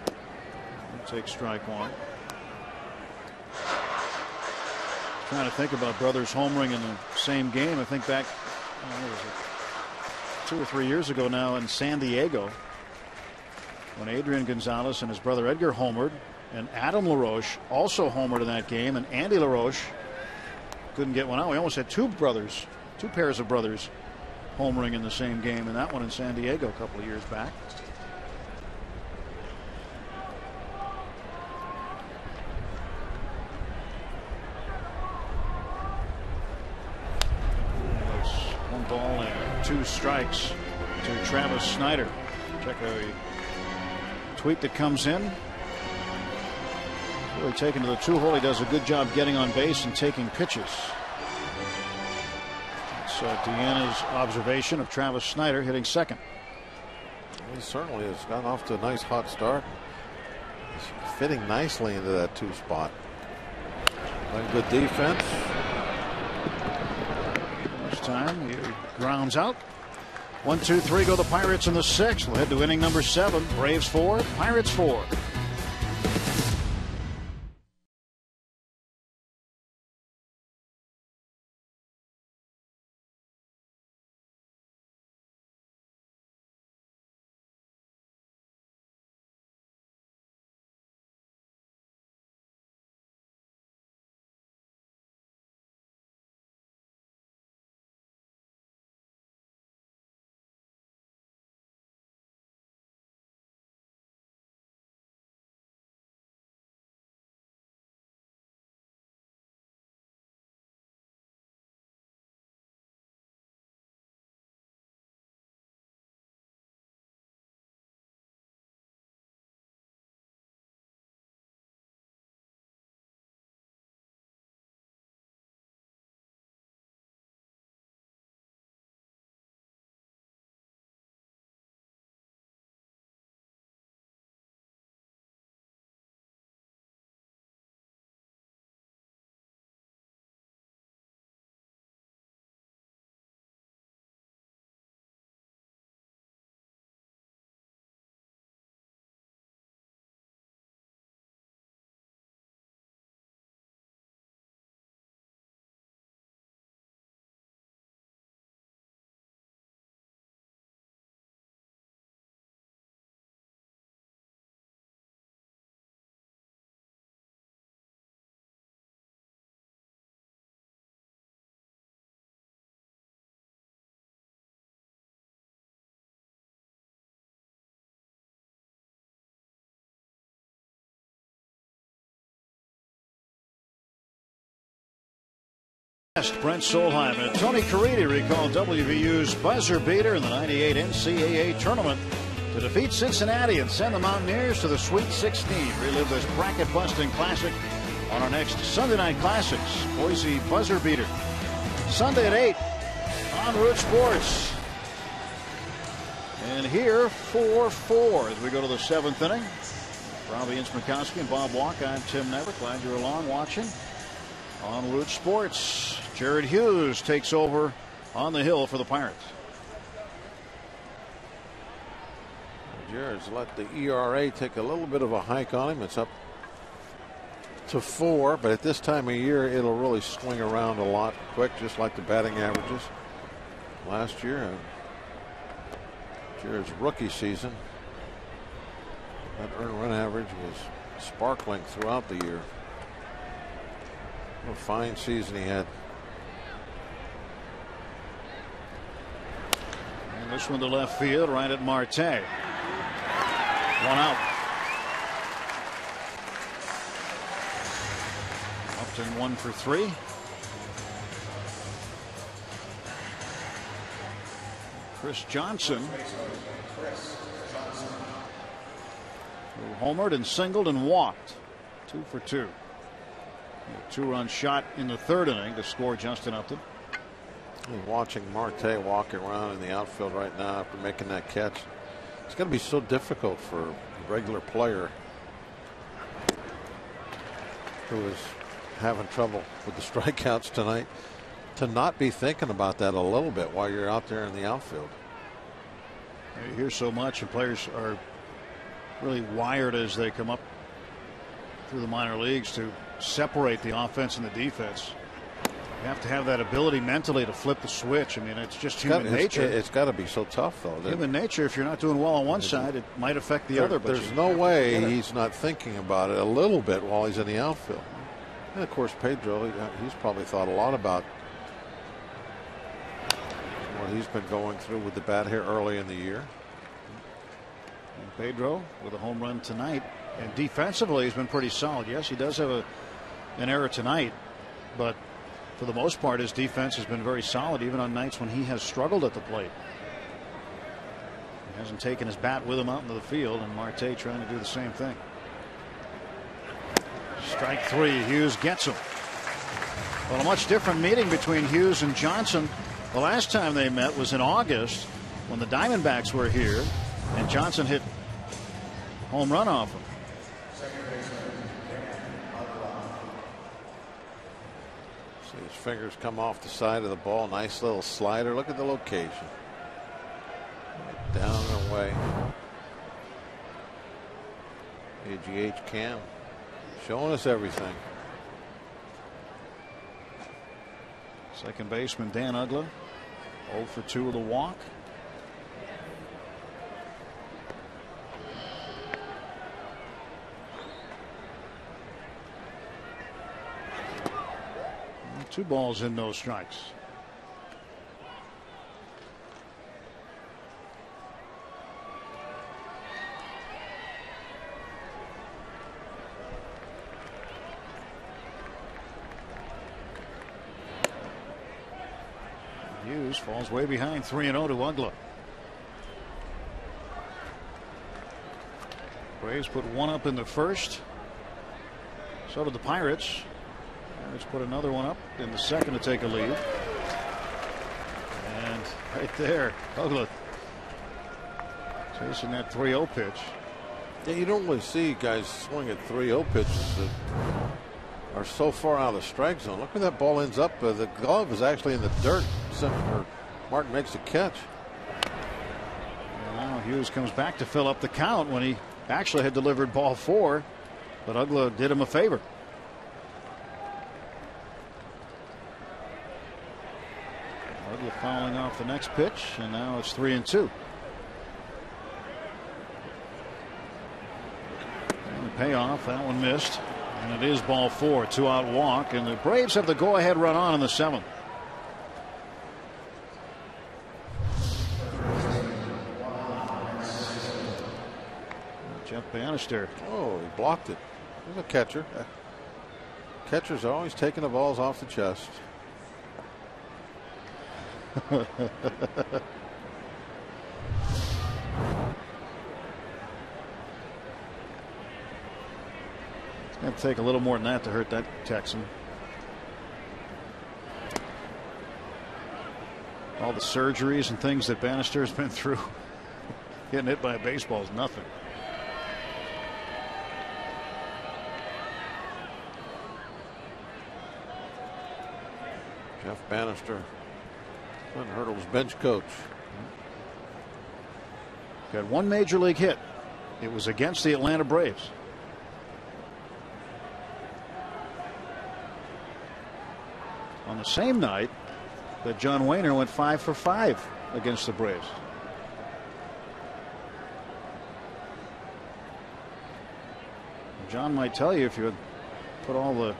He'll take strike 1. Trying to think about brothers homering in the same game. I think back 2 or 3 years ago now in San Diego, when Adrian Gonzalez and his brother Edgar homered, and Adam LaRoche also homered in that game, and Andy LaRoche couldn't get one out. We almost had 2 pairs of brothers homering in the same game, and that one in San Diego a couple of years back. Ball and 2 strikes to Travis Snyder. Check a tweet that comes in. Really taken to the 2-hole. He does a good job getting on base and taking pitches. That's Deanna's observation of Travis Snyder hitting second. He certainly has gotten off to a nice hot start. He's fitting nicely into that 2 spot. Playing good defense. This time he grounds out. 1, 2, 3 go the Pirates in the 6th. We'll head to inning number 7. Braves 4, Pirates 4. Brent Solheim and Tony Caridi recall WVU's buzzer beater in the '98 NCAA tournament to defeat Cincinnati and send the Mountaineers to the Sweet 16. Relive this bracket-busting classic on our next Sunday Night Classics. Boise buzzer beater Sunday at 8 on Root Sports. And here 4-4 as we go to the 7th inning. Robbie Ince-Mikowski and Bob Walk. I'm Tim Never. Glad you're along watching on Root Sports. Jared Hughes takes over on the hill for the Pirates. Jared's let the ERA take a little bit of a hike on him. It's up to 4, but at this time of year it'll really swing around a lot quick, just like the batting averages last year. Jared's rookie season, that earned run average was sparkling throughout the year. What a fine season he had. And this one to left field, right at Marte. 1 out. Upton 1 for 3. Chris Johnson, who homered and singled and walked. 2 for 2. A 2-run shot in the 3rd inning to score Justin Upton. Watching Marte walking around in the outfield right now after making that catch. It's going to be so difficult for a regular player who is having trouble with the strikeouts tonight to not be thinking about that a little bit while you're out there in the outfield. You hear so much, and players are really wired as they come up through the minor leagues to separate the offense and the defense. You have to have that ability mentally to flip the switch. I mean, it's just human nature. It's got to be so tough, though. Human nature. If you're not doing well on one side, it might affect the other. But there's no way he's not thinking about it a little bit while he's in the outfield. And of course, Pedro, he's probably thought a lot about what he's been going through with the bat here early in the year. And Pedro with a home run tonight, and defensively he's been pretty solid. Yes, he does have an error tonight, but for the most part his defense has been very solid, even on nights when he has struggled at the plate. Hasn't taken his bat with him out into the field, and Marte trying to do the same thing. Strike three. Hughes gets him. Well, a much different meeting between Hughes and Johnson. The last time they met was in August when the Diamondbacks were here, and Johnson hit home run off him. See his fingers come off the side of the ball. Nice little slider. Look at the location. Down and away. AGH Cam showing us everything. Second baseman Dan Uggla 0 for 2 with a walk. And 2 balls and no strikes. Hughes falls way behind 3-0 to Uggla. Braves put 1 up in the first. So did the Pirates. Pirates put another 1 up in the second to take a lead. And right there, Uggla chasing that 3-0 pitch. Yeah, you don't really see guys swing at 3-0 pitches that are so far out of the strike zone. Look where that ball ends up. The glove is actually in the dirt. Martin makes the catch. Now Hughes comes back to fill up the count when he actually had delivered ball 4, but Uggla did him a favor. Uggla fouling off the next pitch, and now it's 3-2. And the payoff, that one missed, and it is ball 4, 2-out walk, and the Braves have the go-ahead run on in the 7th. Jeff Bannister. Oh, he blocked it. He's a catcher. Catchers are always taking the balls off the chest. It's going to take a little more than that to hurt that Texan. All the surgeries and things that Bannister's been through. Getting hit by a baseball is nothing. Jeff Bannister, Clint Hurdle's bench coach. Got 1 major league hit. It was against the Atlanta Braves. On the same night that John Wehner went 5 for 5 against the Braves. John might tell you if you had put all the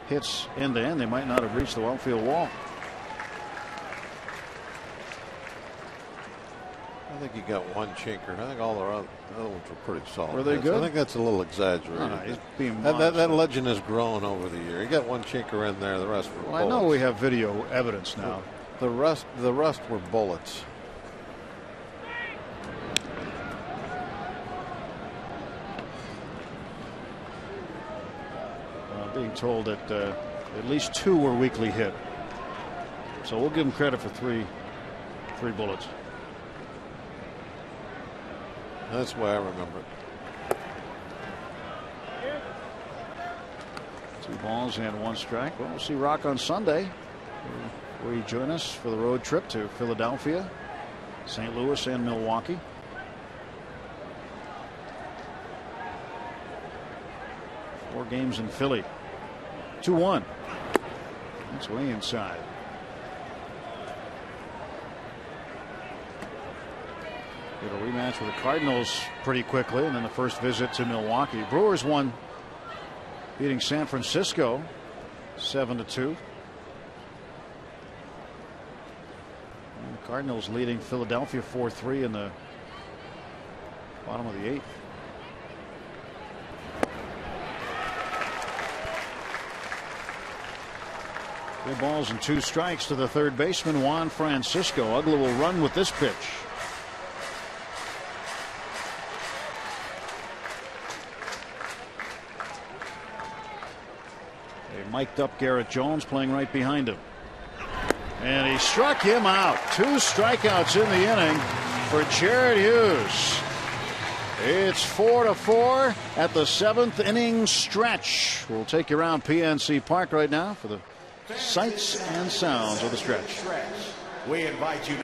hits end to end, they might not have reached the outfield wall. I think he got 1 chinker. I think all the other ones were pretty solid. Were they good? I think that's a little exaggerated. He's being that legend has grown over the year. He got 1 chinker in there. The rest were bullets. I know we have video evidence now. The rest were bullets. Being told that at least 2 were weakly hit. So we'll give him credit for three bullets. That's why I remember it. 2 balls and 1 strike. Well, we'll see Rock on Sunday. Will he join us for the road trip to Philadelphia, St. Louis, and Milwaukee? Four games in Philly. 2-1. That's way inside. Get a rematch with the Cardinals pretty quickly, and then the first visit to Milwaukee. Brewers won, beating San Francisco 7-2. And the Cardinals leading Philadelphia 4-3 in the bottom of the 8th. Three balls and 2 strikes to the third baseman, Juan Francisco. Uggla will run with this pitch. They mic'd up Garrett Jones playing right behind him. And he struck him out. 2 strikeouts in the inning for Jared Hughes. It's 4-4 at the 7th inning stretch. We'll take you around PNC Park right now for the sights and sounds of the stretch. We invite you.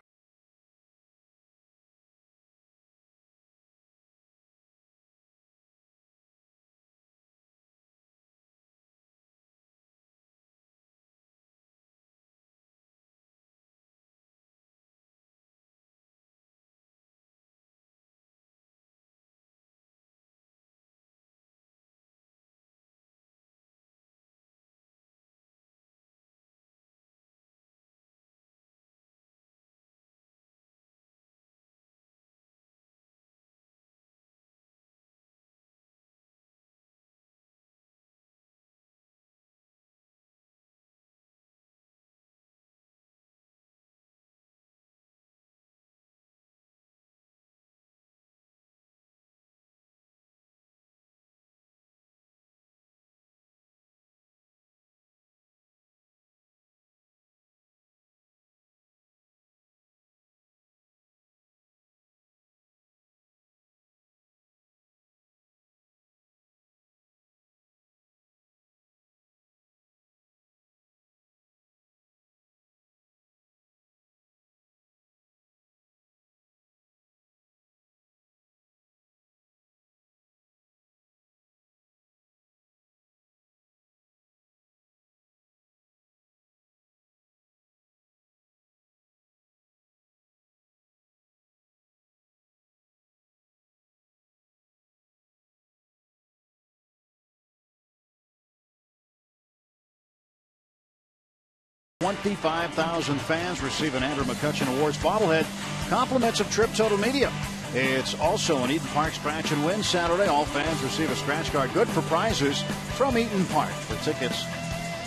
$25,000 fans receive an Andrew McCutcheon Awards bobblehead. Compliments of Trip Total Media. It's also an Eaton Park Scratch and Win Saturday. All fans receive a scratch card good for prizes from Eaton Park. For tickets,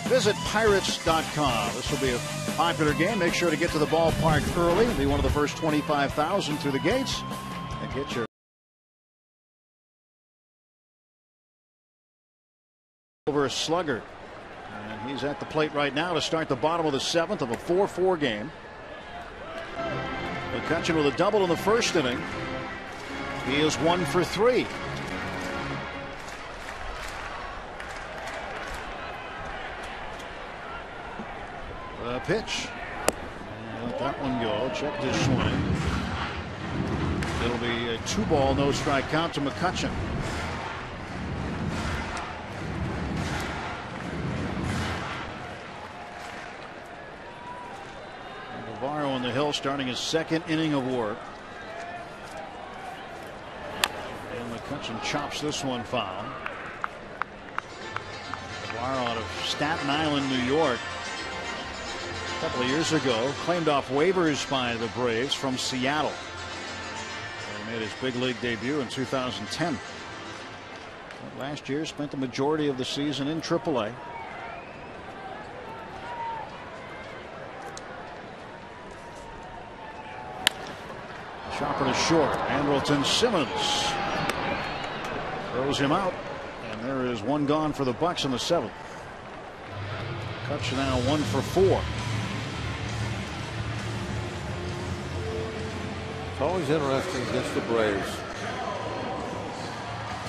visit Pirates.com. This will be a popular game. Make sure to get to the ballpark early. Be one of the first 25,000 through the gates. And get your over a slugger. And he's at the plate right now to start the bottom of the 7th of a 4-4 game. McCutcheon with a double in the first inning. He is 1 for 3. The pitch. And let that one go. Checked his swing. It'll be a 2-ball, no strike count to McCutcheon. Navarro on the hill starting his 2nd inning of work. And McCutcheon chops this one foul. Navarro out of Staten Island, New York. A couple of years ago, claimed off waivers by the Braves from Seattle. He made his big league debut in 2010. Last year, spent the majority of the season in AAA. Chopper to short. Andrelton Simmons throws him out, and there is one gone for the Bucks in the 7th. McCutcheon now 1 for 4. It's always interesting against the Braves.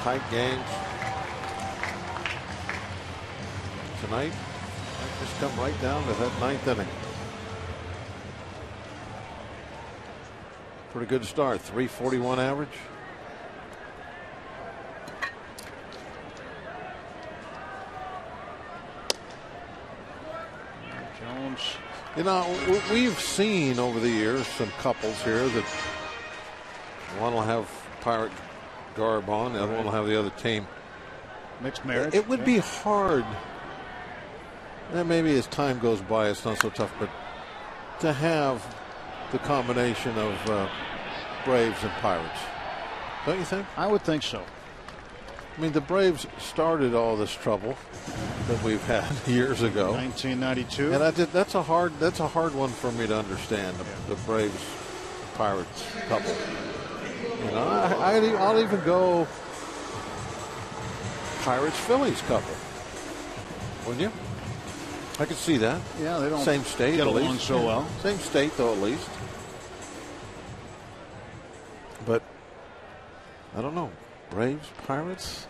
Tight games. Tonight, I just come right down to that 9th inning. Pretty good start. 341 average. Jones. You know, we've seen over the years some couples here that one will have Pirate garb on, the other one will have the other team. Mixed marriage. It would be hard, and maybe as time goes by it's not so tough, but to have the combination of Braves and Pirates. Don't you think? I would think so. I mean, the Braves started all this trouble that we've had years ago. 1992. And that's a hard one for me to understand, the Braves Pirates couple. You know, I'll even go Pirates Phillies couple. Wouldn't you? I can see that. Yeah, they don't same state get at along least. so well. Same state though, at least. But I don't know. Braves, Pirates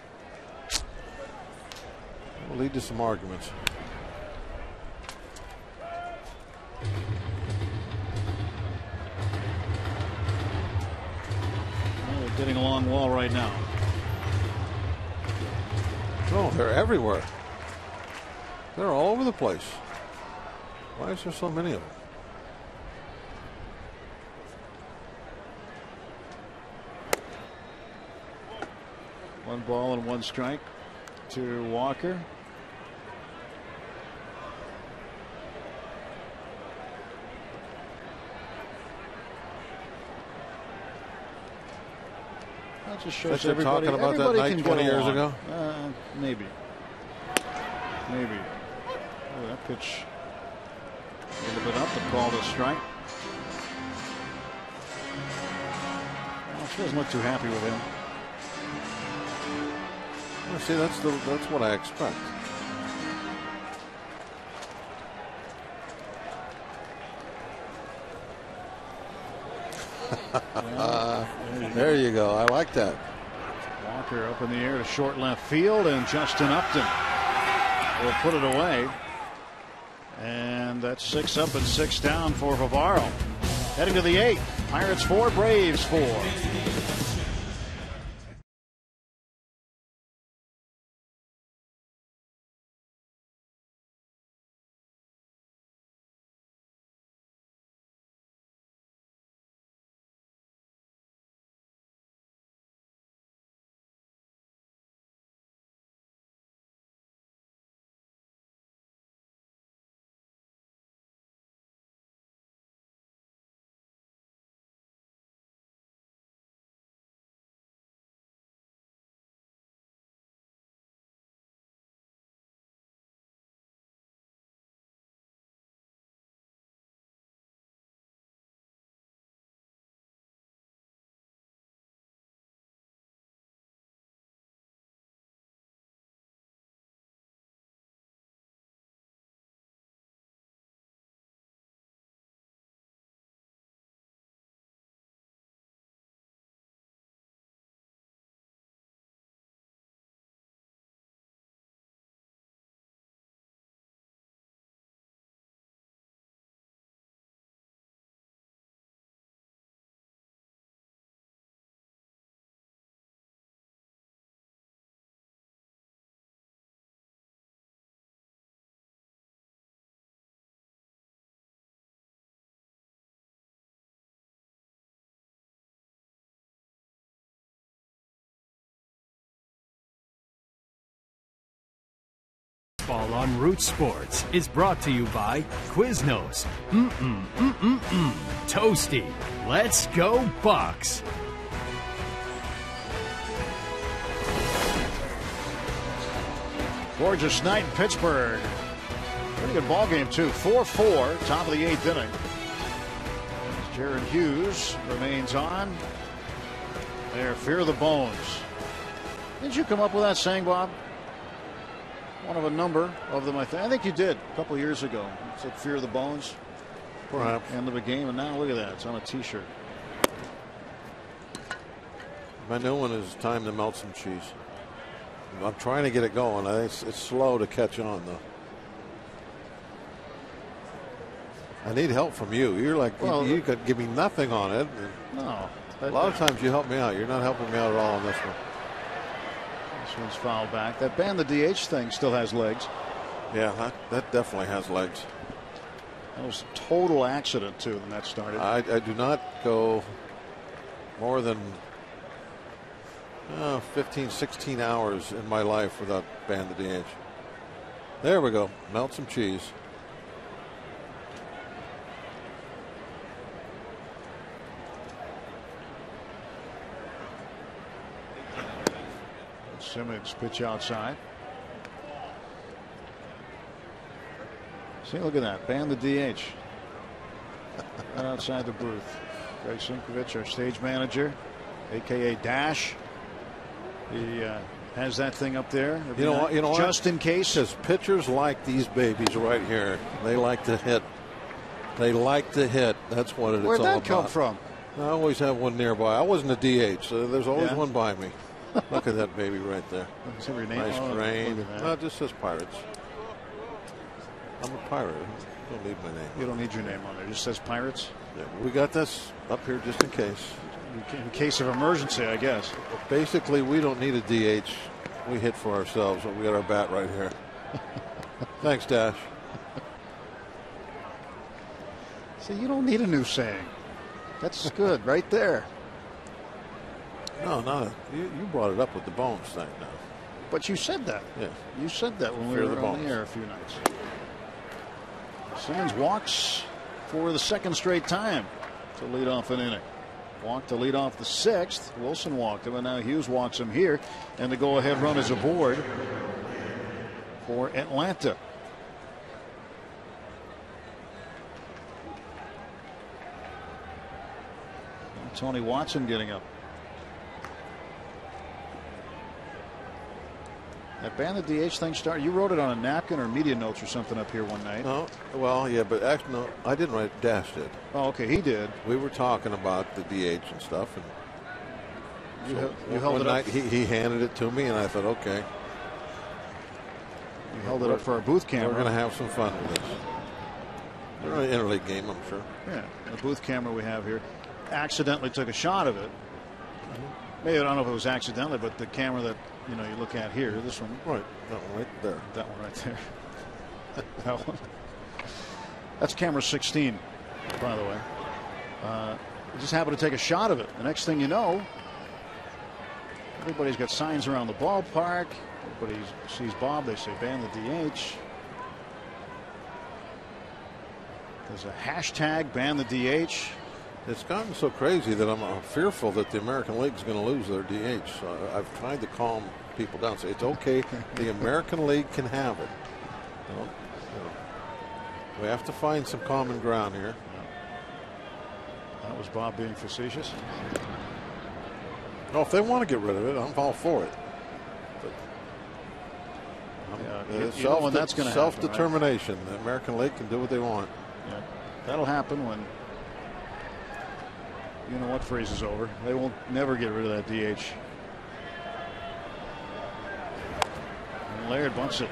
will lead to some arguments. Well, they're getting along well right now. Oh, they're everywhere. They're all over the place. Why is there so many of them? One ball and one strike to Walker. That just shows everybody. Talking about that night 20 years ago? Maybe. Maybe. Oh, that pitch a little bit up and called a strike. Well, she doesn't look too happy with him. Well, see, that's what I expect. There you go. I like that. Walker up in the air to short left field, and Justin Upton will put it away. And that's 6 up and 6 down for Favaro. Heading to the 8th. Pirates 4, Braves 4. Baseball on Root Sports is brought to you by Quiznos. Toasty. Let's go Bucks. Gorgeous night in Pittsburgh. Pretty good ball game too. 4-4, top of the 8th inning. As Jared Hughes remains on. There, fear the bones. Did you come up with that saying, Bob? One of a number of them, I think you did a couple of years ago. It said fear the bones. Perhaps. End of a game, and now look at that. It's on a t-shirt. My new one is time to melt some cheese. I'm trying to get it going. It's slow to catch on, though. I need help from you. You're like, well, you could give me nothing on it. No. A lot of times you help me out. You're not helping me out at all on this one. This one's fouled back. That ban the DH thing still has legs. Yeah, that definitely has legs. That was a total accident, too, when that started. I do not go more than 15, 16 hours in my life without ban the DH. There we go. Melt some cheese. Simmons pitch outside. See, look at that. Ban the DH. Right outside the booth. Greg Sinkovich, our stage manager, a.k.a. Dash. He has that thing up there. You know what? Just in case. Because pitchers like these babies right here. They like to hit. They like to hit. That's what it's all about. Where'd that come from? I always have one nearby. I wasn't a DH, so there's always one by me. Look at that baby right there. Is that your name? Nice frame. No, it just says Pirates. I'm a pirate. I don't need my name. You don't need your name on there. It just says Pirates. Yeah, we got this up here just in case. In case of emergency, I guess. Basically, we don't need a DH. We hit for ourselves. We got our bat right here. Thanks, Dash. See, you don't need a new saying. That's good right there. No, you brought it up with the Bones thing now. But you said that. Yeah. You said that when we were on the air a few nights. Simmons walks for the second straight time to lead off an inning. Walked to lead off the sixth. Wilson walked him, and now Hughes walks him here. And the go-ahead run is aboard for Atlanta. And Tony Watson getting up. That ban the DH thing started. You wrote it on a napkin or media notes or something up here one night. No, well, yeah, but actually, no, I didn't write it. Dash did. Oh, okay, he did. We were talking about the DH and stuff, and you held it up. He handed it to me, and I thought, okay. You held it up for our booth camera. We're going to have some fun with this. We're an interleague game, I'm sure. Yeah, the booth camera we have here accidentally took a shot of it. Maybe I don't know if it was accidentally, but the camera that you look at here, this one, right, that one right there, that one right there, that one. That's camera 16, by the way. Just happened to take a shot of it. The next thing you know, everybody's got signs around the ballpark. Everybody sees Bob, they say ban the DH. There's a hashtag ban the DH. It's gotten so crazy that I'm fearful that the American League is going to lose their DH. So I've tried to calm people down. Say it's okay. The American League can have it. We have to find some common ground here. That was Bob being facetious. No, if they want to get rid of it, I'm all for it. But when that's going to happen, self-determination. Right? The American League can do what they want. Yeah, that'll happen when. You know what phrase is over. They won't never get rid of that DH. And Laird bunts it.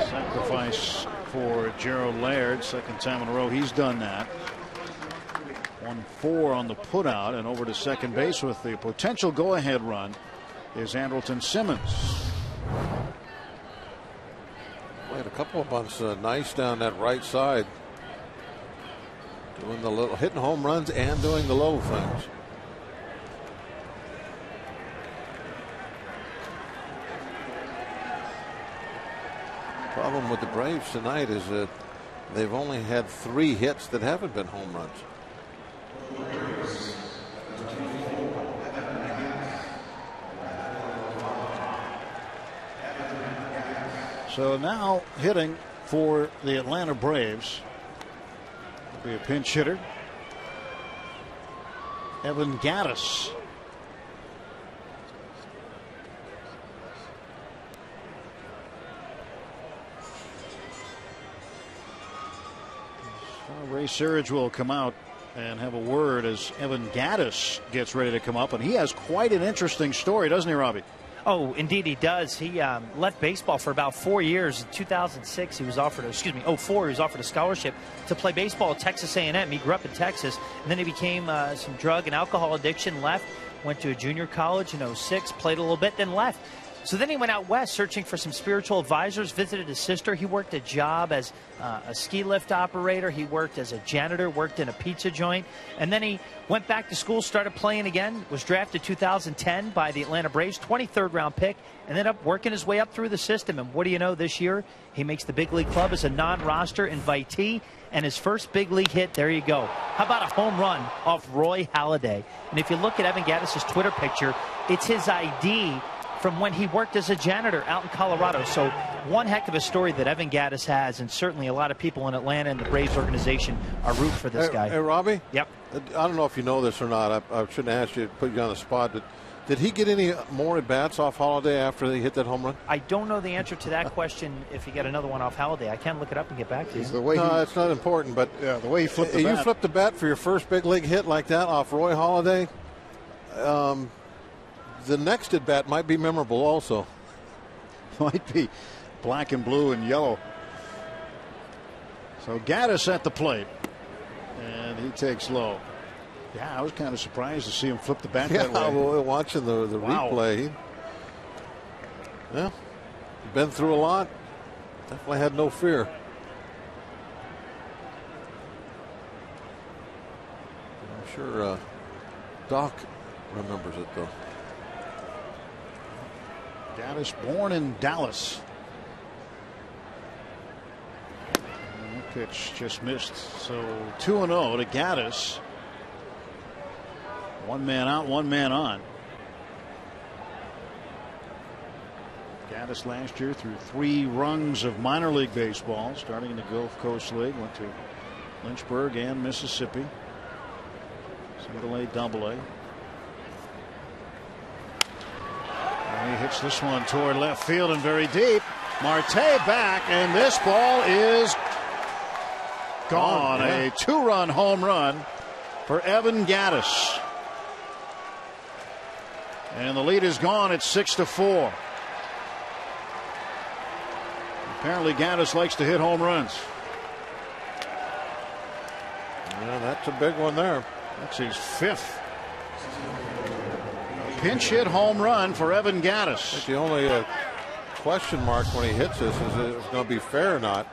Sacrifice for Gerald Laird. Second time in a row he's done that. 1-4 on the putout, and over to second base with the potential go-ahead run is Andrelton Simmons. We had a couple of bunts nice down that right side. Doing the little hitting home runs and doing the low things. Problem with the Braves tonight is that they've only had 3 hits that haven't been home runs. So now hitting for the Atlanta Braves. Be a pinch hitter. Evan Gattis. Ray Surridge will come out and have a word as Evan Gattis gets ready to come up, and he has quite an interesting story, doesn't he, Robbie? Oh, indeed he does. He left baseball for about 4 years. In 2006, he was offered, 04, he was offered a scholarship to play baseball at Texas A&M. He grew up in Texas, and then he became some drug and alcohol addiction, left, went to a junior college in 06, played a little bit, then left. So then he went out west searching for some spiritual advisors, visited his sister. He worked a job as a ski lift operator. He worked as a janitor, worked in a pizza joint. And then he went back to school, started playing again, was drafted 2010 by the Atlanta Braves, 23rd round pick, and ended up working his way up through the system. And what do you know, this year he makes the big league club as a non-roster invitee. And his first big league hit, there you go. How about a home run off Roy Halladay? And if you look at Evan Gattis' Twitter picture, it's his ID from when he worked as a janitor out in Colorado. So one heck of a story that Evan Gattis has, and certainly a lot of people in Atlanta and the Braves organization are rooting for this guy. Hey, Robbie? Yep. I don't know if you know this or not. I shouldn't ask you to put you on the spot, but Did he get any more at bats off Holiday after he hit that home run? I don't know the answer to that question. If he got another one off Holiday, I can look it up and get back to you. No, it's not important. But yeah, the way he flipped the bat. You flipped the bat for your first big league hit like that off Roy Holiday. The next at bat might be memorable also. Might be black and blue and yellow. So Gaddis at the plate, and he takes low. Yeah, I was kind of surprised to see him flip the bat that way. Well, watching the replay. Yeah, been through a lot. Definitely had no fear. I'm sure Doc remembers it though. Gaddis born in Dallas. Pitch just missed. So 2-0 to Gaddis. One man out, one man on. Gaddis last year through 3 rungs of minor league baseball, starting in the Gulf Coast League, went to Lynchburg and Mississippi. Single-A, Double-A. And he hits this one toward left field and very deep. Marte back, and this ball is gone. A 2-run home run for Evan Gaddis. And the lead is gone at 6-4. Apparently Gaddis likes to hit home runs. Yeah, that's a big one there. That's his 5th. Pinch hit home run for Evan Gaddis. The only question mark when he hits this is if it's going to be fair or not.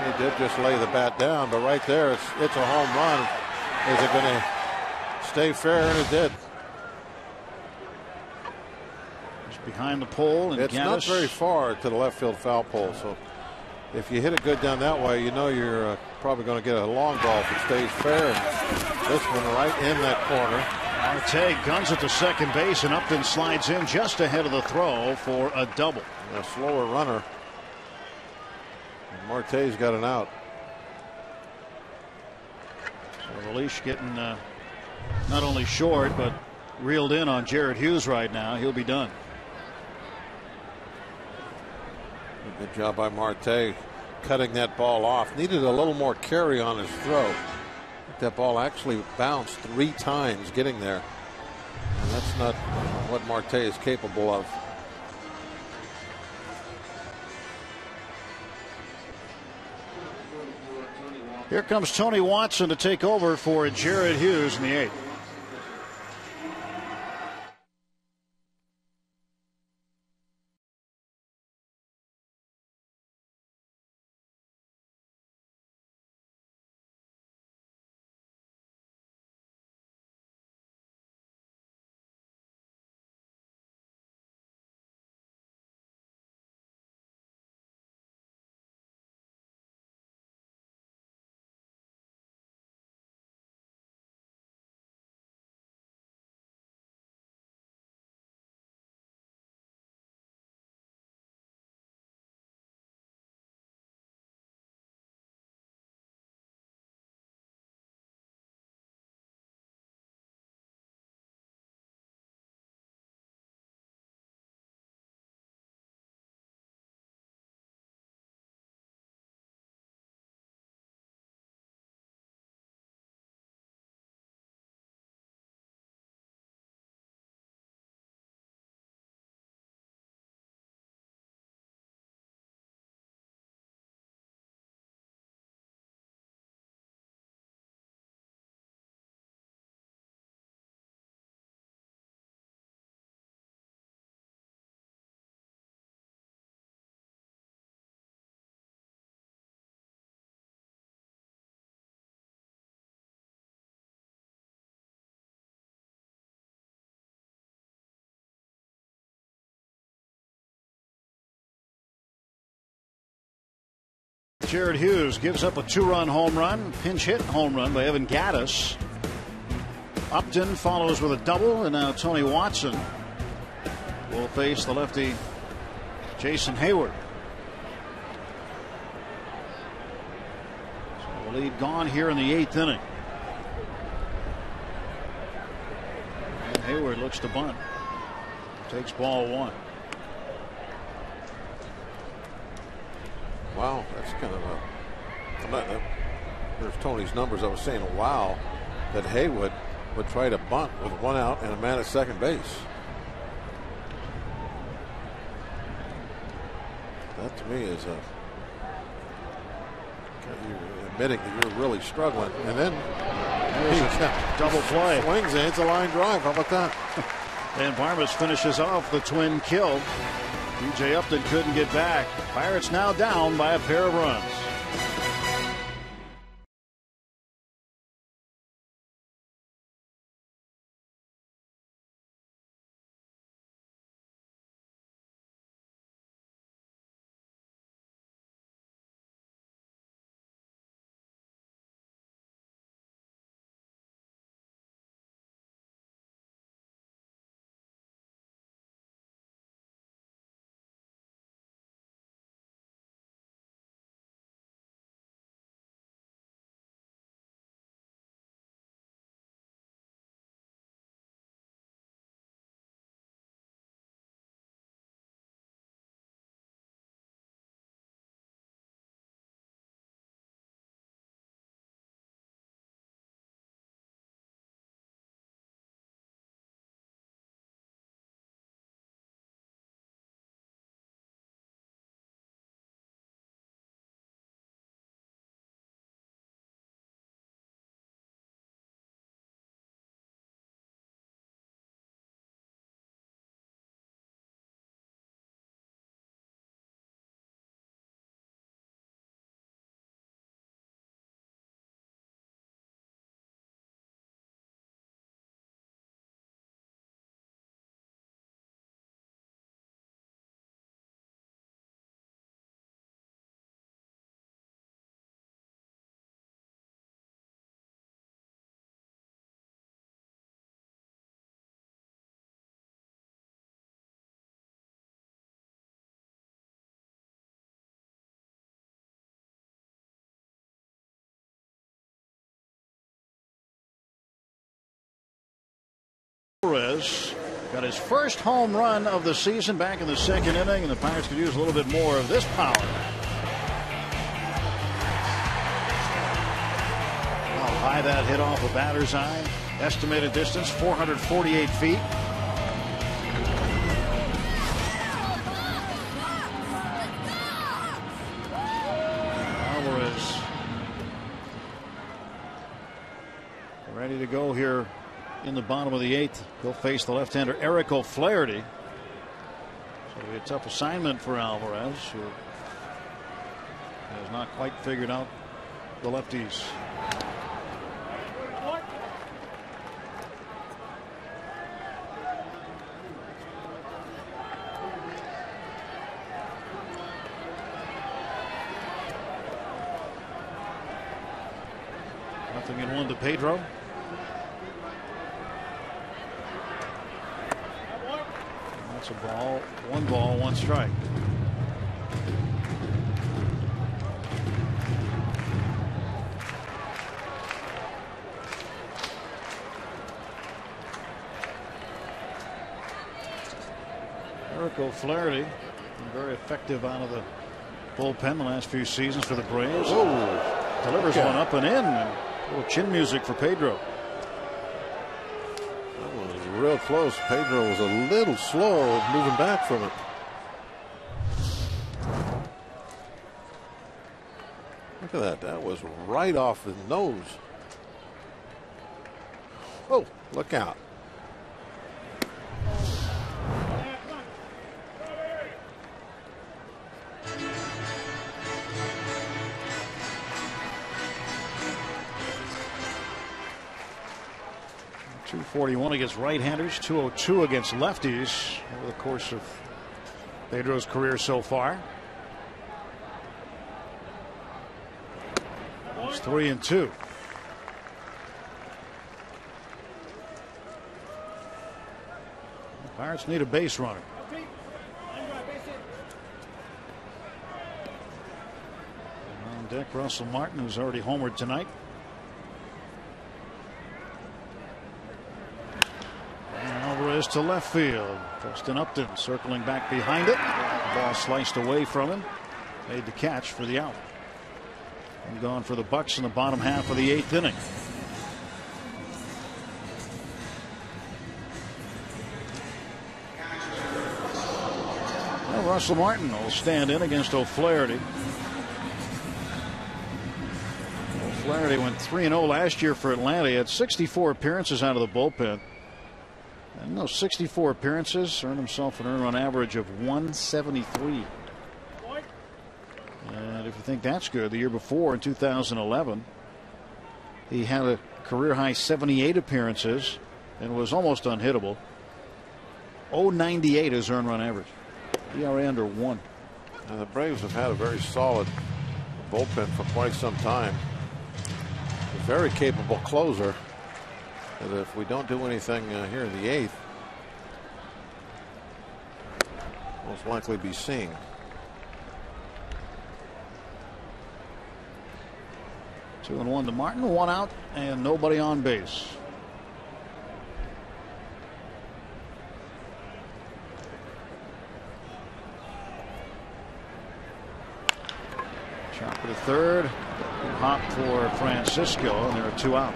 He did just lay the bat down, but right there it's a home run. Is it going to stay fair? And it did. Just behind the pole, and it's Gaddis, not very far to the left field foul pole. So if you hit it good down that way, you know you're probably going to get a long ball if it stays fair. And this one right in that corner. Marte guns it to second base, and Upton slides in just ahead of the throw for a double. A slower runner. Marte's got an out. So the leash getting not only short, but reeled in on Jared Hughes right now. He'll be done. Good job by Marte cutting that ball off. Needed a little more carry on his throw. That ball actually bounced 3 times getting there. And that's not what Marte is capable of. Here comes Tony Watson to take over for Jared Hughes in the 8th. Jared Hughes gives up a 2-run home run, pinch hit home run by Evan Gaddis. Upton follows with a double, and now Tony Watson will face the lefty Jason Hayward. So the lead gone here in the 8th inning. Hayward looks to bunt. Takes ball 1. Wow, that's kind of a. There's Tony's numbers. I was saying, wow, that Haywood would try to bunt with 1 out and a man at second base. That to me is you're admitting that you're really struggling. And then double play. Swings in. It's a line drive. How about that? And Varmus finishes off the twin kill. B.J. Upton couldn't get back. Pirates now down by a pair of runs. Alvarez got his first home run of the season back in the second inning, and the Pirates could use a little bit more of this power. How high that hit off a batter's eye. Estimated distance 448 feet. Alvarez ready to go here in the bottom of the 8th. He'll face the left-hander Eric O'Flaherty. So it'll be a tough assignment for Alvarez, who has not quite figured out the lefties. Nothing in 1 to Pedro. That's a ball, 1 ball, 1 strike. Eric O'Flaherty been very effective out of the bullpen the last few seasons for the Braves. Oh, delivers one up and in. And a little chin music for Pedro. Real close. Pedro was a little slow moving back from it. Look at that. That was right off the nose. Oh, look out. .241 against right-handers, .202 against lefties over the course of Pedro's career so far. It's 3-2. The Pirates need a base runner. On deck, Russell Martin, who's already homered tonight. is to left field. Preston Upton circling back behind it. The ball sliced away from him. Made the catch for the out. And gone for the Bucks in the bottom half of the 8th inning. Well, Russell Martin will stand in against O'Flaherty. O'Flaherty went 3-0 last year for Atlanta. He had 64 appearances out of the bullpen. And those 64 appearances earned himself an earned run average of 173. And if you think that's good, the year before in 2011, he had a career high 78 appearances and was almost unhittable. 0.98 is earned run average. ERA under 1. And the Braves have had a very solid bullpen for quite some time. A very capable closer. And if we don't do anything here in the 8th, most likely be seeing. Two and one to Martin, 1 out, and nobody on base. Chopper to third. Hop for Francisco, and there are 2 out.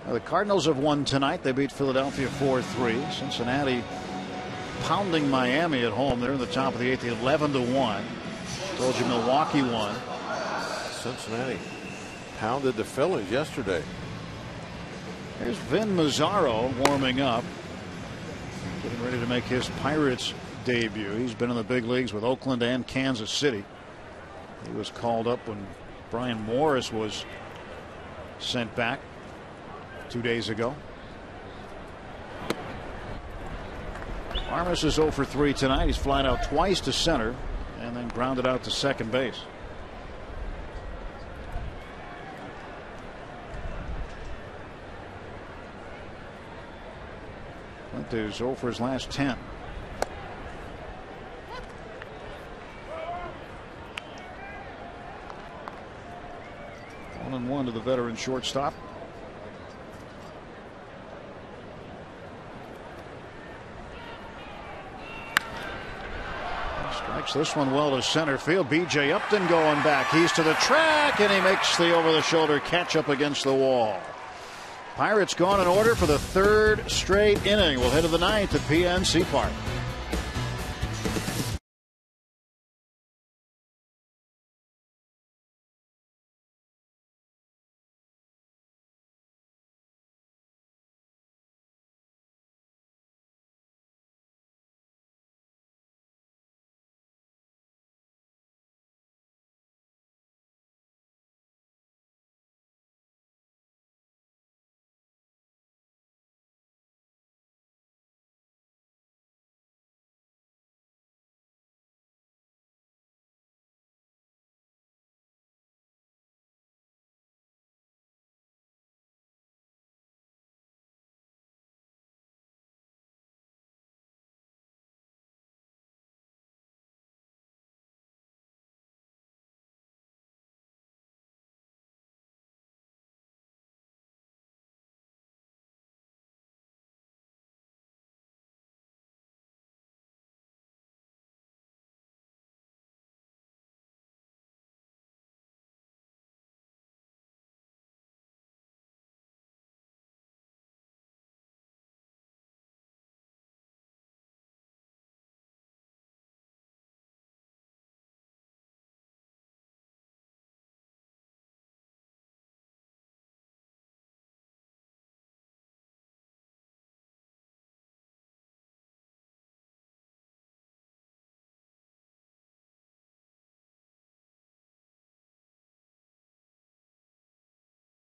Now the Cardinals have won tonight. They beat Philadelphia 4-3. Cincinnati pounding Miami at home. They're in the top of the 8th, 11-1. Told you Milwaukee won. Cincinnati pounded the Phillies yesterday. Here's Vin Mazzaro warming up, getting ready to make his Pirates debut. He's been in the big leagues with Oakland and Kansas City. He was called up when Brian Morris was sent back 2 days ago. Armas is 0 for 3 tonight. He's flying out twice to center and then grounded out to second base. Fuentes 0 for his last 10. One and one to the veteran shortstop. Strikes this one well to center field. B.J. Upton going back. He's to the track, and he makes the over-the-shoulder catch up against the wall. Pirates gone in order for the 3rd straight inning. We'll head to the 9th at PNC Park.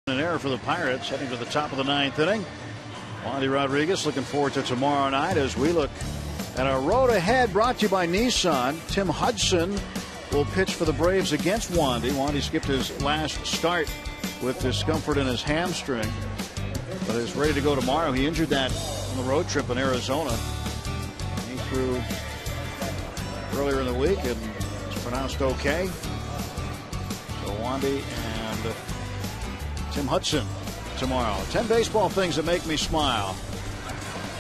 An error for the Pirates heading to the top of the 9th inning. Wandy Rodriguez looking forward to tomorrow night as we look at our road ahead, brought to you by Nissan. Tim Hudson will pitch for the Braves against Wandy. Wandy skipped his last start with discomfort in his hamstring, but is ready to go tomorrow. He injured that on the road trip in Arizona. He threw earlier in the week and it's pronounced okay. So Wandy and Tim Hudson tomorrow. 10 baseball things that make me smile.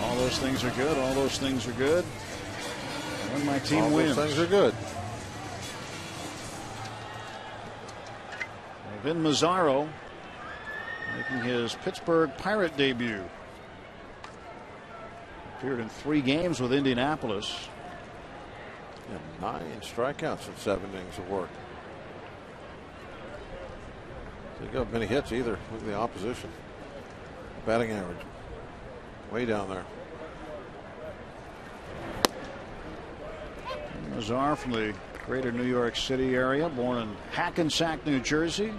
All those things are good. All those things are good. When my team wins. All those things are good. Vin Mazzaro making his Pittsburgh Pirate debut. Appeared in 3 games with Indianapolis. And 9 strikeouts in 7 innings of work. They got many hits either. Look at the opposition. Batting average way down there. Mazzar from the greater New York City area, born in Hackensack, New Jersey.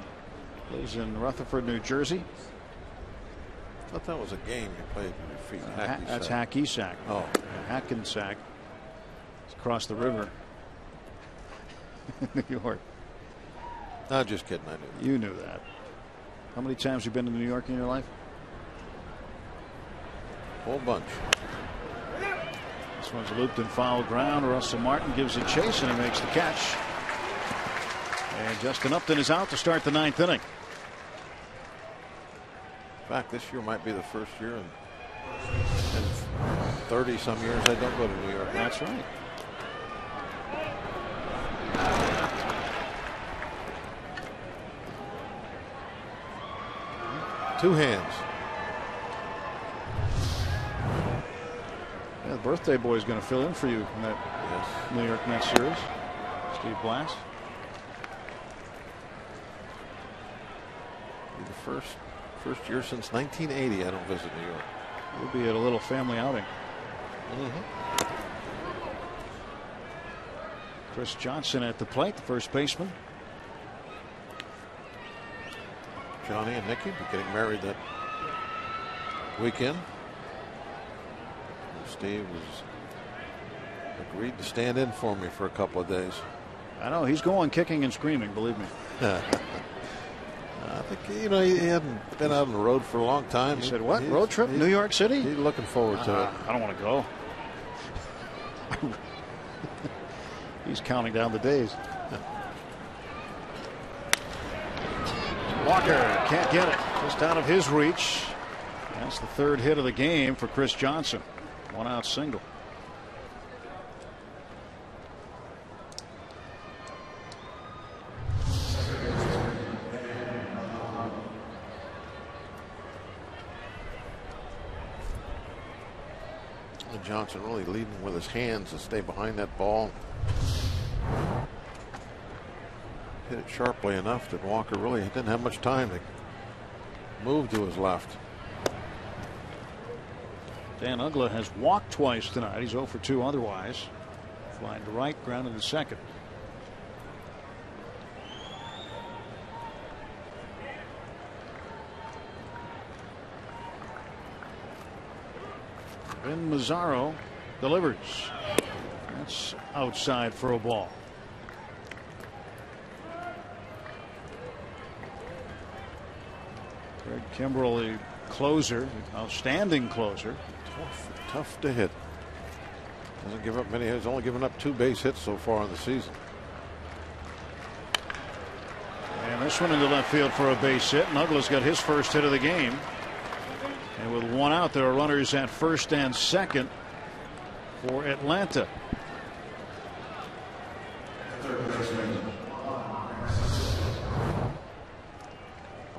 Lives in Rutherford, New Jersey. I thought that was a game you played with your feet. That's Hackensack. Oh. Hackensack. It's across the river. New York. No, just kidding. I knew. You knew that. How many times have you been to New York in your life? Whole bunch. This one's looped in foul ground. Russell Martin gives a chase and he makes the catch. And Justin Upton is out to start the 9th inning. In fact, this year might be the first year in 30 some years I don't go to New York. That's right. Two hands. Yeah, the birthday boy is going to fill in for you in that New York Mets series. Steve Blass. Be the first year since 1980 I don't visit New York. We'll be at a little family outing. Chris Johnson at the plate, the first baseman. Johnny and Nicky be getting married that weekend. Steve was agreed to stand in for me for a couple of days. I know he's going kicking and screaming, believe me. I think, you know, he hadn't been out on the road for a long time. He said, what? Road trip? New York City? He's looking forward to it. I don't want to go. He's counting down the days. Walker can't get it. Just out of his reach. That's the 3rd hit of the game for Chris Johnson. 1-out single. Johnson really leading with his hands to stay behind that ball. Hit it sharply enough that Walker really didn't have much time to move to his left. Dan Uggla has walked twice tonight. He's 0 for 2 otherwise. Flying to right, grounded to second. Vin Mazzaro delivers. That's outside for a ball. Greg Kimbrell, the closer, outstanding closer. Tough to hit. Doesn't give up many. He's only given up 2 base hits so far in the season. And this one into left field for a base hit. Uggla's got his first hit of the game. And with 1 out, there are runners at first and second for Atlanta.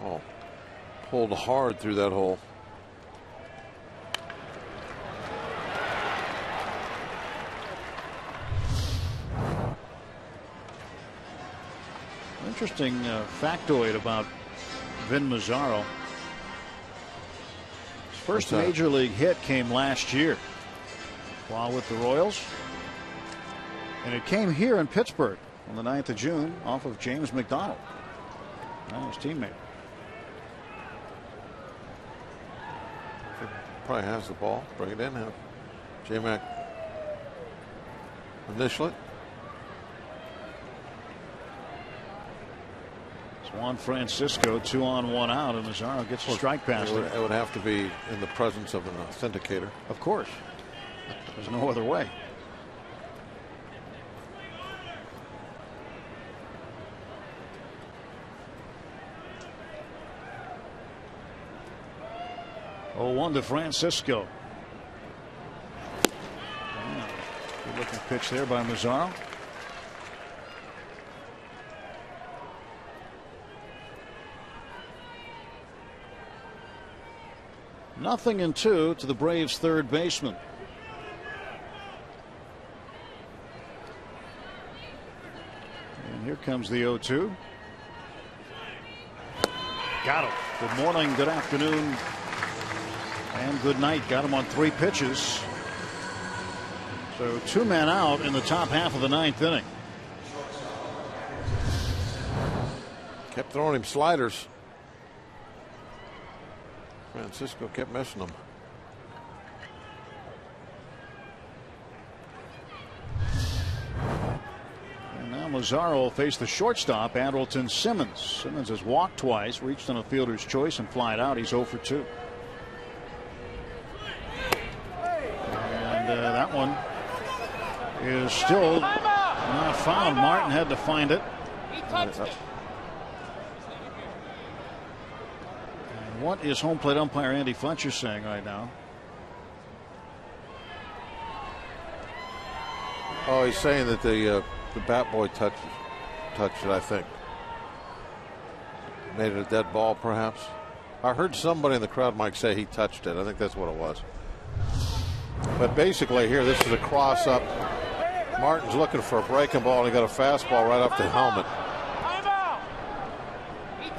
Oh, pulled hard through that hole. Interesting factoid about Vin Mazzaro. His first major league hit came last year while with the Royals. And it came here in Pittsburgh on the 9th of June off of James McDonald, his teammate. Probably has the ball. Bring it in. Have J-Mac initial it. Juan Francisco, 2 on 1 out, and Mazzaro gets a strike past him. It would have to be in the presence of an authenticator. Of course. There's no other way. 0-1 to Francisco. Good looking pitch there by Mazzaro. Nothing in 2 to the Braves' third baseman. And here comes the 0-2. Got him. Good morning, good afternoon, and good night. Got him on 3 pitches. So 2 men out in the top half of the 9th inning. Kept throwing him sliders. Francisco kept missing them. And now Mazzaro will face the shortstop, Andrelton Simmons. Simmons has walked twice, reached on a fielder's choice, and flied out. He's 0 for 2. And that one is still not found. Martin had to find it. He touched it. What is home plate umpire Andy Fletcher saying right now? Oh, he's saying that the bat boy touched it, I think. Made it a dead ball, perhaps. I heard somebody in the crowd, Mike, say he touched it. I think that's what it was. But basically here, this is a cross up. Martin's looking for a breaking ball, and he got a fastball right off the helmet.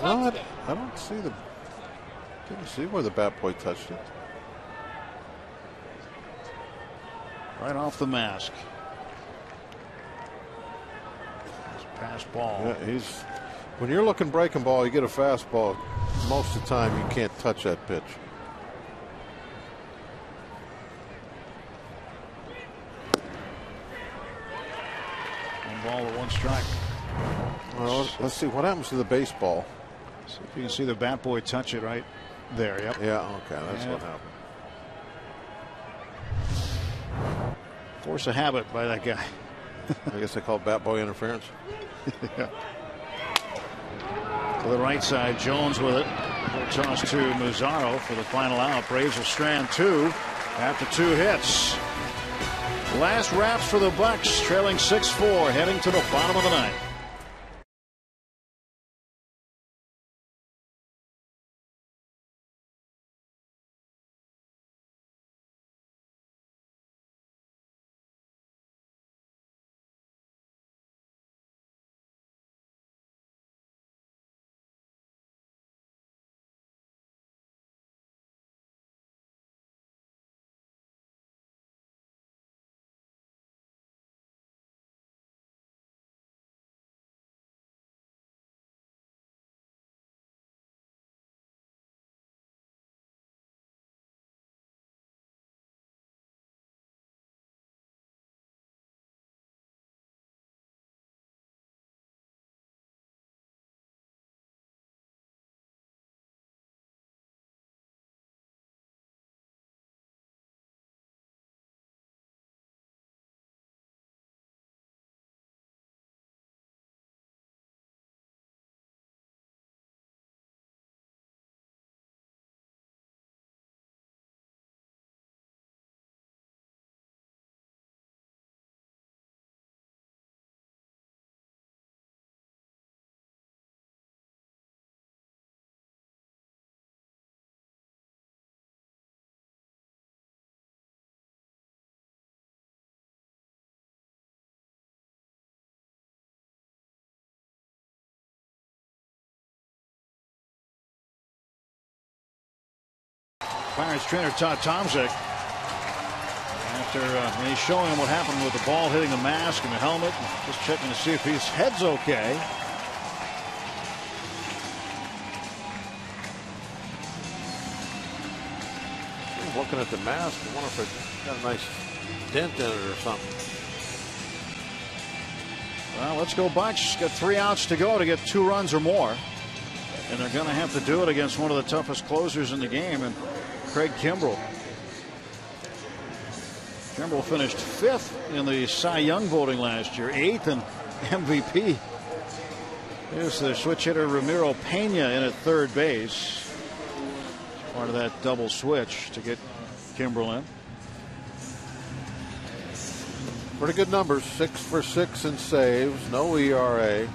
No, I don't see the... Didn't see where the bat boy touched it. Right off the mask. Pass ball. Yeah, when you're looking breaking ball, you get a fastball. Most of the time, you can't touch that pitch. One ball with 1 strike. Well, let's see what happens to the baseball. See if you can see the bat boy touch it right there. Yep. Yeah, okay, that's what happened. Force a habit by that guy. I guess they call it bat boy interference. Yeah. To the right side, Jones with it. Toss to Mazzaro for the final out. Braves will strand 2 after 2 hits. Last wraps for the Bucks, trailing 6-4, heading to the bottom of the 9th. Pirates trainer Todd Tomczyk, after he's showing him what happened with the ball hitting the mask and the helmet, just checking to see if his head's okay. Looking at the mask, I wonder if it's got a nice dent in it or something. Well, let's go Bucks. Got 3 outs to go to get 2 runs or more, and they're going to have to do it against one of the toughest closers in the game, and Craig Kimbrell. Kimbrell finished 5th in the Cy Young voting last year, 8th in MVP. Here's the switch hitter Ramiro Pena in at third base. Part of that double switch to get Kimbrel in. Pretty good numbers. 6 for 6 in saves. No ERA.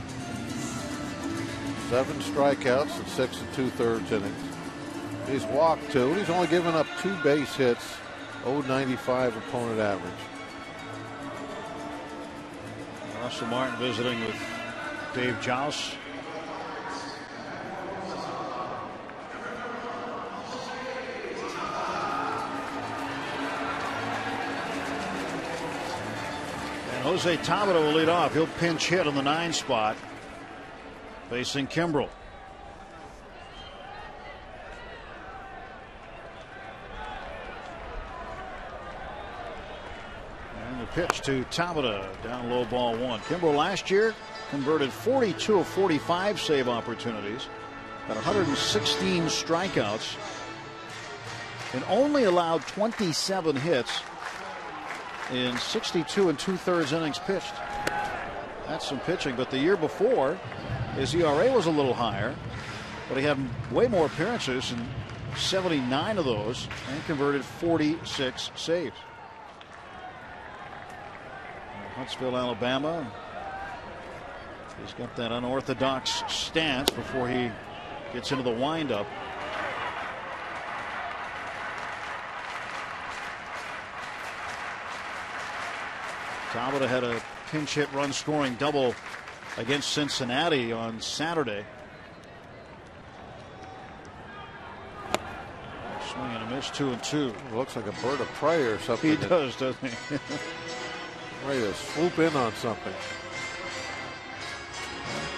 7 strikeouts in 6 2/3 innings. He's walked 2. He's only given up 2 base hits. 0.95 opponent average. Russell Martin visiting with Dave Jouse. And Jose Tabata will lead off. He'll pinch hit on the 9 spot, facing Kimbrel. Pitch to Tabata, down low, ball 1. Kimbrel last year converted 42 of 45 save opportunities, got 116 strikeouts, and only allowed 27 hits in 62 2/3 innings pitched. That's some pitching, but the year before, his ERA was a little higher, but he had way more appearances, and 79 of those, and converted 46 saves. Huntsville, Alabama. He's got that unorthodox stance before he gets into the windup. Tabata had a pinch hit run scoring double against Cincinnati on Saturday. Swing and a miss, 2-2. Looks like a bird of prey or something. He does, doesn't he? Ready to swoop in on something.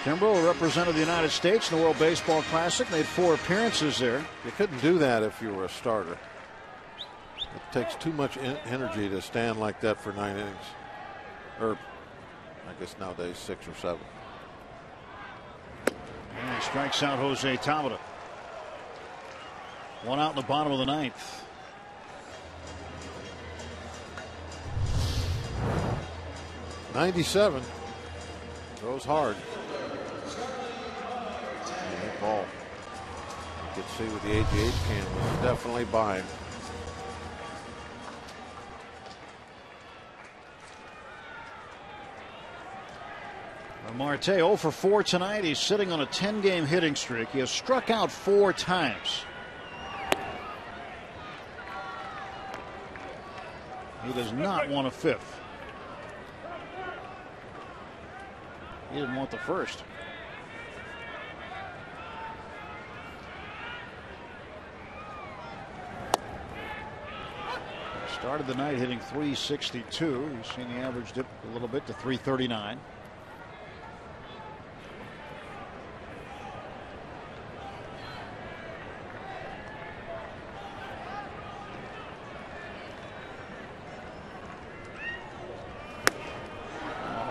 Kimbrel represented the United States in the World Baseball Classic. Made 4 appearances there. You couldn't do that if you were a starter. It takes too much energy to stand like that for 9 innings. Or, I guess nowadays, 6 or 7. And he strikes out Jose Tabata. 1 out in the bottom of the 9th. '97 throws hard. That ball, you could see with the AGH cam, was definitely by him. Marte 0 for 4 tonight. He's sitting on a 10-game hitting streak. He has struck out 4 times. He does not want a 5th. He didn't want the 1st. Started the night hitting .362. You've seen the average dip a little bit to .339.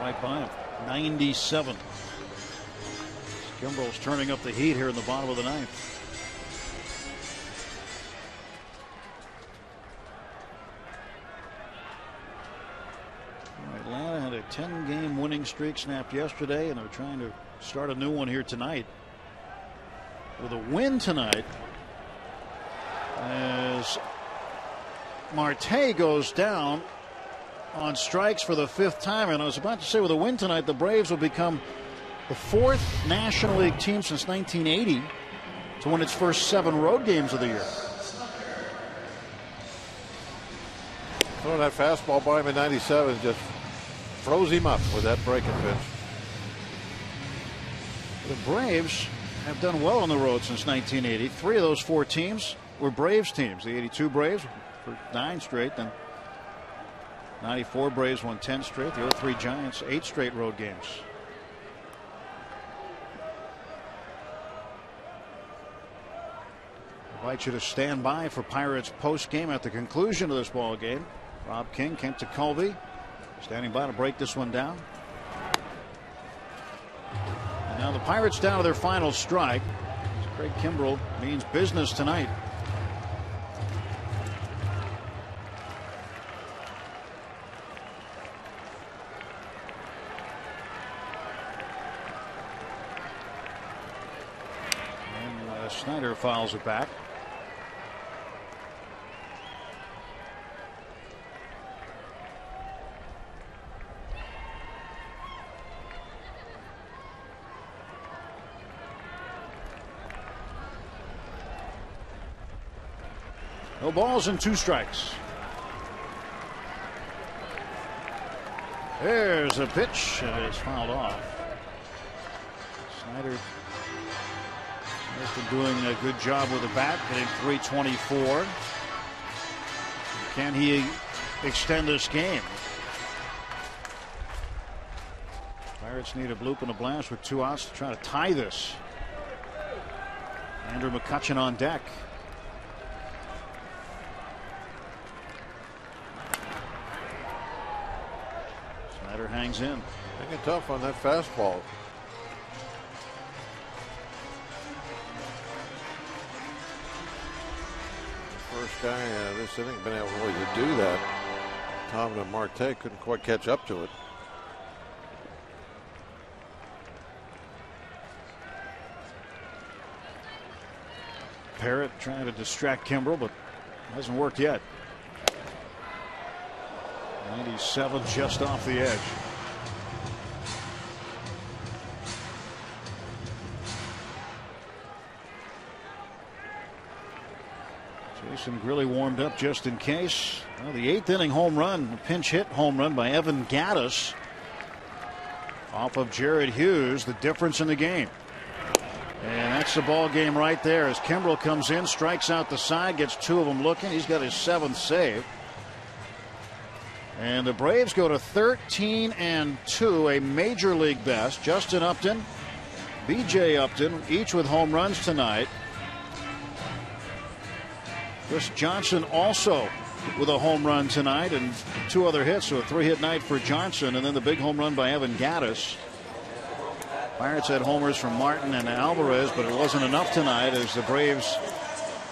Right by him. 97. Kimbrel's turning up the heat here in the bottom of the 9th. Atlanta had a 10-game winning streak snapped yesterday, and they're trying to start a new one here tonight. With a win tonight, as Marte goes down on strikes for the 5th time. And I was about to say, with a win tonight, the Braves will become the 4th National League team since 1980 to win its first 7 road games of the year. Throwing that fastball by him in '97 just froze him up with that breaking pitch. The Braves have done well on the road since 1980. 3 of those 4 teams were Braves teams. The '82 Braves for 9 straight, then '94 Braves won 10 straight. The '03 Giants 8 straight road games. I invite you to stand by for Pirates post game at the conclusion of this ball game. Rob King, Kent DeColvey standing by to break this one down. And now the Pirates down to their final strike. Craig Kimbrel means business tonight. And Snyder fouls it back. No balls and 2 strikes. There's a pitch, and it's fouled off. Snyder has been doing a good job with the bat, hitting .324. Can he extend this game? Pirates need a bloop and a blast with 2 outs to try to tie this. Andrew McCutchen on deck. Snyder hangs in. Making it tough on that fastball. First guy this inning been able really to do that. Tom and Marte couldn't quite catch up to it. Parrott trying to distract Kimbrel, but hasn't worked yet. 97 just off the edge. Jason Grilli warmed up just in case. Well, the 8th inning home run, pinch hit home run by Evan Gattis off of Jared Hughes, the difference in the game. And that's the ball game right there as Kimbrel comes in, strikes out the side, gets 2 of them looking. He's got his 7th save. And the Braves go to 13-2, a major league best. Justin Upton, B.J. Upton, each with home runs tonight. Chris Johnson also with a home run tonight and 2 other hits, so a 3-hit night for Johnson, and then the big home run by Evan Gattis. Pirates had homers from Martin and Alvarez, but it wasn't enough tonight as the Braves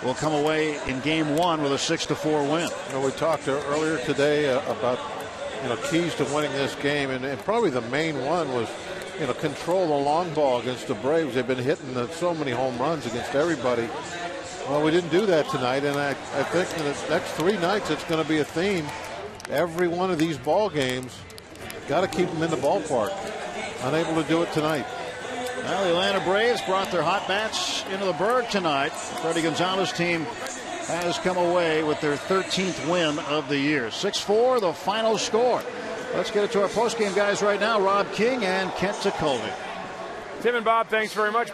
will come away in game 1 with a 6-4 win. You know, we talked earlier today about keys to winning this game, and probably the main one was control the long ball against the Braves. They've been hitting so many home runs against everybody. Well, we didn't do that tonight, and I think in the next 3 nights it's going to be a theme. Every one of these ball games, got to keep them in the ballpark. Unable to do it tonight. Well, the Atlanta Braves brought their hot bats into the Berg tonight. Freddie Gonzalez's team has come away with their 13th win of the year. 6-4, the final score. Let's get it to our postgame guys right now. Rob King and Kent Tekulve. Tim and Bob, thanks very much.